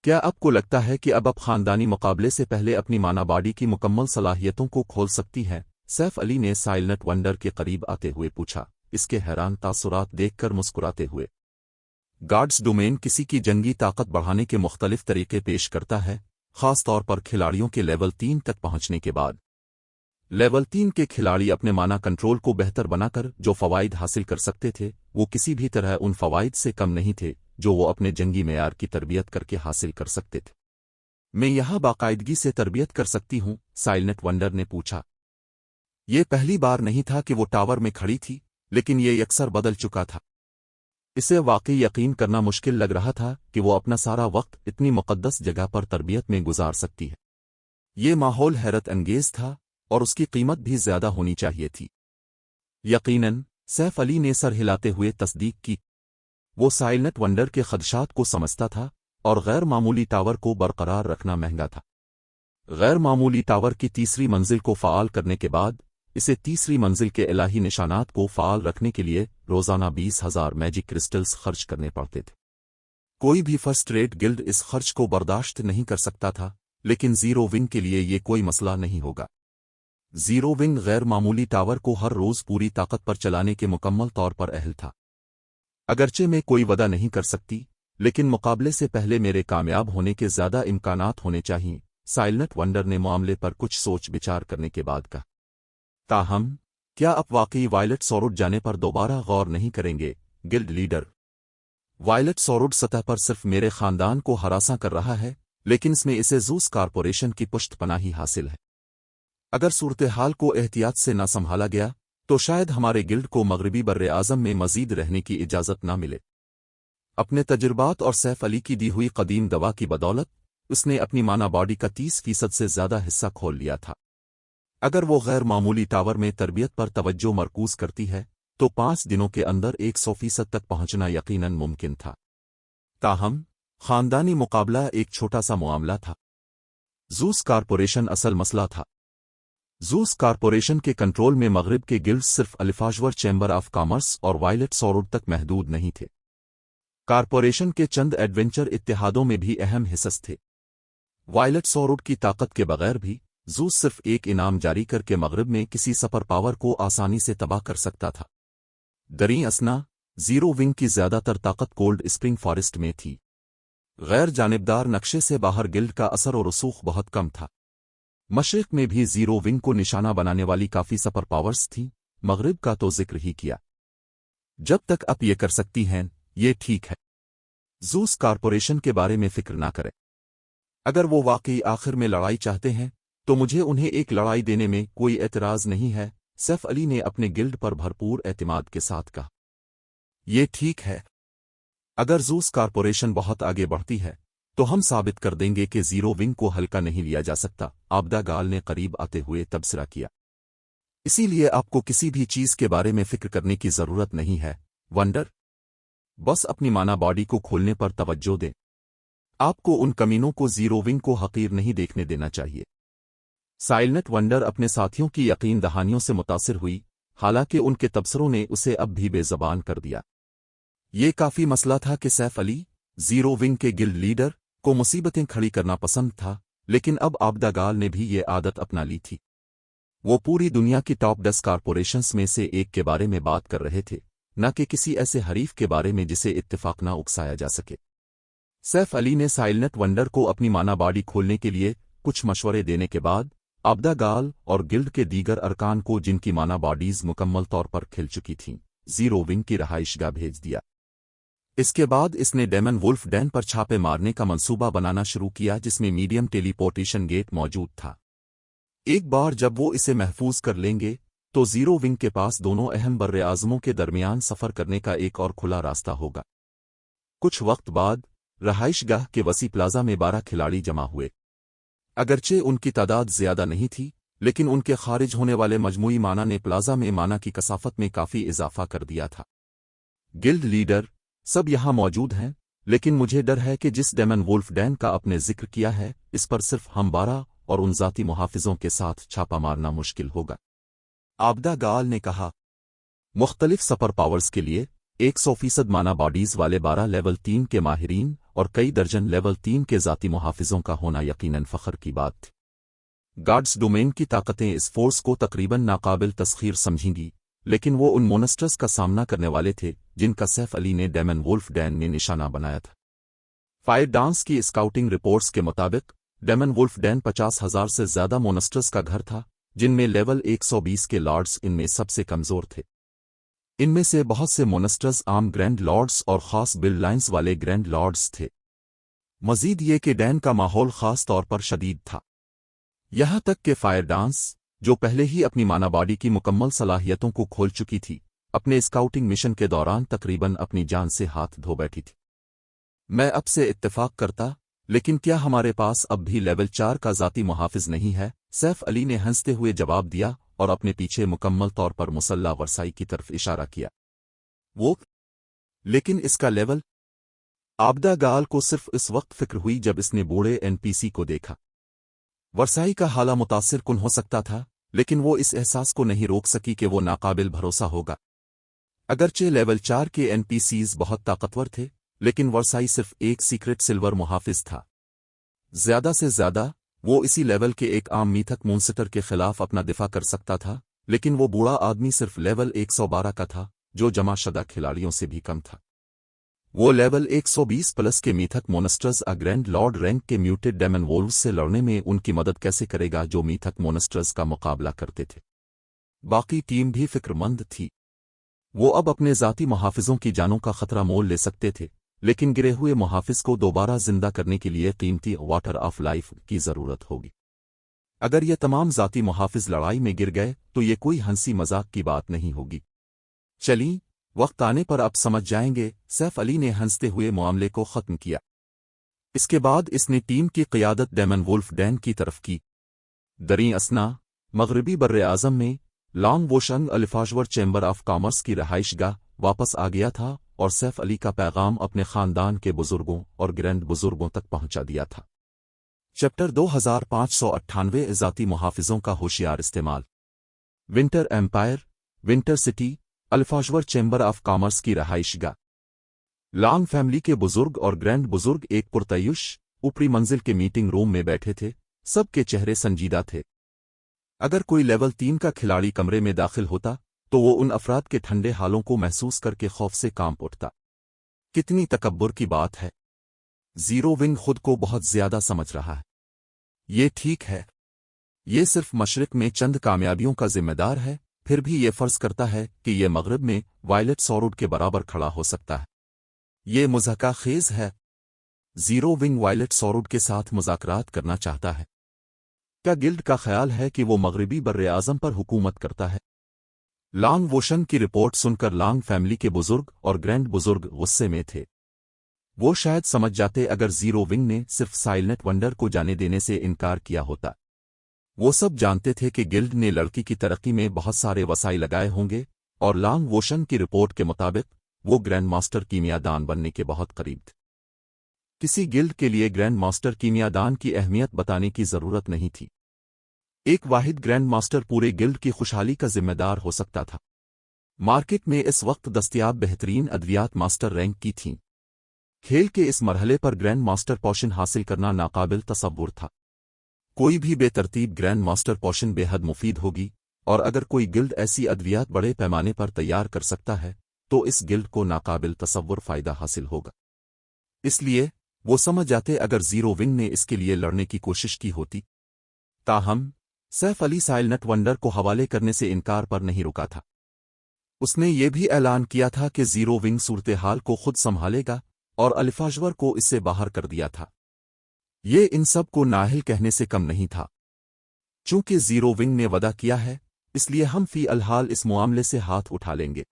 کیا آپ کو لگتا ہے کہ اب خاندانی مقابلے سے پہلے اپنی مانا باڈی کی مکمل صلاحیتوں کو کھول سکتی ہے؟ سیف علی نے سائلنٹ ونڈر کے قریب آتے ہوئے پوچھا، اس کے حیران تاثرات دیکھ کر مسکراتے ہوئے۔ گارڈز ڈومین کسی کی جنگی طاقت بڑھانے کے مختلف طریقے پیش کرتا ہے، خاص طور پر کھلاڑیوں کے لیول 3 تک پہنچنے کے بعد۔ لیول 3 کے کھلاڑی اپنے مانا کنٹرول کو بہتر بنا کر جو فوائد حاصل کر سکتے تھے وہ کسی بھی طرح ان فوائد سے کم نہیں تھے جو وہ اپنے جنگی معیار کی تربیت کر کے حاصل کر سکتے تھے۔ میں یہاں باقاعدگی سے تربیت کر سکتی ہوں؟ سائلنٹ ونڈر نے پوچھا۔ یہ پہلی بار نہیں تھا کہ وہ ٹاور میں کھڑی تھی، لیکن یہ اکثر بدل چکا تھا۔ اسے واقعی یقین کرنا مشکل لگ رہا تھا کہ وہ اپنا سارا وقت اتنی مقدس جگہ پر تربیت میں گزار سکتی ہے۔ یہ ماحول حیرت انگیز تھا اور اس کی قیمت بھی زیادہ ہونی چاہیے تھی۔ یقیناً، سیف علی نے سر ہلاتے ہوئے تصدیق کی۔ वो साइलेंट वंडर के खदशात को समझता था और गैर मामूली टावर को बरकरार रखना महंगा था। गैर मामूली टावर की तीसरी मंजिल को फ़ाल करने के बाद इसे तीसरी मंजिल के इलाही निशानात को फ़ाल रखने के लिए रोज़ाना 20,000 मैजिक क्रिस्टल्स खर्च करने पड़ते थे। कोई भी फर्स्ट रेट गिल्ड इस खर्च को बर्दाश्त नहीं कर सकता था, लेकिन ज़ीरो विंग के लिए ये कोई मसला नहीं होगा। ज़ीरो विंग गैर मामूली टावर को हर रोज़ पूरी ताकत पर चलाने के मुकम्मल तौर पर अहल था। अगरचे मैं कोई वदा नहीं कर सकती, लेकिन मुकाबले से पहले मेरे कामयाब होने के ज़्यादा इम्कानात होने चाहिए, साइलेंट वंडर ने मामले पर कुछ सोच विचार करने के बाद कहा। ताहम, क्या आप वाकई वायलेट सॉरोड जाने पर दोबारा गौर नहीं करेंगे, गिल्ड लीडर? वायलेट सॉरोड सतह पर सिर्फ मेरे खानदान को हरासा कर रहा है, लेकिन इसमें इसे ज़ूस कॉरपोरेशन की पुष्टपनाही हासिल है। अगर सूरत हाल को एहतियात से न संभाला गया तो शायद हमारे गिल्ड को मगरबी बर्रे आज़म में मजीद रहने की इजाज़त न मिले। अपने तजुर्बात और सैफ अली की दी हुई कदीम दवा की बदौलत उसने अपनी माना बॉडी का 30% से ज़्यादा हिस्सा खोल लिया था। अगर वो गैर मामूली टावर में तरबियत पर तवज्जो मरकूज करती है तो 5 दिनों के अंदर 100% तक पहुंचना यकीनन मुमकिन था। ताहम, खानदानी मुकाबला एक छोटा सा मामला था। ज़ूस कॉरपोरेशन असल मसला था। ज़ूस कॉरपोरेशन के कंट्रोल में मगरिब के गिल्ड सिर्फ अलिफाजवर चैम्बर ऑफ कॉमर्स और वायलेट सॉरोड तक महदूद नहीं थे। कॉरपोरेशन के चंद एडवेंचर इत्तेहादों में भी अहम हिस्स थे। वायलेट सॉरोड की ताकत के बगैर भी ज़ूस सिर्फ एक इनाम जारी करके मगरिब में किसी सुपर पावर को आसानी से तबाह कर सकता था। दरी असना, ज़ीरो विंग की ज़्यादातर ताकत कोल्ड स्प्रिंग फॉरेस्ट में थी। गैर जानिबदार नक्शे से बाहर गिल्ड का असर और रसूख बहुत कम था। मशरिक में भी ज़ीरो विंग को निशाना बनाने वाली काफ़ी सुपर पावर्स थीं, मगरिब का तो जिक्र ही किया। जब तक आप ये कर सकती हैं, ये ठीक है। ज़ूस कॉरपोरेशन के बारे में फिक्र ना करें। अगर वो वाकई आखिर में लड़ाई चाहते हैं तो मुझे उन्हें एक लड़ाई देने में कोई एतराज़ नहीं है, सैफ अली ने अपने गिल्ड पर भरपूर एतमाद के साथ कहा। ये ठीक है। अगर ज़ूस कॉरपोरेशन बहुत आगे बढ़ती है तो हम साबित कर देंगे कि ज़ीरो विंग को हल्का नहीं लिया जा सकता, आबदा गाल ने करीब आते हुए तबसरा किया। इसीलिए आपको किसी भी चीज़ के बारे में फिक्र करने की ज़रूरत नहीं है, वंडर। बस अपनी माना बॉडी को खोलने पर तवज्जो दें। आपको उन कमीनों को ज़ीरो विंग को हकीर नहीं देखने देना चाहिए। साइलेंट वंडर अपने साथियों की यकीन दहानियों से मुतासिर हुई, हालांकि उनके तबसरों ने उसे अब भी बेज़बान कर दिया। ये काफ़ी मसला था कि सैफ अली, ज़ीरो विंग के गिल्ड लीडर, को मुसीबतें खड़ी करना पसंद था, लेकिन अब आबदा गाल ने भी ये आदत अपना ली थी। वो पूरी दुनिया की टॉप 10 कॉरपोरेशंस में से एक के बारे में बात कर रहे थे, न कि किसी ऐसे हरीफ के बारे में जिसे इत्तेफाक ना उकसाया जा सके। सैफ अली ने साइलेंट वंडर को अपनी माना बॉडी खोलने के लिए कुछ मशवरे देने के बाद आबदा गाल और गिल्ड के दीगर अरकान को, जिनकी माना बॉडीज मुकम्मल तौर पर खिल चुकी थीं, ज़ीरो विंग की रहाइशगाह भेज दिया। इसके बाद इसने डेमन वुल्फ डैन पर छापे मारने का मंसूबा बनाना शुरू किया, जिसमें मीडियम टेलीपोर्टेशन गेट मौजूद था। एक बार जब वो इसे महफूज कर लेंगे तो ज़ीरो विंग के पास दोनों अहम बर्रे आज़मों के दरमियान सफ़र करने का एक और खुला रास्ता होगा। कुछ वक्त बाद रहाइशगाह के वसी प्लाजा में 12 खिलाड़ी जमा हुए। अगरचे उनकी तादाद ज़्यादा नहीं थी, लेकिन उनके खारिज होने वाले मजमूई माना ने प्लाजा में माना की कसाफत में काफ़ी इजाफा कर दिया था। गिल्ड लीडर, सब यहाँ मौजूद हैं, लेकिन मुझे डर है कि जिस डेमन वुल्फ डैन का आपने जिक्र किया है, इस पर सिर्फ हम 12 और उन ज़ाती मुहाफिजों के साथ छापा मारना मुश्किल होगा। आबदा गाल ने कहा। मुख्तलिफ सुपर पावर्स के लिए 100% माना बॉडीज वाले 12 लेवल 3 के माहिरीन और कई दर्जन लेवल 3 के ज़ाती मुहाफिजों का होना यकीनन फ़ख्र की बात थी। गार्ड्स डोमेन की ताकतें इस फोर्स को तकरीबन नाकाबिल तस्खीर समझेंगी, लेकिन वो उन मोनस्टर्स का सामना करने वाले थे जिनका सैफ अली ने डेमन वुल्फ डैन ने निशाना बनाया था। फायर डांस की स्काउटिंग रिपोर्ट्स के मुताबिक डेमन वुल्फ डैन 50,000 से ज़्यादा मोनस्टर्स का घर था, जिनमें लेवल 120 के लॉर्ड्स इनमें सबसे कमज़ोर थे। इनमें से बहुत से मोनस्टर्स आम ग्रैंड लॉर्ड्स और ख़ास बिल्ड लाइन्स वाले ग्रैंड लॉर्ड्स थे। मज़ीद ये कि डैन का माहौल ख़ास तौर पर शदीद था। यहाँ तक कि फायर डांस, जो पहले ही अपनी माना बॉडी की मुकम्मल सलाहियतों को खोल चुकी थी, अपने स्काउटिंग मिशन के दौरान तकरीबन अपनी जान से हाथ धो बैठी थी। मैं अब से इत्तेफाक करता, लेकिन क्या हमारे पास अब भी लेवल 4 का ज़ाती मुहाफिज नहीं है? सैफ अली ने हंसते हुए जवाब दिया और अपने पीछे मुकम्मल तौर पर मुसल्ला वरसाई की तरफ इशारा किया। वो लेकिन इसका लेवल आबदा गाल को सिर्फ इस वक्त फिक्र हुई जब इसने बूढ़े एनपीसी को देखा। वर्साई का हाला मुतासिर कुन हो सकता था, लेकिन वो इस एहसास को नहीं रोक सकी कि वो नाकाबिल भरोसा होगा। अगरचे लेवल 4 के एनपीसीज बहुत ताकतवर थे, लेकिन वर्साई सिर्फ एक सीक्रेट सिल्वर मुहाफिज था। ज्यादा से ज्यादा वो इसी लेवल के एक आम मीथक मोन्स्टर के खिलाफ अपना दिफा कर सकता था, लेकिन वो बूढ़ा आदमी सिर्फ लेवल 112 का था, जो जमाशदा खिलाड़ियों से भी कम था। वो लेवल 120 प्लस के मीथक मोनस्टर्स ग्रैंड लॉर्ड रैंक के म्यूटेड डेमन वोल्व्स से लड़ने में उनकी मदद कैसे करेगा, जो मीथक मोनस्टर्स का मुकाबला करते थे। बाकी टीम भी फिक्रमंद थी। वो अब अपने ज़ाती मुहाफिजों की जानों का खतरा मोल ले सकते थे, लेकिन गिरे हुए मुहाफिज को दोबारा जिंदा करने के लिए कीमती वाटर ऑफ लाइफ की ज़रूरत होगी। अगर ये तमाम ज़ाती मुहाफिज लड़ाई में गिर गए तो ये कोई हंसी मजाक की बात नहीं होगी। चलिए, वक्त आने पर आप समझ जाएंगे। सैफ अली ने हंसते हुए मामले को ख़त्म किया। इसके बाद इसने टीम की क़ियादत डेमन वुल्फ डैन की तरफ की। दरी असना मगरबी बर्रे आज़म में लॉन्ग वोशंग अलिफाजवर चैम्बर ऑफ कॉमर्स की रहाइशगाह वापस आ गया था और सैफ अली का पैगाम अपने ख़ानदान के बुजुर्गों और ग्रैंड बुजुर्गों तक पहुंचा दिया था। चैप्टर 2598 ज़ाती मुहाफिजों का होशियार इस्तेमाल। विंटर एम्पायर, विंटर सिटी, अल्फाजवर चैम्बर ऑफ कॉमर्स की रहाइशगाह। लॉन्ग फैमिली के बुजुर्ग और ग्रैंड बुजुर्ग एक पुरतयुश ऊपरी मंजिल के मीटिंग रूम में बैठे थे। सबके चेहरे संजीदा थे। अगर कोई लेवल 3 का खिलाड़ी कमरे में दाखिल होता तो वो उन अफराद के ठंडे हालों को महसूस करके खौफ से कांप उठता। कितनी तकब्बुर की बात है। जीरो विंग खुद को बहुत ज्यादा समझ रहा है। ये ठीक है, ये सिर्फ मशरिक में चंद कामयाबियों का जिम्मेदार है, फिर भी ये फर्ज करता है कि ये मगरब में वायलेट सॉरूड के बराबर खड़ा हो सकता है। ये मुज़ाका खेज है। जीरो विंग वायलेट सॉरूड के साथ मुज़ाकरात करना चाहता है। क्या गिल्ड का ख्याल है कि वो मगरबी बर्रे आज़म पर हुकूमत करता है? लॉन्ग वोशन की रिपोर्ट सुनकर लॉन्ग फैमिली के बुजुर्ग और ग्रैंड बुजुर्ग गुस्से में थे। वो शायद समझ जाते अगर जीरो विंग ने सिर्फ साइलेंट वंडर को जाने देने से इनकार किया होता। वो सब जानते थे कि गिल्ड ने लड़की की तरक्की में बहुत सारे वसाई लगाए होंगे और लॉन्ग वोशन की रिपोर्ट के मुताबिक वो ग्रैंड मास्टर कीमियादान बनने के बहुत करीब थे। किसी गिल्ड के लिए ग्रैंड मास्टर कीमियादान की अहमियत बताने की जरूरत नहीं थी। एक वाहिद ग्रैंड मास्टर पूरे गिल्ड की खुशहाली का जिम्मेदार हो सकता था। मार्केट में इस वक्त दस्तयाब बेहतरीन अद्वियात मास्टर रैंक की थीं। खेल के इस मरहले पर ग्रैंड मास्टर पोशन हासिल करना नाकाबिल तसव्वुर था। कोई भी बेतरतीब ग्रैंड मास्टर पोशन बेहद मुफीद होगी, और अगर कोई गिल्ड ऐसी अद्वियात बड़े पैमाने पर तैयार कर सकता है तो इस गिल्ड को नाकाबिल तसव्वुर फायदा हासिल होगा। इसलिए वो समझ जाते अगर जीरो विंग ने इसके लिए लड़ने की कोशिश की होती। ताहम सैफ अली साइलेंट वंडर को हवाले करने से इनकार पर नहीं रुका था। उसने ये भी ऐलान किया था कि जीरो विंग सूरत हाल को खुद संभालेगा और अलिफाजवर को इससे बाहर कर दिया था। ये इन सब को नाहिल कहने से कम नहीं था। चूंकि जीरो विंग ने वदा किया है, इसलिए हम फी अलहाल इस मामले से हाथ उठा लेंगे।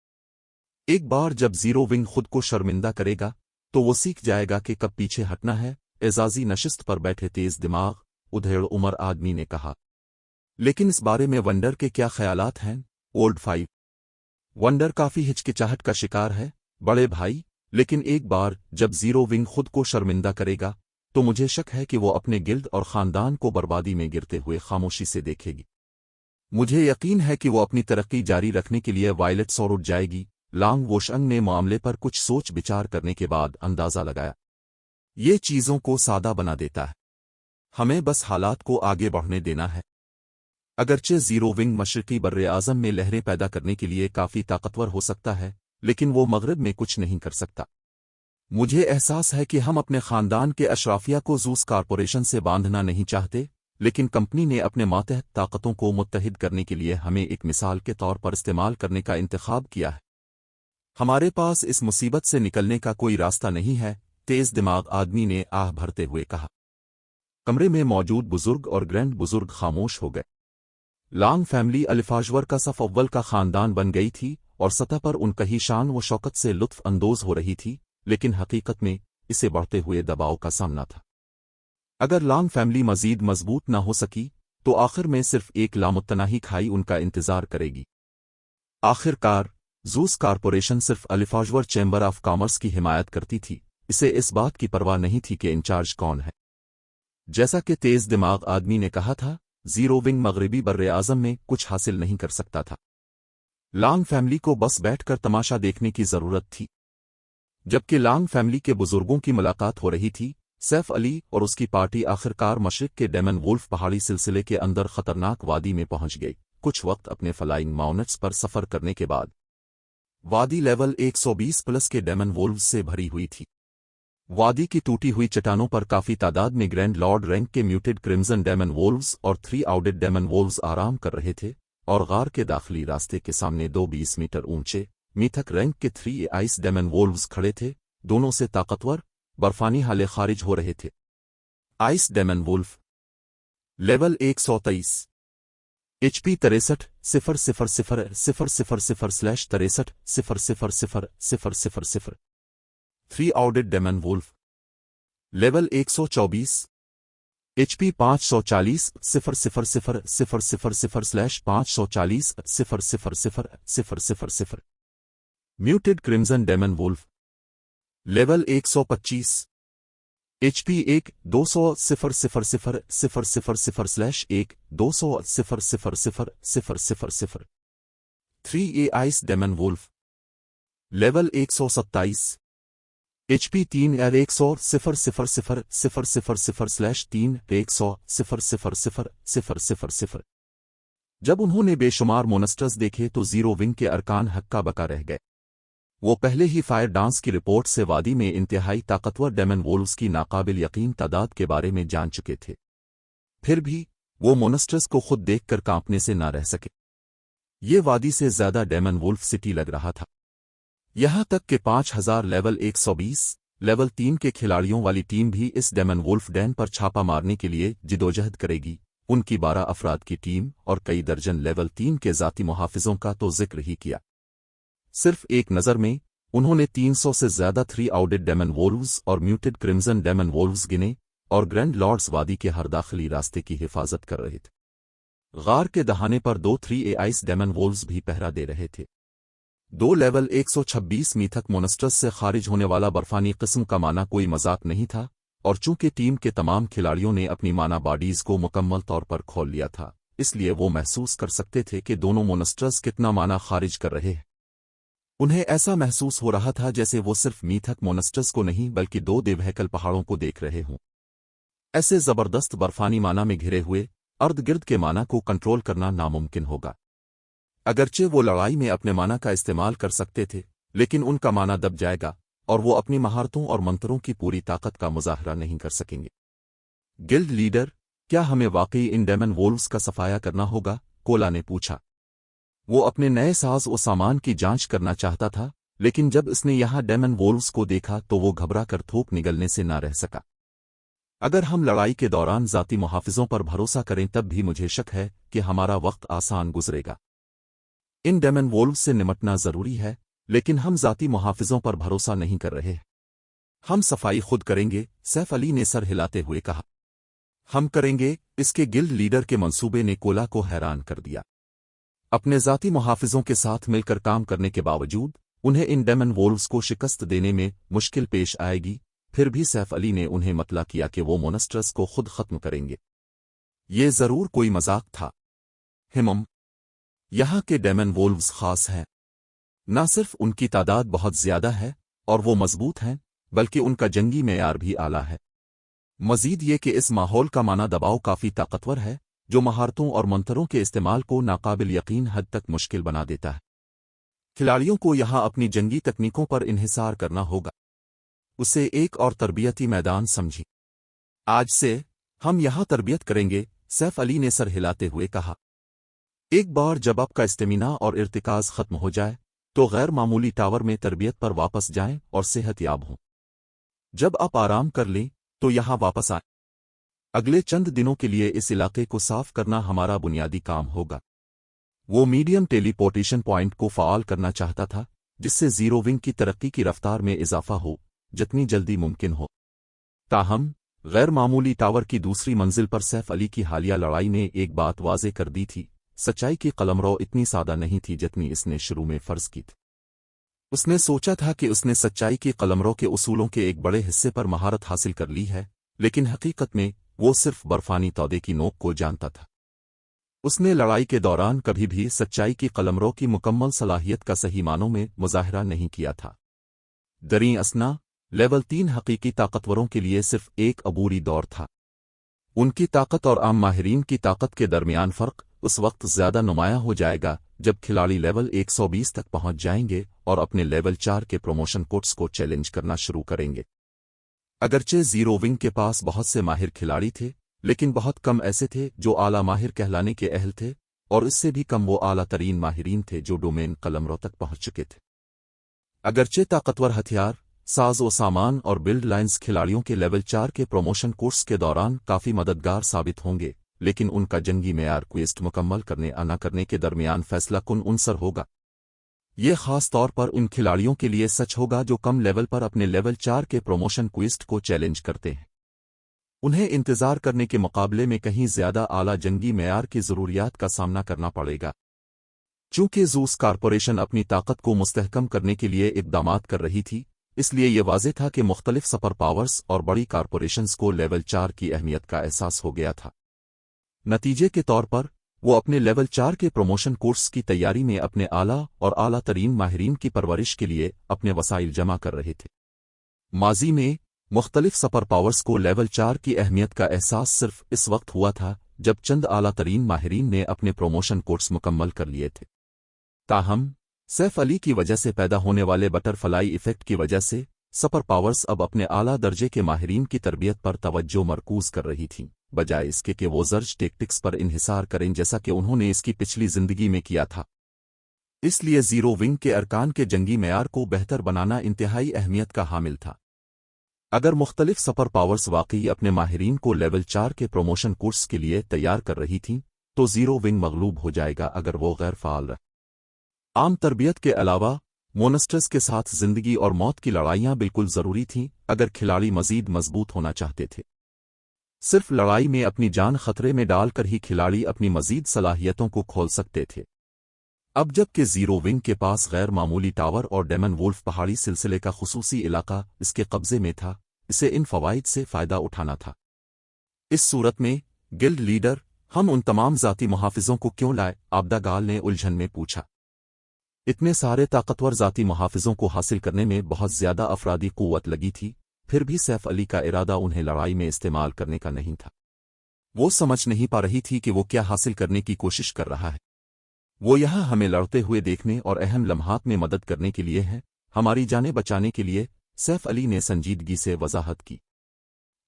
एक बार जब जीरो विंग खुद को शर्मिंदा करेगा तो वो सीख जाएगा कि कब पीछे हटना है। एजाजी नशिस्त पर बैठे तेज दिमाग उधेड़ उमर आदमी ने कहा। लेकिन इस बारे में वंडर के क्या ख्यालात हैं? ओल्ड 5 वंडर काफी हिचकिचाहट का शिकार है बड़े भाई, लेकिन एक बार जब जीरो विंग खुद को शर्मिंदा करेगा तो मुझे शक है कि वो अपने गिल्ड और खानदान को बर्बादी में गिरते हुए खामोशी से देखेगी। मुझे यकीन है कि वो अपनी तरक्की जारी रखने के लिए वायलेट सॉरूड जाएगी। लॉन्ग वोशंग ने मामले पर कुछ सोच विचार करने के बाद अंदाजा लगाया। ये चीजों को सादा बना देता है। हमें बस हालात को आगे बढ़ने देना है। अगरचे जीरो विंग मशरकी बर्रे आज़म में लहरें पैदा करने के लिए काफी ताकतवर हो सकता है, लेकिन वो मगरब में कुछ नहीं कर सकता। मुझे एहसास है कि हम अपने खानदान के अशराफिया को जूस कारपोरेशन से बांधना नहीं चाहते, लेकिन कंपनी ने अपने मातहत ताकतों को मुत्तहिद करने के लिए हमें एक मिसाल के तौर पर इस्तेमाल करने का इंतखाब किया है। हमारे पास इस मुसीबत से निकलने का कोई रास्ता नहीं है, तेज दिमाग आदमी ने आह भरते हुए कहा। कमरे में मौजूद बुजुर्ग और ग्रैंड बुजुर्ग खामोश हो गए। लॉन्ग फैमिली अलिफाजवर का सफ अव्वल का खानदान बन गई थी और सतह पर उनका ही शान व शौकत से लुत्फ अंदोज हो रही थी, लेकिन हकीकत में इसे बढ़ते हुए दबाव का सामना था। अगर लॉन्ग फैमिली मजीद मजबूत न हो सकी तो आखिर में सिर्फ एक लामुत्तनाही खाई उनका इंतजार करेगी। आखिरकार زوس کارپوریشن صرف الفاجور چیمبر آف کامرس کی حمایت کرتی تھی، اسے اس بات کی پرواہ نہیں تھی کہ انچارج کون ہے۔ جیسا کہ تیز دماغ آدمی نے کہا تھا، زیرو ونگ مغربی بر اعظم میں کچھ حاصل نہیں کر سکتا تھا۔ لانگ فیملی کو بس بیٹھ کر تماشا دیکھنے کی ضرورت تھی۔ جبکہ لانگ فیملی کے بزرگوں کی ملاقات ہو رہی تھی، سیف علی اور اس کی پارٹی آخرکار مشرق کے ڈیمن وولف پہاڑی سلسلے کے اندر خطرناک وادی میں پہنچ گئی۔ کچھ وقت اپنے فلائنگ ماؤنٹس پر سفر کرنے کے بعد وادی لیول 120 پلس کے ڈیمن وولفز سے بھری ہوئی تھی۔ وادی کی ٹوٹی ہوئی چٹانوں پر کافی تعداد میں گرینڈ لارڈ رینک کے میوٹڈ کرمزن ڈیمن وولفز اور 3 آؤڈڈ ڈیمن وولفز آرام کر رہے تھے، اور غار کے داخلی راستے کے سامنے 20 میٹر اونچے میتھک رینک کے 3 آئس ڈیمن وولفز کھڑے تھے، دونوں سے طاقتور برفانی حالے خارج ہو رہے تھے۔ Ice demon wolf level 123 H P 63,000/63,000/00000 3 آؤڈڈ demon wolf level 124 H P 540,000/540,000/00000 mutated crimson demon wolf level 125 H P 1,200,000/1,200,000/00000 3 a ice demon wolf level 127 H P 3,100,000/3,100,000/00000 جب انہوں نے بے شمار مونسٹرز دیکھے تو زیرو ونگ کے ارکان ہکا بکا رہ گئے۔ وہ پہلے ہی فائر ڈانس کی رپورٹ سے وادی میں انتہائی طاقتور ڈیمن وولفز کی ناقابل یقین تعداد کے بارے میں جان چکے تھے، پھر بھی وہ مونسٹرز کو خود دیکھ کر کانپنے سے نہ رہ سکے۔ یہ وادی سے زیادہ ڈیمن وولف سٹی لگ رہا تھا، یہاں تک کہ 5000 لیول 120 لیول 3 کے کھلاڑیوں والی ٹیم بھی اس ڈیمن وولف ڈین پر چھاپا مارنے کے لیے جدوجہد کرے گی۔ ان کی 12 افراد کی ٹیم اور کئی درجن لیول 3 کے ذاتی محافظوں کا تو ذکر ہی کیا۔ صرف ایک نظر میں انہوں نے 300 سے زیادہ 3 آؤڈڈ ڈیمن وولفز اور میوٹڈ کرمزن ڈیمن وولفز گنے، اور گرینڈ لارڈز وادی کے ہر داخلی راستے کی حفاظت کر رہے تھے۔ غار کے دہانے پر 2 3 اے آئس ڈیمن وولفز بھی پہرا دے رہے تھے۔ 2 لیول 126 میتھک مونسٹرز سے خارج ہونے والا برفانی قسم کا مانا کوئی مذاق نہیں تھا، اور چونکہ ٹیم کے تمام کھلاڑیوں نے اپنی مانا باڈیز کو مکمل طور پر کھول لیا تھا، اس لیے وہ محسوس کر سکتے تھے کہ دونوں مونسٹرز کتنا مانا خارج کر رہے ہیں۔ انہیں ایسا محسوس ہو رہا تھا جیسے وہ صرف میتھک مونسٹرز کو نہیں بلکہ 2 دیوہیکل پہاڑوں کو دیکھ رہے ہوں۔ ایسے زبردست برفانی مانا میں گھرے ہوئے ارد گرد کے مانا کو کنٹرول کرنا ناممکن ہوگا۔ اگرچہ وہ لڑائی میں اپنے مانا کا استعمال کر سکتے تھے، لیکن ان کا مانا دب جائے گا اور وہ اپنی مہارتوں اور منتروں کی پوری طاقت کا مظاہرہ نہیں کر سکیں گے۔ گلڈ لیڈر، کیا ہمیں واقعی ان ڈیمن وولفز کا صفایا کرنا ہوگا؟ کولا نے پوچھا۔ وہ اپنے نئے ساز و سامان کی جانچ کرنا چاہتا تھا، لیکن جب اس نے یہاں ڈیمن وولفز کو دیکھا تو وہ گھبرا کر تھوک نگلنے سے نہ رہ سکا۔ اگر ہم لڑائی کے دوران ذاتی محافظوں پر بھروسہ کریں تب بھی مجھے شک ہے کہ ہمارا وقت آسان گزرے گا۔ ان ڈیمن وولفز سے نمٹنا ضروری ہے، لیکن ہم ذاتی محافظوں پر بھروسہ نہیں کر رہے۔ ہم صفائی خود کریں گے، سیف علی نے سر ہلاتے ہوئے کہا۔ ہم کریں گے، اس کے گلڈ لیڈر کے منصوبے نے کولا کو حیران کر دیا۔ اپنے ذاتی محافظوں کے ساتھ مل کر کام کرنے کے باوجود انہیں ان ڈیمن وولفز کو شکست دینے میں مشکل پیش آئے گی، پھر بھی سیف علی نے انہیں مطلع کیا کہ وہ مونسٹرز کو خود ختم کریں گے۔ یہ ضرور کوئی مذاق تھا۔ یہاں کے ڈیمن وولفز خاص ہیں۔ نہ صرف ان کی تعداد بہت زیادہ ہے اور وہ مضبوط ہیں، بلکہ ان کا جنگی معیار بھی اعلیٰ ہے۔ مزید یہ کہ اس ماحول کا مانا دباؤ کافی طاقتور ہے، جو مہارتوں اور منتروں کے استعمال کو ناقابل یقین حد تک مشکل بنا دیتا ہے۔ کھلاڑیوں کو یہاں اپنی جنگی تکنیکوں پر انحصار کرنا ہوگا، اسے ایک اور تربیتی میدان سمجھی۔ آج سے ہم یہاں تربیت کریں گے، سیف علی نے سر ہلاتے ہوئے کہا۔ ایک بار جب آپ کا اسٹیمینا اور ارتکاز ختم ہو جائے تو غیر معمولی ٹاور میں تربیت پر واپس جائیں اور صحت یاب ہوں۔ جب آپ آرام کر لیں تو یہاں واپس آئیں۔ اگلے چند دنوں کے لیے اس علاقے کو صاف کرنا ہمارا بنیادی کام ہوگا۔ وہ میڈیم ٹیلی پورٹیشن پوائنٹ کو فعال کرنا چاہتا تھا، جس سے زیرو ونگ کی ترقی کی رفتار میں اضافہ ہو جتنی جلدی ممکن ہو۔ تاہم غیر معمولی ٹاور کی دوسری منزل پر سیف علی کی حالیہ لڑائی نے ایک بات واضح کر دی تھی، سچائی کی قلمرو اتنی سادہ نہیں تھی جتنی اس نے شروع میں فرض کی تھی۔ اس نے سوچا تھا کہ اس نے سچائی کی قلمرو کے اصولوں کے ایک بڑے حصے پر مہارت حاصل کر لی ہے، لیکن حقیقت میں وہ صرف برفانی تودے کی نوک کو جانتا تھا۔ اس نے لڑائی کے دوران کبھی بھی سچائی کی قلمرو کی مکمل صلاحیت کا صحیح معنوں میں مظاہرہ نہیں کیا تھا۔ دریں اسنا، لیول 3 حقیقی طاقتوروں کے لیے صرف ایک عبوری دور تھا۔ ان کی طاقت اور عام ماہرین کی طاقت کے درمیان فرق اس وقت زیادہ نمایاں ہو جائے گا جب کھلاڑی لیول 120 تک پہنچ جائیں گے اور اپنے لیول 4 کے پروموشن کوڈز کو چیلنج کرنا شروع کریں گے۔ اگرچہ زیرو ونگ کے پاس بہت سے ماہر کھلاڑی تھے، لیکن بہت کم ایسے تھے جو اعلیٰ ماہر کہلانے کے اہل تھے، اور اس سے بھی کم وہ اعلیٰ ترین ماہرین تھے جو ڈومین قلمرو تک پہنچ چکے تھے۔ اگرچہ طاقتور ہتھیار، ساز و سامان اور بلڈ لائنز کھلاڑیوں کے لیول 4 کے پروموشن کورس کے دوران کافی مددگار ثابت ہوں گے، لیکن ان کا جنگی معیار کویسٹ مکمل کرنے یا نہ کرنے کے درمیان فیصلہ کن عنصر ہوگا۔ یہ خاص طور پر ان کھلاڑیوں کے لیے سچ ہوگا جو کم لیول پر اپنے لیول 4 کے پروموشن کویسٹ کو چیلنج کرتے ہیں۔ انہیں انتظار کرنے کے مقابلے میں کہیں زیادہ اعلیٰ جنگی معیار کی ضروریات کا سامنا کرنا پڑے گا۔ چونکہ زوس کارپوریشن اپنی طاقت کو مستحکم کرنے کے لیے اقدامات کر رہی تھی، اس لیے یہ واضح تھا کہ مختلف سپر پاورز اور بڑی کارپوریشنز کو لیول 4 کی اہمیت کا احساس ہو گیا تھا۔ نتیجے کے طور پر وہ اپنے لیول 4 کے پروموشن کورس کی تیاری میں اپنے اعلیٰ اور اعلیٰ ترین ماہرین کی پرورش کے لیے اپنے وسائل جمع کر رہے تھے۔ ماضی میں مختلف سپر پاورز کو لیول 4 کی اہمیت کا احساس صرف اس وقت ہوا تھا جب چند اعلیٰ ترین ماہرین نے اپنے پروموشن کورس مکمل کر لیے تھے۔ تاہم سیف علی کی وجہ سے پیدا ہونے والے بٹر فلائی ایفیکٹ کی وجہ سے سپر پاورز اب اپنے اعلیٰ درجے کے ماہرین کی تربیت پر توجہ مرکوز کر رہی تھیں، بجائے اس کے کہ وہ زرج ٹیکٹکس پر انحصار کریں جیسا کہ انہوں نے اس کی پچھلی زندگی میں کیا تھا۔ اس لیے زیرو ونگ کے ارکان کے جنگی معیار کو بہتر بنانا انتہائی اہمیت کا حامل تھا۔ اگر مختلف سپر پاورز واقعی اپنے ماہرین کو لیول 4 کے پروموشن کورس کے لیے تیار کر رہی تھیں تو زیرو ونگ مغلوب ہو جائے گا اگر وہ غیر فعال رہے۔ عام تربیت کے علاوہ مونسٹرز کے ساتھ زندگی اور موت کی لڑائیاں بالکل ضروری تھیں اگر کھلاڑی مزید مضبوط ہونا چاہتے تھے۔ صرف لڑائی میں اپنی جان خطرے میں ڈال کر ہی کھلاڑی اپنی مزید صلاحیتوں کو کھول سکتے تھے۔ اب جب کہ زیرو ونگ کے پاس غیر معمولی ٹاور اور ڈیمن وولف پہاڑی سلسلے کا خصوصی علاقہ اس کے قبضے میں تھا، اسے ان فوائد سے فائدہ اٹھانا تھا۔ اس صورت میں گلڈ لیڈر، ہم ان تمام ذاتی محافظوں کو کیوں لائے؟ آبدہ گال نے الجھن میں پوچھا۔ اتنے سارے طاقتور ذاتی محافظوں کو حاصل کرنے میں بہت زیادہ افرادی قوت لگی تھی، پھر بھی سیف علی کا ارادہ انہیں لڑائی میں استعمال کرنے کا نہیں تھا۔ وہ سمجھ نہیں پا رہی تھی کہ وہ کیا حاصل کرنے کی کوشش کر رہا ہے۔ وہ یہاں ہمیں لڑتے ہوئے دیکھنے اور اہم لمحات میں مدد کرنے کے لیے ہے، ہماری جانیں بچانے کے لیے، سیف علی نے سنجیدگی سے وضاحت کی۔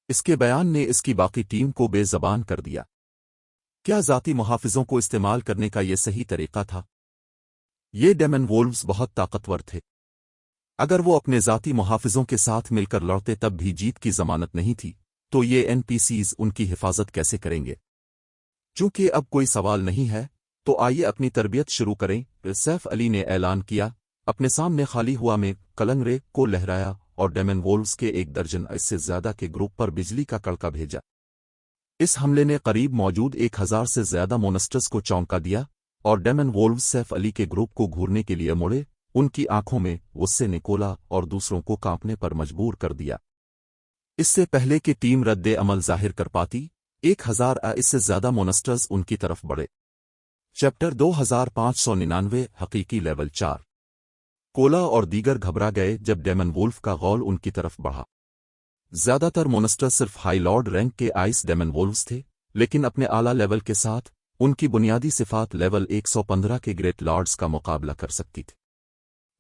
اس کے بیان نے اس کی باقی ٹیم کو بے زبان کر دیا۔ کیا ذاتی محافظوں کو استعمال کرنے کا یہ صحیح طریقہ تھا؟ یہ ڈیمن وولفز بہت طاقتور تھے۔ اگر وہ اپنے ذاتی محافظوں کے ساتھ مل کر لڑتے تب بھی جیت کی ضمانت نہیں تھی، تو یہ این پی سیز ان کی حفاظت کیسے کریں گے؟ چونکہ اب کوئی سوال نہیں ہے، تو آئیے اپنی تربیت شروع کریں، سیف علی نے اعلان کیا، اپنے سامنے خالی ہوا میں کلنگرے کو لہرایا اور ڈیمن وولفز کے 1 درجن اس سے زیادہ کے گروپ پر بجلی کا کڑکا بھیجا۔ اس حملے نے قریب موجود 1000 سے زیادہ مونسٹرز کو چونکا دیا، اور ڈیمن وولفز سیف علی کے گروپ کو گھورنے کے لیے مڑے، ان کی آنکھوں میں غصے نے کھولا اور دوسروں کو کانپنے پر مجبور کر دیا۔ اس سے پہلے کہ ٹیم رد عمل ظاہر کر پاتی، 1000 اس سے زیادہ مونسٹرز ان کی طرف بڑھے۔ چیپٹر 2599 حقیقی لیول 4۔ کولا اور دیگر گھبرا گئے جب ڈیمن وولف کا غول ان کی طرف بڑھا۔ زیادہ تر مونسٹر صرف ہائی لارڈ رینک کے آئس ڈیمن وولفز تھے، لیکن اپنے اعلیٰ لیول کے ساتھ ان کی بنیادی صفات لیول 115 کے گریٹ لارڈز کا مقابلہ کر سکتی تھی۔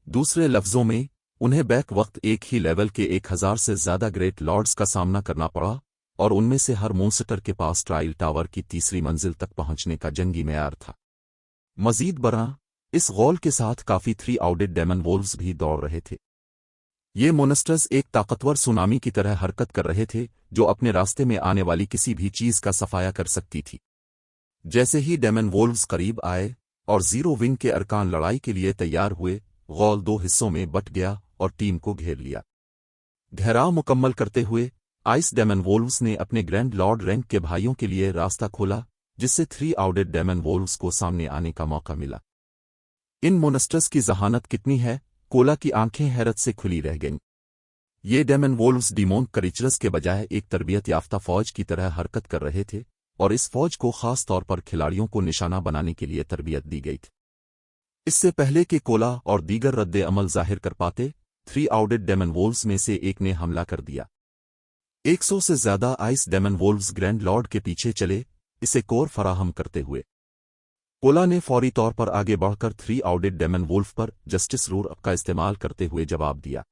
دوسرے لفظوں میں، انہیں بیک وقت ایک ہی لیول کے 1000 سے زیادہ گریٹ لارڈز کا سامنا کرنا پڑا، اور ان میں سے ہر مونسٹر کے پاس ٹرائل ٹاور کی تیسری منزل تک پہنچنے کا جنگی معیار تھا۔ مزید برآں، اس غول کے ساتھ کافی 3 آؤٹڈ ڈیمن وولفز بھی دوڑ رہے تھے۔ یہ مونسٹرز ایک طاقتور سونامی کی طرح حرکت کر رہے تھے جو اپنے راستے میں آنے والی کسی بھی چیز کا صفایا کر سکتی تھی۔ جیسے ہی ڈیمن وولفز قریب آئے اور زیرو ونگ کے ارکان لڑائی کے لیے تیار ہوئے، غول 2 حصوں میں بٹ گیا اور ٹیم کو گھیر لیا۔ گھیراؤ مکمل کرتے ہوئے، آئس ڈیمن وولفز نے اپنے گرینڈ لارڈ رینک کے بھائیوں کے لیے راستہ کھولا، جس سے 3 آؤٹڈ ڈیمن وولفز کو سامنے آنے کا موقع ملا۔ ان مونسٹرز کی ذہانت کتنی ہے، कोला की आंखें हैरत से खुली रह गईं। ये डेमन वोल्व्स डीमोन क्रीचर्स के बजाय एक तरबियत याफ्ता फौज की तरह हरकत कर रहे थे, और इस फौज को खास तौर पर खिलाड़ियों को निशाना बनाने के लिए तरबियत दी गई थी। इससे पहले कि कोला और दीगर रद्द अमल जाहिर कर पाते, 3 आउटेड डेमन वोल्व्स में से एक ने हमला कर दिया। 100 से ज्यादा ice demon wolves grand lord के पीछे चले, इसे कोर फराहम करते हुए। कोला ने फौरी तौर पर आगे बढ़कर 3 आउटेड डेमन वोल्फ पर जस्टिस रूर का इस्तेमाल करते हुए जवाब दिया।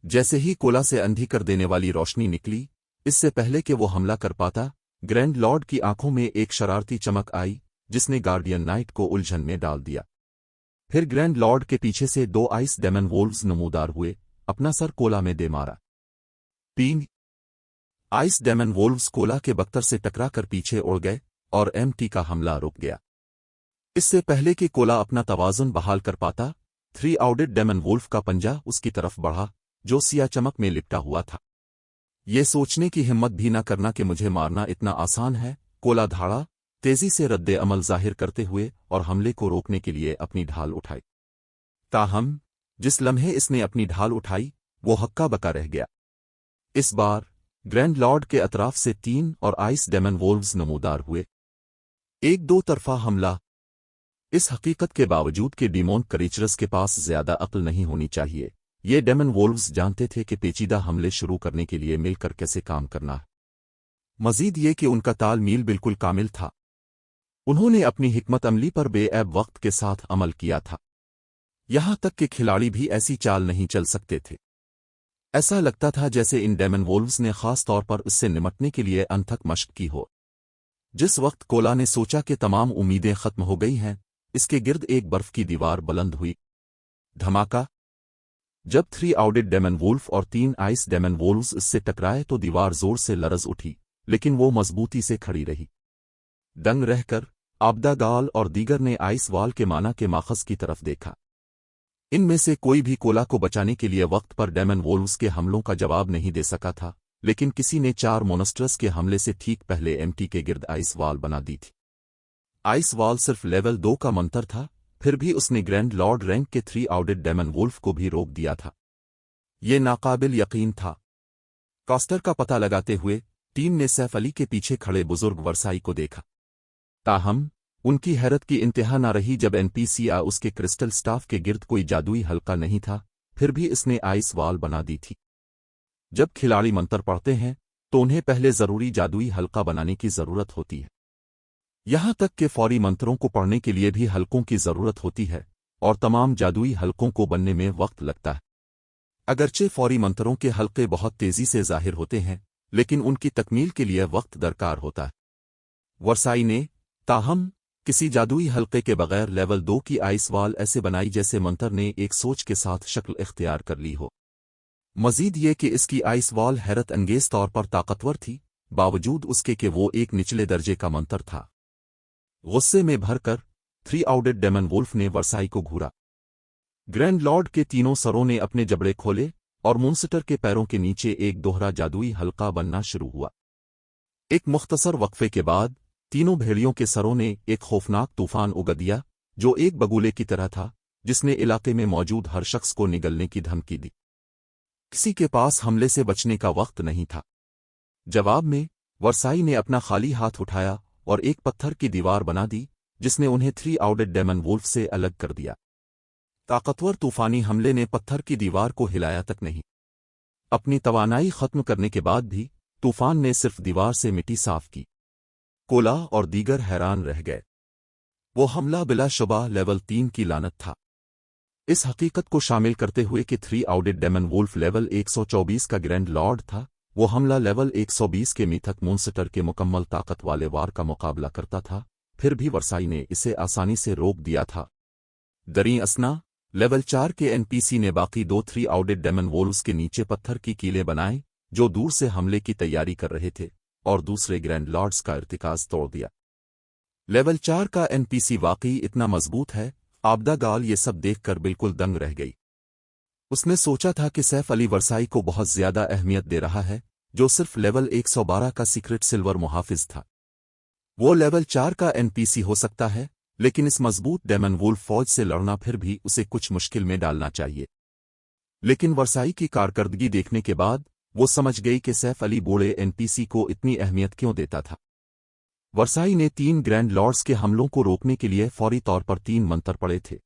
जैसे ही कोला से अंधी कर देने वाली रोशनी निकली, इससे पहले कि वो हमला कर पाता, ग्रैंड लॉर्ड की आंखों में एक शरारती चमक आई, जिसने गार्डियन नाइट को उलझन में डाल दिया। फिर ग्रैंड लॉर्ड के पीछे से 2 आइस डेमन वोल्व्स नमूदार हुए, अपना सर कोला में दे मारा। 3 आइस डेमन वोल्व्स कोला के बख्तर से टकरा कर पीछे उड़ गए और एमटी का हमला रुक गया। इससे पहले कि कोला अपना तवाज़ुन बहाल कर पाता, 3 आउटेड डेमन वोल्फ का पंजा उसकी तरफ बढ़ा, जो सिया चमक में लिपटा हुआ था। ये सोचने की हिम्मत भी न करना कि मुझे मारना इतना आसान है, कोला धाड़ा, तेजी से रद्द अमल जाहिर करते हुए और हमले को रोकने के लिए अपनी ढाल उठाई। ताहम जिस लम्हे इसने अपनी ढाल उठाई, वो हक्का बका रह गया। इस बार ग्रैंड लॉर्ड के अतराफ से 3 और आइस डेमन वोल्व्स नमूदार हुए। एक दो तरफा हमला। इस हकीकत के बावजूद कि डीमोन क्रीचर्स के पास ज्यादा अक्ल नहीं होनी चाहिए, ये डेमन वोल्व्स जानते थे कि पेचीदा हमले शुरू करने के लिए मिलकर कैसे काम करना है। मजीद ये कि उनका तालमील बिल्कुल कामिल था। उन्होंने अपनी हिकमत अमली पर बेऐब वक्त के साथ अमल किया था। यहां तक कि खिलाड़ी भी ऐसी चाल नहीं चल सकते थे। ऐसा लगता था जैसे इन डेमन वोल्व्स ने खास तौर पर उससे निमटने के लिए अनथक मशक की हो। जिस वक्त कोला ने सोचा कि तमाम उम्मीदें खत्म हो गई हैं, इसके गिर्द एक बर्फ की दीवार बुलंद हुई। धमाका। जब 3 आउटेड डेमन वोल्फ और 3 आइस डेमन वोल्व्स इससे टकराए तो दीवार जोर से लरज उठी, लेकिन वो मजबूती से खड़ी रही। दंग रहकर आबदा गाल और दीगर ने आइस वाल के माना के माखज की तरफ देखा। इनमें से कोई भी कोला को बचाने के लिए वक्त पर डेमन वोल्व्स के हमलों का जवाब नहीं दे सका था, लेकिन किसी ने 4 मोनस्टर्स के हमले से ठीक पहले एमटी के गिर्द आइस वाल बना दी थी। आइस वाल सिर्फ लेवल 2 का मंतर था, फिर भी उसने ग्रैंड लॉर्ड रैंक के 3 आउटेड डेमन वोल्फ को भी रोक दिया था। ये नाकाबिल यकीन था। कास्टर का पता लगाते हुए टीम ने सैफ अली के पीछे खड़े बुजुर्ग वर्साई को देखा। ताहम उनकी हैरत की इंतहा न रही जब एनपीसी उसके क्रिस्टल स्टाफ के गिर्द कोई जादुई हल्का नहीं था, फिर भी इसने आइस वाल बना दी थी। जब खिलाड़ी मंत्र पढ़ते हैं तो उन्हें पहले जरूरी जादुई हल्का बनाने की जरूरत होती है। यहां तक कि फौरी मंत्रों को पढ़ने के लिए भी हल्कों की जरूरत होती है, और तमाम जादुई हल्कों को बनने में वक्त लगता है। अगरचे फौरी मंत्रों के हल्के बहुत तेजी से जाहिर होते हैं, लेकिन उनकी तकमील के लिए वक्त दरकार होता है। वर्साई ने ताहम किसी जादुई हल्के के बगैर लेवल 2 की आइस वाल ऐसे बनाई जैसे मंत्र ने एक सोच के साथ शक्ल इख्तियार कर ली हो। मजीद ये कि इसकी आइस वाल हैरत अंगेज तौर पर ताकतवर थी, बावजूद उसके कि वो एक निचले दर्जे का मंत्र था। गुस्से में भरकर 3 आउटेड डेमन वोल्फ ने वर्साई को घूरा। ग्रैंड लॉर्ड के तीनों सरों ने अपने जबड़े खोले और मुंसटर के पैरों के नीचे एक दोहरा जादुई हल्का बनना शुरू हुआ। एक मुख्तसर वक्फे के बाद तीनों भेड़ियों के सरों ने एक खौफनाक तूफान उगा दिया, जो एक बगुले की तरह था, जिसने इलाके में मौजूद हर शख्स को निगलने की धमकी दी। किसी के पास हमले से बचने का वक्त नहीं था। जवाब में वर्साई ने अपना खाली हाथ उठाया और एक पत्थर की दीवार बना दी, जिसने उन्हें 3 आउटेड डेमन वोल्फ से अलग कर दिया। ताकतवर तूफानी हमले ने पत्थर की दीवार को हिलाया तक नहीं। अपनी तवानाई खत्म करने के बाद भी तूफान ने सिर्फ दीवार से मिट्टी साफ की। कोला और दीगर हैरान रह गए। वो हमला बिलाशुबा लेवल 3 की लानत था। इस हकीकत को शामिल करते हुए कि 3 आउटेड डेमन वोल्फ लेवल 124 का ग्रैंड लॉर्ड था, वो हमला लेवल 120 के मिथक मोन्स्टर के मुकम्मल ताकत वाले वार का मुकाबला करता था, फिर भी वर्साई ने इसे आसानी से रोक दिया था। दरी असना लेवल 4 के एनपीसी ने बाकी 2 3 आउटेड डेमन वोल्व्स के नीचे पत्थर की कीलें बनाए, जो दूर से हमले की तैयारी कर रहे थे, और दूसरे ग्रैंड लॉर्ड्स का इर्तिकाज तोड़ दिया। लेवल 4 का एनपीसी वाकई इतना मजबूत है, आबदा गाल ये सब देखकर बिल्कुल दंग रह गई। उसने सोचा था कि सैफ अली वर्साई को बहुत ज्यादा अहमियत दे रहा है, जो सिर्फ लेवल 112 का सीक्रेट सिल्वर मुहाफिज था। वो लेवल 4 का एनपीसी हो सकता है, लेकिन इस मजबूत डेमन वुल्फ फौज से लड़ना फिर भी उसे कुछ मुश्किल में डालना चाहिए। लेकिन वर्साई की कारकर्दगी देखने के बाद वो समझ गई कि सैफ अली बूढ़े एनपीसी को इतनी अहमियत क्यों देता था। वर्साई ने 3 ग्रैंड लॉर्ड्स के हमलों को रोकने के लिए फौरी तौर पर 3 मंत्र पढ़े थे।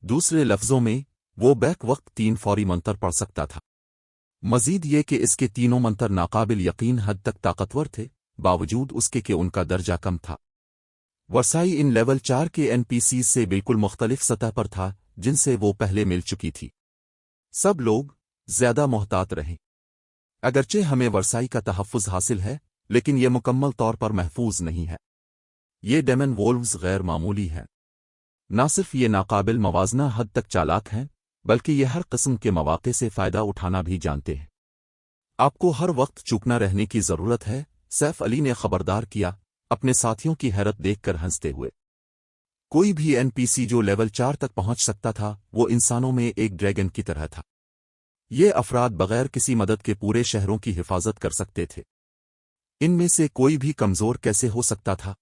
दूसरे लफ्जों में वो बैक वक्त 3 फौरी मंत्र पढ़ सकता था। मजीद ये कि इसके तीनों मंत्र नाकाबिल यकीन हद तक ताकतवर थे, बावजूद उसके कि उनका दर्जा कम था। वर्साई इन लेवल 4 के एनपीसी से बिल्कुल मुख्तलिफ सतह पर था जिनसे वो पहले मिल चुकी थी। सब लोग ज्यादा मोहतात रहें। अगरचे हमें वर्साई का तहफ़्फ़ुज़ हासिल है, लेकिन ये मुकम्मल तौर पर महफूज नहीं है। ये डेमन वोल्व्स गैर मामूली हैं। न सिर्फ ये नाकाबिल मवाजना हद तक चालाक हैं, बल्कि ये हर किस्म के मौके से फ़ायदा उठाना भी जानते हैं। आपको हर वक्त चूकना रहने की ज़रूरत है, सैफ अली ने खबरदार किया, अपने साथियों की हैरत देखकर हंसते हुए। कोई भी एनपीसी जो लेवल 4 तक पहुंच सकता था वो इंसानों में एक ड्रैगन की तरह था। ये अफराद बगैर किसी मदद के पूरे शहरों की हिफाजत कर सकते थे। इनमें से कोई भी कमज़ोर कैसे हो सकता था?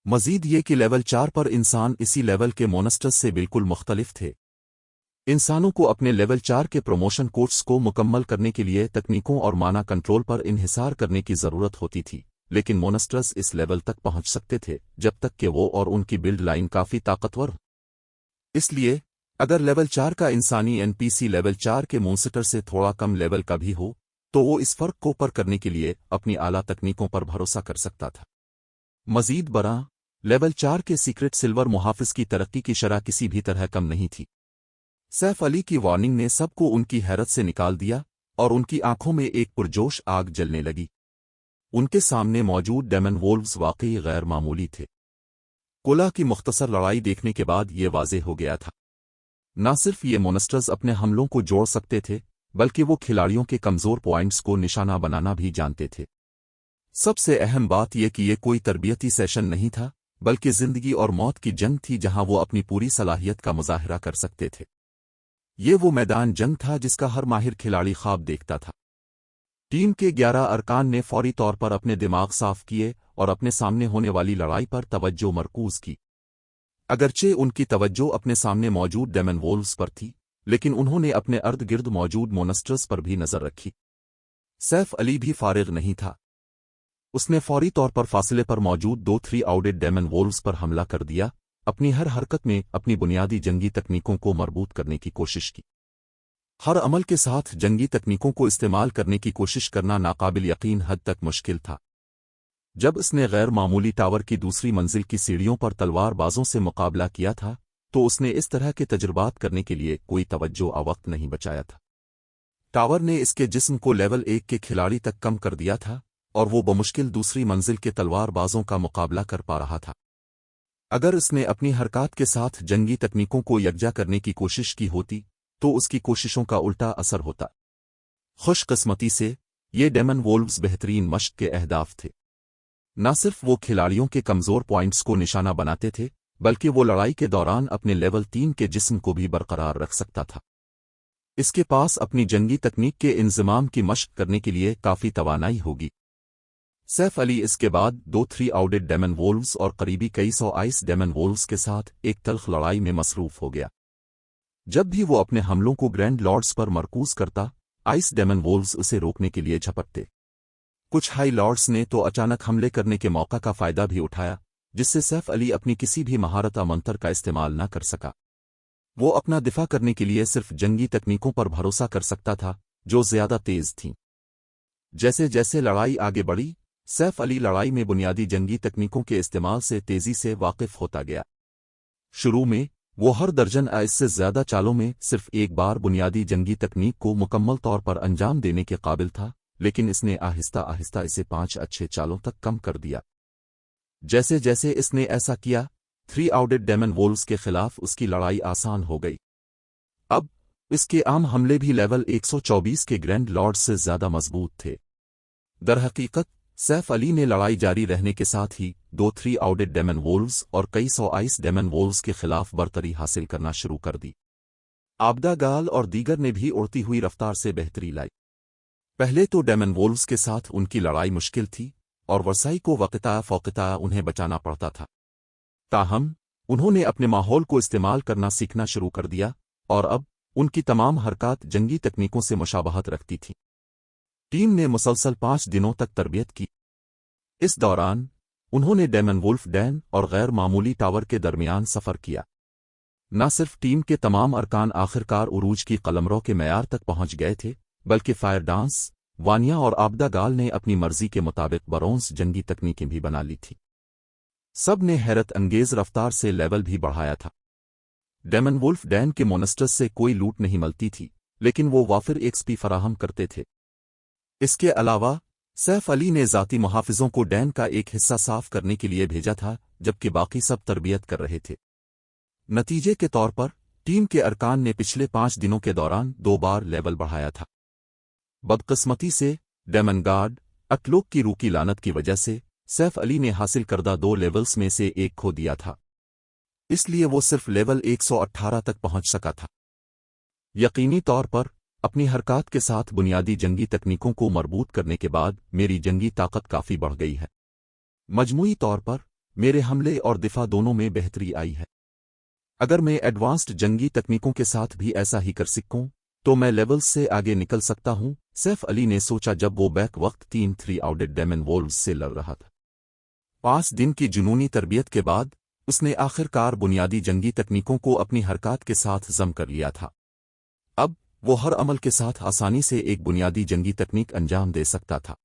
मजीद ये कि लेवल 4 पर इंसान इसी लेवल के मोनस्टर्स से बिल्कुल मुख्तलिफ थे। इंसानों को अपने लेवल 4 के प्रमोशन कोर्स को मुकम्मल करने के लिए तकनीकों और माना कंट्रोल पर इन्हिसार करने की ज़रूरत होती थी, लेकिन मोनस्टर्स इस लेवल तक पहुंच सकते थे जब तक कि वो और उनकी बिल्ड लाइन काफ़ी ताकतवर हो। इसलिए अगर लेवल 4 का इंसानी एनपीसी लेवल 4 के मोन्स्टर से थोड़ा कम लेवल का भी हो, तो वो इस फर्क को पर करने के लिए अपनी आला तकनीकों पर भरोसा कर सकता था। मजीद बरा लेवल 4 के सीक्रेट सिल्वर मुहाफिज की तरक्की की शरह किसी भी तरह कम नहीं थी। सैफ अली की वार्निंग ने सबको उनकी हैरत से निकाल दिया और उनकी आंखों में एक पुरजोश आग जलने लगी। उनके सामने मौजूद डेमन वोल्व्स वाकई गैर मामूली थे। कोला की मुख्तसर लड़ाई देखने के बाद ये वाज़ेह हो गया था। न सिर्फ ये मोनस्टर्स अपने हमलों को जोड़ सकते थे, बल्कि वो खिलाड़ियों के कमज़ोर पॉइंट्स को निशाना बनाना भी जानते थे। सबसे अहम बात यह कि ये कोई तरबियती सेशन नहीं था, बल्कि जिंदगी और मौत की जंग थी जहां वो अपनी पूरी सलाहियत का मुजाहरा कर सकते थे। ये वो मैदान जंग था जिसका हर माहिर खिलाड़ी ख्वाब देखता था। टीम के 11 अरकान ने फौरी तौर पर अपने दिमाग साफ किए और अपने सामने होने वाली लड़ाई पर तवज्जो मरकूज की। अगरचे उनकी तवज्जो अपने सामने मौजूद डेमन वोल्व्स पर थी, लेकिन उन्होंने अपने अर्द गिर्द मौजूद मोनस्टर्स पर भी नजर रखी। सैफ अली भी फारिग नहीं था। उसने फौरी तौर पर फासले पर मौजूद 2-3 आउटेड डेमन वोल्व्स पर हमला कर दिया, अपनी हर हरकत में अपनी बुनियादी जंगी तकनीकों को मरबूत करने की कोशिश की। हर अमल के साथ जंगी तकनीकों को इस्तेमाल करने की कोशिश करना नाकाबिल यकीन हद तक मुश्किल था। जब उसने गैर मामूली टावर की दूसरी मंजिल की सीढ़ियों पर तलवारबाजों से मुकाबला किया था, तो उसने इस तरह के तजुर्बात करने के लिए कोई तवज्जो वक्त नहीं बचाया था। टावर ने इसके जिस्म को लेवल 1 के खिलाड़ी तक कम कर दिया था और वो बमुश्किल दूसरी मंजिल के तलवारबाजों का मुकाबला कर पा रहा था। अगर उसने अपनी हरकत के साथ जंगी तकनीकों को यकजा करने की कोशिश की होती, तो उसकी कोशिशों का उल्टा असर होता। खुशकिस्मती से ये डेमन वोल्व्स बेहतरीन मश्क के अहदाफ थे। न सिर्फ वो खिलाड़ियों के कमज़ोर पॉइंट्स को निशाना बनाते थे, बल्कि वो लड़ाई के दौरान अपने लेवल 3 के जिस्म को भी बरकरार रख सकता था। इसके पास अपनी जंगी तकनीक के इंज़माम की मश्क करने के लिए काफ़ी तवानाई होगी। सैफ अली इसके बाद 2-3 आउटेड डेमन वोल्व्स और करीबी कई सौ आइस डेमन वोल्व्स के साथ एक तल्ख लड़ाई में मसरूफ हो गया। जब भी वो अपने हमलों को ग्रैंड लॉर्ड्स पर मरकूज करता, आइस डेमन वोल्व्स उसे रोकने के लिए झपटते। कुछ हाई लॉर्ड्स ने तो अचानक हमले करने के मौका का फायदा भी उठाया, जिससे सैफ अली अपनी किसी भी महारत मंत्र का इस्तेमाल न कर सका। वो अपना दिफा करने के लिए सिर्फ जंगी तकनीकों पर भरोसा कर सकता था, जो ज्यादा तेज थीं। जैसे जैसे लड़ाई आगे बढ़ी, सैफ अली लड़ाई में बुनियादी जंगी तकनीकों के इस्तेमाल से तेजी से वाकिफ होता गया। शुरू में वो हर दर्जन इससे ज्यादा चालों में सिर्फ एक बार बुनियादी जंगी तकनीक को मुकम्मल तौर पर अंजाम देने के काबिल था, लेकिन इसने आहिस्ता आहिस्ता इसे 5 अच्छे चालों तक कम कर दिया। जैसे जैसे इसने ऐसा किया, 3 आउटेड डेमन वोल्व्स के खिलाफ उसकी लड़ाई आसान हो गई। अब इसके आम हमले भी लेवल 124 के ग्रैंड लॉर्ड से ज्यादा मजबूत थे। दरहकीकत सैफ अली ने लड़ाई जारी रहने के साथ ही 2-3 आउटेड डेमन वोल्व्स और कई सौ आइस डेमन वोल्व्स के खिलाफ बरतरी हासिल करना शुरू कर दी। आबदा गाल और दीगर ने भी उड़ती हुई रफ्तार से बेहतरी लाई। पहले तो डेमन वोल्व्स के साथ उनकी लड़ाई मुश्किल थी और वर्साई को वक़्ता फ़ौक़ता उन्हें बचाना पड़ता था। ताहम उन्होंने अपने माहौल को इस्तेमाल करना सीखना शुरू कर दिया और अब उनकी तमाम हरकत जंगी तकनीकों से मुशाबहत रखती थी। टीम ने मुसलसल 5 दिनों तक तरबियत की। इस दौरान उन्होंने डेमन वुल्फ डैन और गैर मामूली टावर के दरमियान सफ़र किया। न सिर्फ टीम के तमाम अरकान आखिरकार उरूज की कलमरों के मैार तक पहुंच गए थे, बल्कि फायर डांस, वानिया और आबदा गाल ने अपनी मर्जी के मुताबिक बरोंस जंगी तकनीकें भी बना ली थी। सब ने हैरत अंगेज रफ्तार से लेवल भी बढ़ाया था। डेमन वुल्फ डैन के मोनेस्टर्स से कोई लूट नहीं मिलती थी, लेकिन वो वाफिर एक्सपी फराहम करते थे। इसके अलावा सैफ अली ने ज़ाती मुहाफिजों को डैन का एक हिस्सा साफ करने के लिए भेजा था, जबकि बाकी सब तरबियत कर रहे थे। नतीजे के तौर पर टीम के अरकान ने पिछले 5 दिनों के दौरान 2 बार लेवल बढ़ाया था। बदकिस्मती से डेमन गार्ड अटलोक की रूकी लानत की वजह से सैफ अली ने हासिल करदा 2 लेवल्स में से एक खो दिया था, इसलिए वो सिर्फ लेवल 118 तक पहुंच सका था। यकीनी तौर पर अपनी हरकत के साथ बुनियादी जंगी तकनीकों को मरबूत करने के बाद मेरी जंगी ताकत काफ़ी बढ़ गई है। मजमूई तौर पर मेरे हमले और दिफा दोनों में बेहतरी आई है। अगर मैं एडवांस्ड जंगी तकनीकों के साथ भी ऐसा ही कर सकूं तो मैं लेवल्स से आगे निकल सकता हूं, सैफ अली ने सोचा जब वो बैक वक्त 3-3 आउटेड डेमन वोल्व्स से लड़ रहा था। 5 दिन की जुनूनी तरबियत के बाद उसने आखिरकार बुनियादी जंगी तकनीकों को अपनी हरकत के साथ जम कर लिया था। अब वो हर अमल के साथ आसानी से एक बुनियादी जंगी तकनीक अंजाम दे सकता था।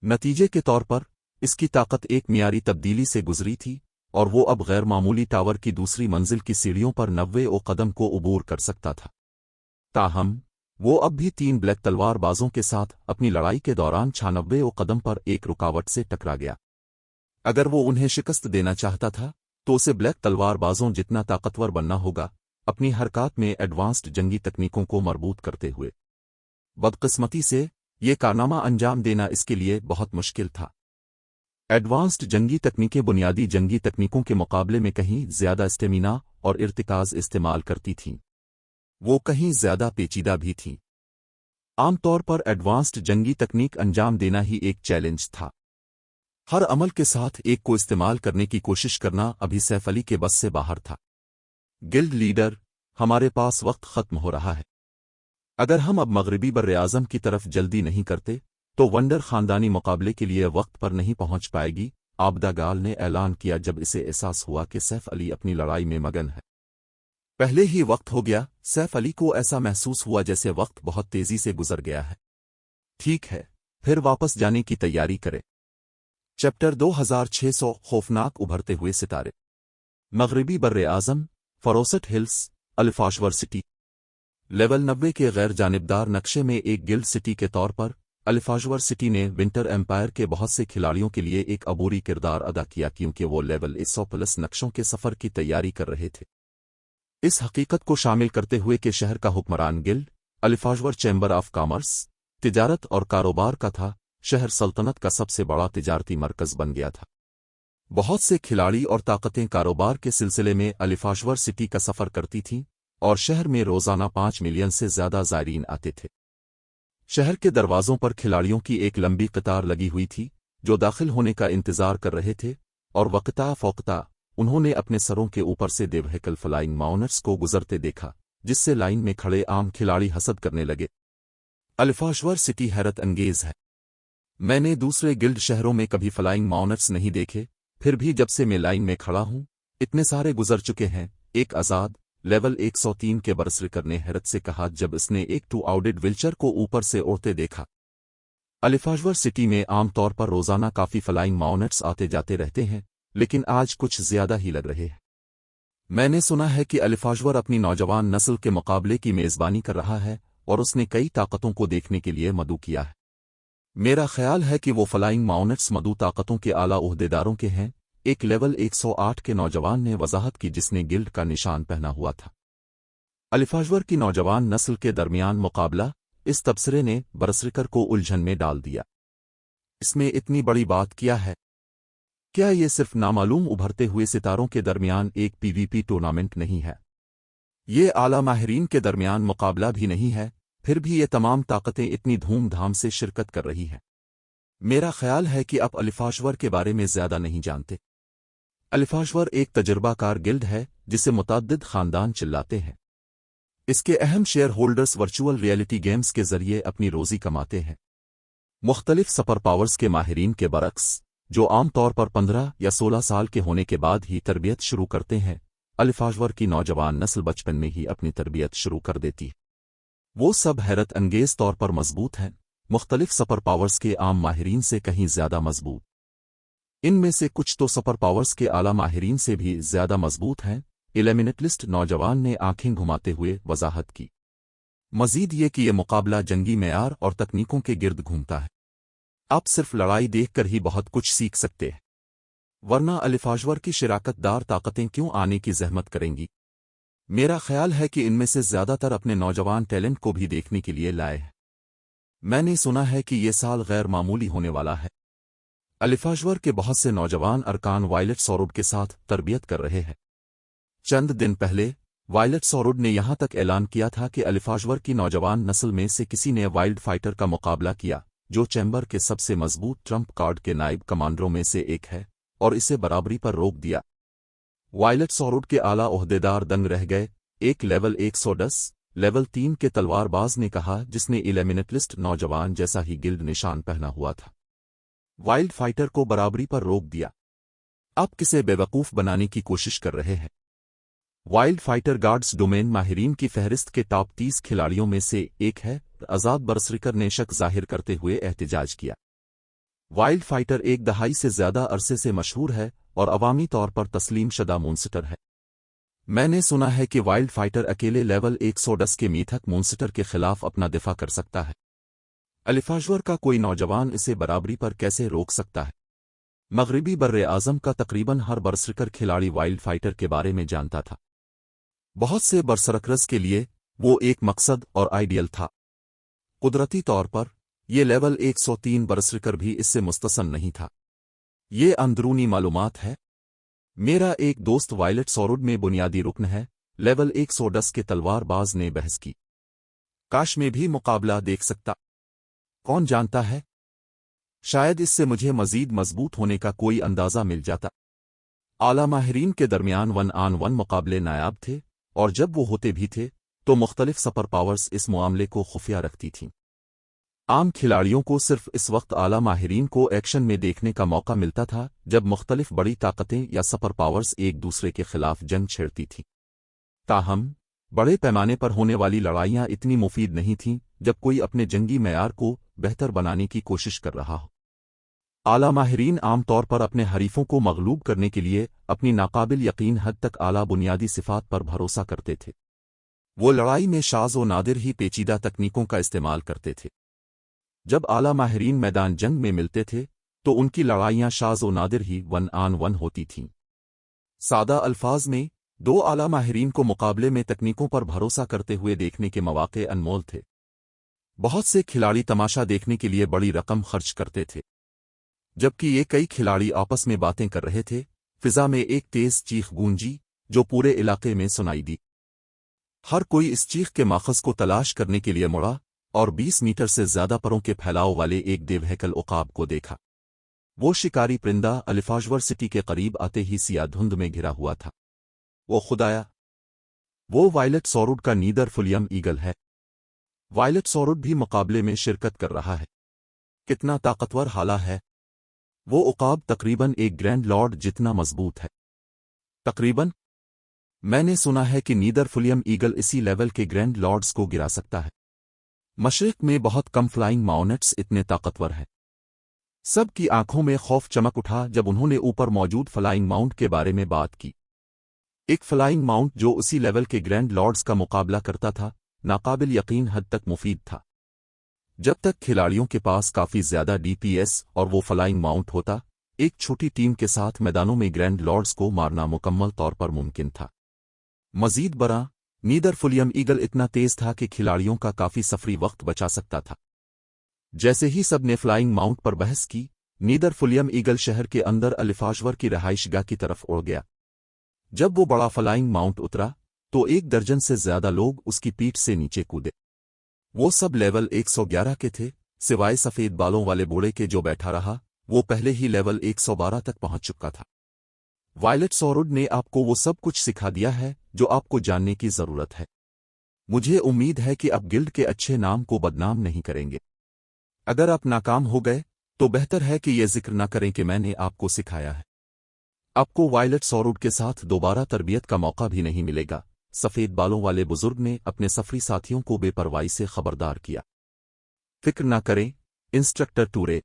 नतीजे के तौर पर इसकी ताकत एक मियारी तब्दीली से गुजरी थी और वो अब गैर मामूली टावर की दूसरी मंजिल की सीढ़ियों पर 90 कदम को उबूर कर सकता था। ताहम वो अब भी 3 ब्लैक तलवारबाजों के साथ अपनी लड़ाई के दौरान 96 कदम पर एक रुकावट से टकरा गया। अगर वो उन्हें शिकस्त देना चाहता था तो उसे ब्लैक तलवारबाजों जितना ताकतवर बनना होगा, अपनी हरकत में एडवांस्ड जंगी तकनीकों को मरबूत करते हुए। बदकिस्मती से ये कारनामा अंजाम देना इसके लिए बहुत मुश्किल था। एडवांस्ड जंगी तकनीकें बुनियादी जंगी तकनीकों के मुकाबले में कहीं ज्यादा स्टेमिना और इर्तिकाज इस्तेमाल करती थीं। वो कहीं ज्यादा पेचीदा भी थीं। आमतौर पर एडवांस्ड जंगी तकनीक अंजाम देना ही एक चैलेंज था। हर अमल के साथ एक को इस्तेमाल करने की कोशिश करना अभी सैफ अली के बस से बाहर था। गिल्ड लीडर, हमारे पास वक्त खत्म हो रहा है। अगर हम अब मगरिबी बर्र-ए-आज़म की तरफ जल्दी नहीं करते तो वंडर खानदानी मुकाबले के लिए वक्त पर नहीं पहुंच पाएगी, आबदा गाल ने ऐलान किया जब इसे एहसास हुआ कि सैफ अली अपनी लड़ाई में मगन है। पहले ही वक्त हो गया। सैफ अली को ऐसा महसूस हुआ जैसे वक्त बहुत तेजी से गुजर गया है। ठीक है, फिर वापस जाने की तैयारी करें। चैप्टर 2600 खौफनाक उभरते हुए सितारे। मगरिबी बर्र-ए-आज़म, फरोसट हिल्स, अल्फाशवर सिटी। लेवल 90 के गैर जानिबदार नक्शे में एक गिल्ड सिटी के तौर पर अल्फाशवर सिटी ने विंटर एम्पायर के बहुत से खिलाड़ियों के लिए एक अबूरी किरदार अदा किया क्योंकि वो लेवल 100+ नक्शों के सफ़र की तैयारी कर रहे थे। इस हकीकत को शामिल करते हुए कि शहर का हुक्मरान गिल्ड अल्फाशवर चैम्बर ऑफ कॉमर्स, तिजारत और कारोबार का था, शहर सल्तनत का सबसे बड़ा तिजारती मरकज बन गया था। बहुत से खिलाड़ी और ताकतें कारोबार के सिलसिले में अल्फाशवर सिटी का सफ़र करती थीं और शहर में रोज़ाना 5 मिलियन से ज़्यादा ज़ायरीन आते थे। शहर के दरवाज़ों पर खिलाड़ियों की एक लंबी कतार लगी हुई थी जो दाखिल होने का इंतज़ार कर रहे थे, और वक्ता फ़ौक़ता उन्होंने अपने सरों के ऊपर से देवहकल फ्लाइंग माउनर्स को गुजरते देखा, जिससे लाइन में खड़े आम खिलाड़ी हसद करने लगे। अल्फाशवर सिटी हैरत अंगेज है। मैंने दूसरे गिल्ड शहरों में कभी फ्लाइंग माउनर्स नहीं देखे, फिर भी जब से मैं लाइन में खड़ा हूं इतने सारे गुजर चुके हैं। एक आज़ाद लेवल 103 के बरसरिकर ने हैरत से कहा जब इसने एक 2 आउटेड विल्चर को ऊपर से उड़ते देखा। अल्फाशवर सिटी में आमतौर पर रोज़ाना काफ़ी फ्लाइंग माउनर्स आते जाते रहते हैं, लेकिन आज कुछ ज्यादा ही लग रहे हैं। मैंने सुना है कि अल्फाशवर अपनी नौजवान नस्ल के मुकाबले की मेज़बानी कर रहा है और उसने कई ताकतों को देखने के लिए मदऊ किया है। मेरा ख्याल है कि वो फ्लाइंग माउनर्स मदऊ ताकतों के आला ओहदेदारों के हैं, एक लेवल 108 के नौजवान ने वजाहत की जिसने गिल्ड का निशान पहना हुआ था। अल्फाशवर की नौजवान नस्ल के दरमियान मुकाबला, इस तबसरे ने बरसरिकर को उलझन में डाल दिया। इसमें इतनी बड़ी बात क्या है? क्या ये सिर्फ नामालूम उभरते हुए सितारों के दरमियान एक PvP टूर्नामेंट नहीं है? ये आला माहिरीन के दरमियान मुकाबला भी नहीं है, फिर भी ये तमाम ताकतें इतनी धूमधाम से शिरकत कर रही हैं। मेरा ख्याल है कि आप अल्फाशवर के बारे में ज्यादा नहीं जानते। अलिफाशवर एक तजर्बाकार गिल्ड है जिसे मुतअद्दिद खानदान चिल्लाते हैं। इसके अहम share holders virtual reality games के जरिए अपनी रोजी कमाते हैं। मुख्तलिफ सुपर पावर्स के माहिरीन के बरक्स, जो आम तौर पर 15 या 16 साल के होने के बाद ही तरबियत शुरू करते हैं, अलिफाशवर की नौजवान नस्ल बचपन में ही अपनी तरबियत शुरू कर देती है। वो सब हैरत अंगेज तौर पर मजबूत हैं, मुख्तलिफ सुपर पावर्स के आम माहिरीन से कहीं ज्यादा मजबूत। इनमें से कुछ तो सुपर पावर्स के आला माहिरीन से भी ज्यादा मजबूत हैं। इलेमिनेटलिस्ट नौजवान ने आंखें घुमाते हुए वजाहत की। मजीद ये कि यह मुकाबला जंगी मेयार और तकनीकों के गिर्द घूमता है। आप सिर्फ लड़ाई देखकर ही बहुत कुछ सीख सकते हैं, वरना अलिफाशवर की शिराकतदार ताकतें क्यों आने की जहमत करेंगी। मेरा ख्याल है कि इनमें से ज्यादातर अपने नौजवान टैलेंट को भी देखने के लिए लाए हैं। मैंने सुना है कि ये साल गैर मामूली होने वाला है। अलिफाशवर के बहुत से नौजवान अरकान वायलेट सौरुड के साथ तरबियत कर रहे हैं। चंद दिन पहले वायलेट सौरुड ने यहां तक ऐलान किया था कि अलिफाशवर की नौजवान नस्ल में से किसी ने वाइल्ड फाइटर का मुकाबला किया, जो चैम्बर के सबसे मजबूत ट्रम्प कार्ड के नायब कमांडरों में से एक है, और इसे बराबरी पर रोक दिया। वायलेट सौरुड के आला ओहदेदार दंग रह गए। एक लेवल 110 लेवल 3 के तलवारबाज ने कहा, जिसने इलेमिनेटलिस्ट नौजवान जैसा ही गिल्ड निशान पहना हुआ था। वाइल्ड फाइटर को बराबरी पर रोक दिया। आप किसे बेवकूफ बनाने की कोशिश कर रहे हैं। वाइल्ड फाइटर गार्ड्स डोमेन माहिरीन की फहरिस्त के टॉप 30 खिलाड़ियों में से एक है। आजाद बरसरिकर ने शक जाहिर करते हुए एहतिजाज किया। वाइल्ड फाइटर एक दहाई से ज्यादा अरसे से मशहूर है और अवामी तौर पर तस्लीम शदा मोन्स्टर है। मैंने सुना है कि वाइल्ड फाइटर अकेले लेवल 110 के मीथक मोन्स्टर के खिलाफ अपना दिफा कर सकता है। अलिफाशवर का कोई नौजवान इसे बराबरी पर कैसे रोक सकता है। मगरिबी बर्रे आजम का तकरीबन हर बरसरिकर खिलाड़ी वाइल्ड फाइटर के बारे में जानता था। बहुत से बरसरकरस के लिए वो एक मकसद और आइडियल था। कुदरती तौर पर यह लेवल 103 बरसरिकर भी इससे मुस्तसन नहीं था। ये अंदरूनी मालूमात है। मेरा एक दोस्त वायलेट सौरुड में बुनियादी रुकन है। लेवल 110 के तलवारबाज ने बहस की। काश में भी मुकाबला देख सकता। कौन जानता है, शायद इससे मुझे मजीद मजबूत होने का कोई अंदाजा मिल जाता। आला माहिरीन के दरमियान 1-on-1 मुकाबले नायाब थे, और जब वो होते भी थे तो मुख्तलिफ सुपर पावर्स इस मामले को खुफिया रखती थीं। आम खिलाड़ियों को सिर्फ इस वक्त आला माहिरीन को एक्शन में देखने का मौका मिलता था जब मुख्तलिफ बड़ी ताकतें या सुपर पावर्स एक दूसरे के खिलाफ जंग छेड़ती थीं। ताहम बड़े पैमाने पर होने वाली लड़ाइयां इतनी मुफीद नहीं थीं जब कोई अपने जंगी मेयार को बेहतर बनाने की कोशिश कर रहा हो। आला माहिरीन आमतौर पर अपने हरीफों को मगलूब करने के लिए अपनी नाकाबिल यकीन हद तक आला बुनियादी सिफात पर भरोसा करते थे। वो लड़ाई में शाज़ व नादिर ही पेचीदा तकनीकों का इस्तेमाल करते थे। जब आला माहिरीन मैदान जंग में मिलते थे तो उनकी लड़ाइयां शाज़ व नादिर ही 1-on-1 होती थीं। सादा अल्फाज में दो आला माहिरीन को मुकाबले में तकनीकों पर भरोसा करते हुए देखने के मौके अनमोल थे। बहुत से खिलाड़ी तमाशा देखने के लिए बड़ी रकम खर्च करते थे। जबकि ये कई खिलाड़ी आपस में बातें कर रहे थे, फिजा में एक तेज चीख गूंजी जो पूरे इलाके में सुनाई दी। हर कोई इस चीख के माखज़ को तलाश करने के लिए मुड़ा और 20 मीटर से ज्यादा परों के फैलाव वाले एक देवहैकल उकाब को देखा। वो शिकारी परिंदा अलिफाशवर सिटी के करीब आते ही सिया धुंध में घिरा हुआ था। वो खुदाया, वो वायलेट सौरुड का नीदर फुलियम ईगल है। वायलेट सौरुड भी मुकाबले में शिरकत कर रहा है। कितना ताकतवर हाला है। वो उकाब तकरीबन एक ग्रैंड लॉर्ड जितना मजबूत है। तकरीबन मैंने सुना है कि नीदर फुलियम ईगल इसी लेवल के ग्रैंड लॉर्ड्स को गिरा सकता है। मशरिक में बहुत कम फ्लाइंग माउनेट्स इतने ताकतवर हैं। सब की आंखों में खौफ चमक उठा जब उन्होंने ऊपर मौजूद फ्लाइंग माउंट के बारे में बात की। एक फ्लाइंग माउंट जो उसी लेवल के ग्रैंड लॉर्ड्स का मुकाबला करता था, नाकाबिल यकीन हद तक मुफीद था। जब तक खिलाड़ियों के पास काफी ज्यादा डीपीएस और वो फ्लाइंग माउंट होता, एक छोटी टीम के साथ मैदानों में ग्रैंड लॉर्ड्स को मारना मुकम्मल तौर पर मुमकिन था। मजीद बड़ा, नीदर फुलियम ईगल इतना तेज था कि खिलाड़ियों का काफी सफरी वक्त बचा सकता था। जैसे ही सब ने फ्लाइंग माउंट पर बहस की, नीदर फुलियम ईगल शहर के अंदर अलिफाशवर की रहाइशगाह की तरफ उड़ गया। जब वो बड़ा फ्लाइंग माउंट उतरा तो 1 दर्जन से ज्यादा लोग उसकी पीठ से नीचे कूदे। वो सब लेवल 111 के थे, सिवाय सफेद बालों वाले बूढ़े के जो बैठा रहा, वो पहले ही लेवल 112 तक पहुंच चुका था। वायलेट सॉरोड ने आपको वो सब कुछ सिखा दिया है जो आपको जानने की जरूरत है। मुझे उम्मीद है कि आप गिल्ड के अच्छे नाम को बदनाम नहीं करेंगे। अगर आप नाकाम हो गए तो बेहतर है कि यह जिक्र न करें कि मैंने आपको सिखाया है। आपको वायलेट सॉरोड के साथ दोबारा तरबियत का मौका भी नहीं मिलेगा। सफेद बालों वाले बुजुर्ग ने अपने सफरी साथियों को बेपरवाही से खबरदार किया। फिक्र न करें इंस्ट्रक्टर टूरे,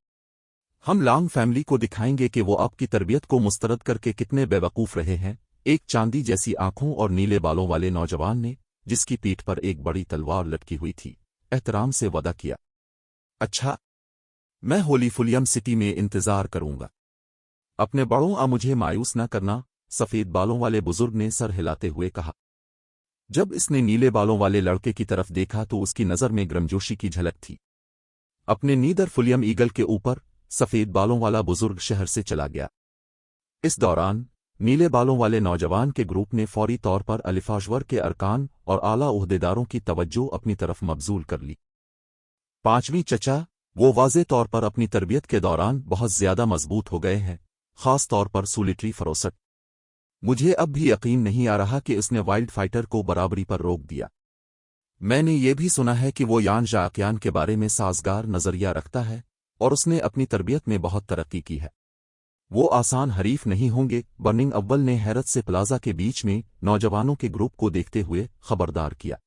हम लांग फैमिली को दिखाएंगे कि वो आपकी तरबियत को मुस्तरद करके कितने बेवकूफ रहे हैं। एक चांदी जैसी आंखों और नीले बालों वाले नौजवान ने, जिसकी पीठ पर एक बड़ी तलवार लटकी हुई थी, एहतराम से वादा किया। अच्छा, मैं होली फुलियम सिटी में इंतजार करूंगा। अपने बड़ों आ मुझे मायूस न करना, सफेद बालों वाले बुजुर्ग ने सर हिलाते हुए कहा। जब इसने नीले बालों वाले लड़के की तरफ देखा तो उसकी नजर में गर्मजोशी की झलक थी। अपने नीदर फुलियम ईगल के ऊपर सफेद बालों वाला बुजुर्ग शहर से चला गया। इस दौरान नीले बालों वाले नौजवान के ग्रुप ने फौरी तौर पर अलिफाजवर के अरकान और आला ओहदेदारों की तवज्जो अपनी तरफ मबजूल कर ली। पांचवीं चचा, वो वाज़े तौर पर अपनी तरबियत के दौरान बहुत ज्यादा मजबूत हो गए हैं, खास तौर पर सोलिटरी फरोसट। मुझे अब भी यकीन नहीं आ रहा कि उसने वाइल्ड फाइटर को बराबरी पर रोक दिया। मैंने ये भी सुना है कि वो यान जाकियान के बारे में साजगार नजरिया रखता है और उसने अपनी तरबियत में बहुत तरक्की की है। वो आसान हरीफ नहीं होंगे। बर्निंग अव्वल ने हैरत से प्लाजा के बीच में नौजवानों के ग्रुप को देखते हुए खबरदार किया।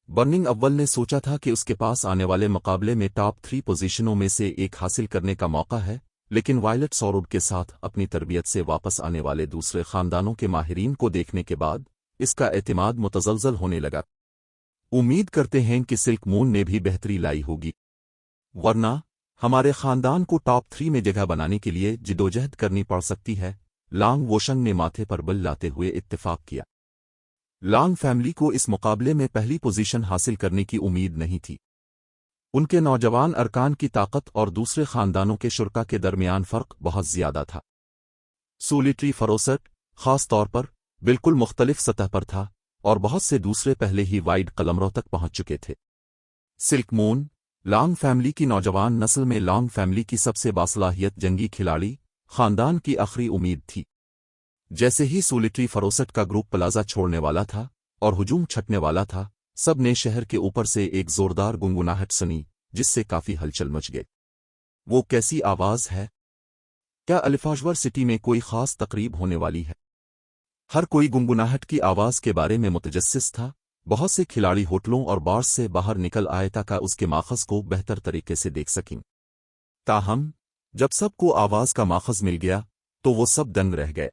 बर्निंग अव्वल ने सोचा था कि उसके पास आने वाले मुकाबले में टॉप 3 पोजीशनों में से एक हासिल करने का मौका है, लेकिन वायलेट सॉरोड के साथ अपनी तरबियत से वापस आने वाले दूसरे खानदानों के माहिरीन को देखने के बाद इसका एतमाद मुतजलजल होने लगा। उम्मीद करते हैं कि सिल्क मून ने भी बेहतरी लाई होगी, वरना हमारे खानदान को टॉप 3 में जगह बनाने के लिए जिदोजहद करनी पड़ सकती है। लांग वोशंग ने माथे पर बल लाते हुए इत्तेफाक किया। लांग फैमिली को इस मुकाबले में पहली पोजीशन हासिल करने की उम्मीद नहीं थी। उनके नौजवान अरकान की ताकत और दूसरे खानदानों के शुरका के दरमियान फर्क बहुत ज्यादा था। सोलिटरी फरोसट, खास तौर पर, बिल्कुल मुख्तलिफ सतह पर था और बहुत से दूसरे पहले ही वाइड कलमरों तक पहुंच चुके थे। सिल्क मून, लांग फैमिली की नौजवान नस्ल में लांग फैमिली की सबसे बासलाहियत जंगी खिलाड़ी, खानदान की आखिरी उम्मीद थी। जैसे ही सोलिटरी फरोसट का ग्रुप प्लाजा छोड़ने वाला था और हुजूम छटने वाला था, सब ने शहर के ऊपर से एक जोरदार गुनगुनाहट सुनी, जिससे काफी हलचल मच गई। वो कैसी आवाज है? क्या अलिफाजवर सिटी में कोई खास तकरीब होने वाली है? हर कोई गुनगुनाहट की आवाज के बारे में मुतजस्सिस था। बहुत से खिलाड़ी होटलों और बार्स से बाहर निकल आए ताकि उसके माखज़ को बेहतर तरीके से देख सकें। ताहम जब सबको आवाज का माखज़ मिल गया तो वो सब दंग रह गए।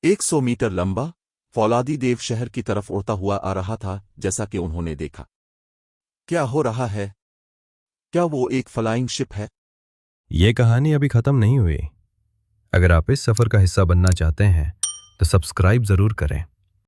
100 मीटर लंबा फौलादी देव शहर की तरफ उड़ता हुआ आ रहा था, जैसा कि उन्होंने देखा। क्या हो रहा है? क्या वो एक फ्लाइंग शिप है? ये कहानी अभी खत्म नहीं हुई। अगर आप इस सफर का हिस्सा बनना चाहते हैं तो सब्सक्राइब जरूर करें।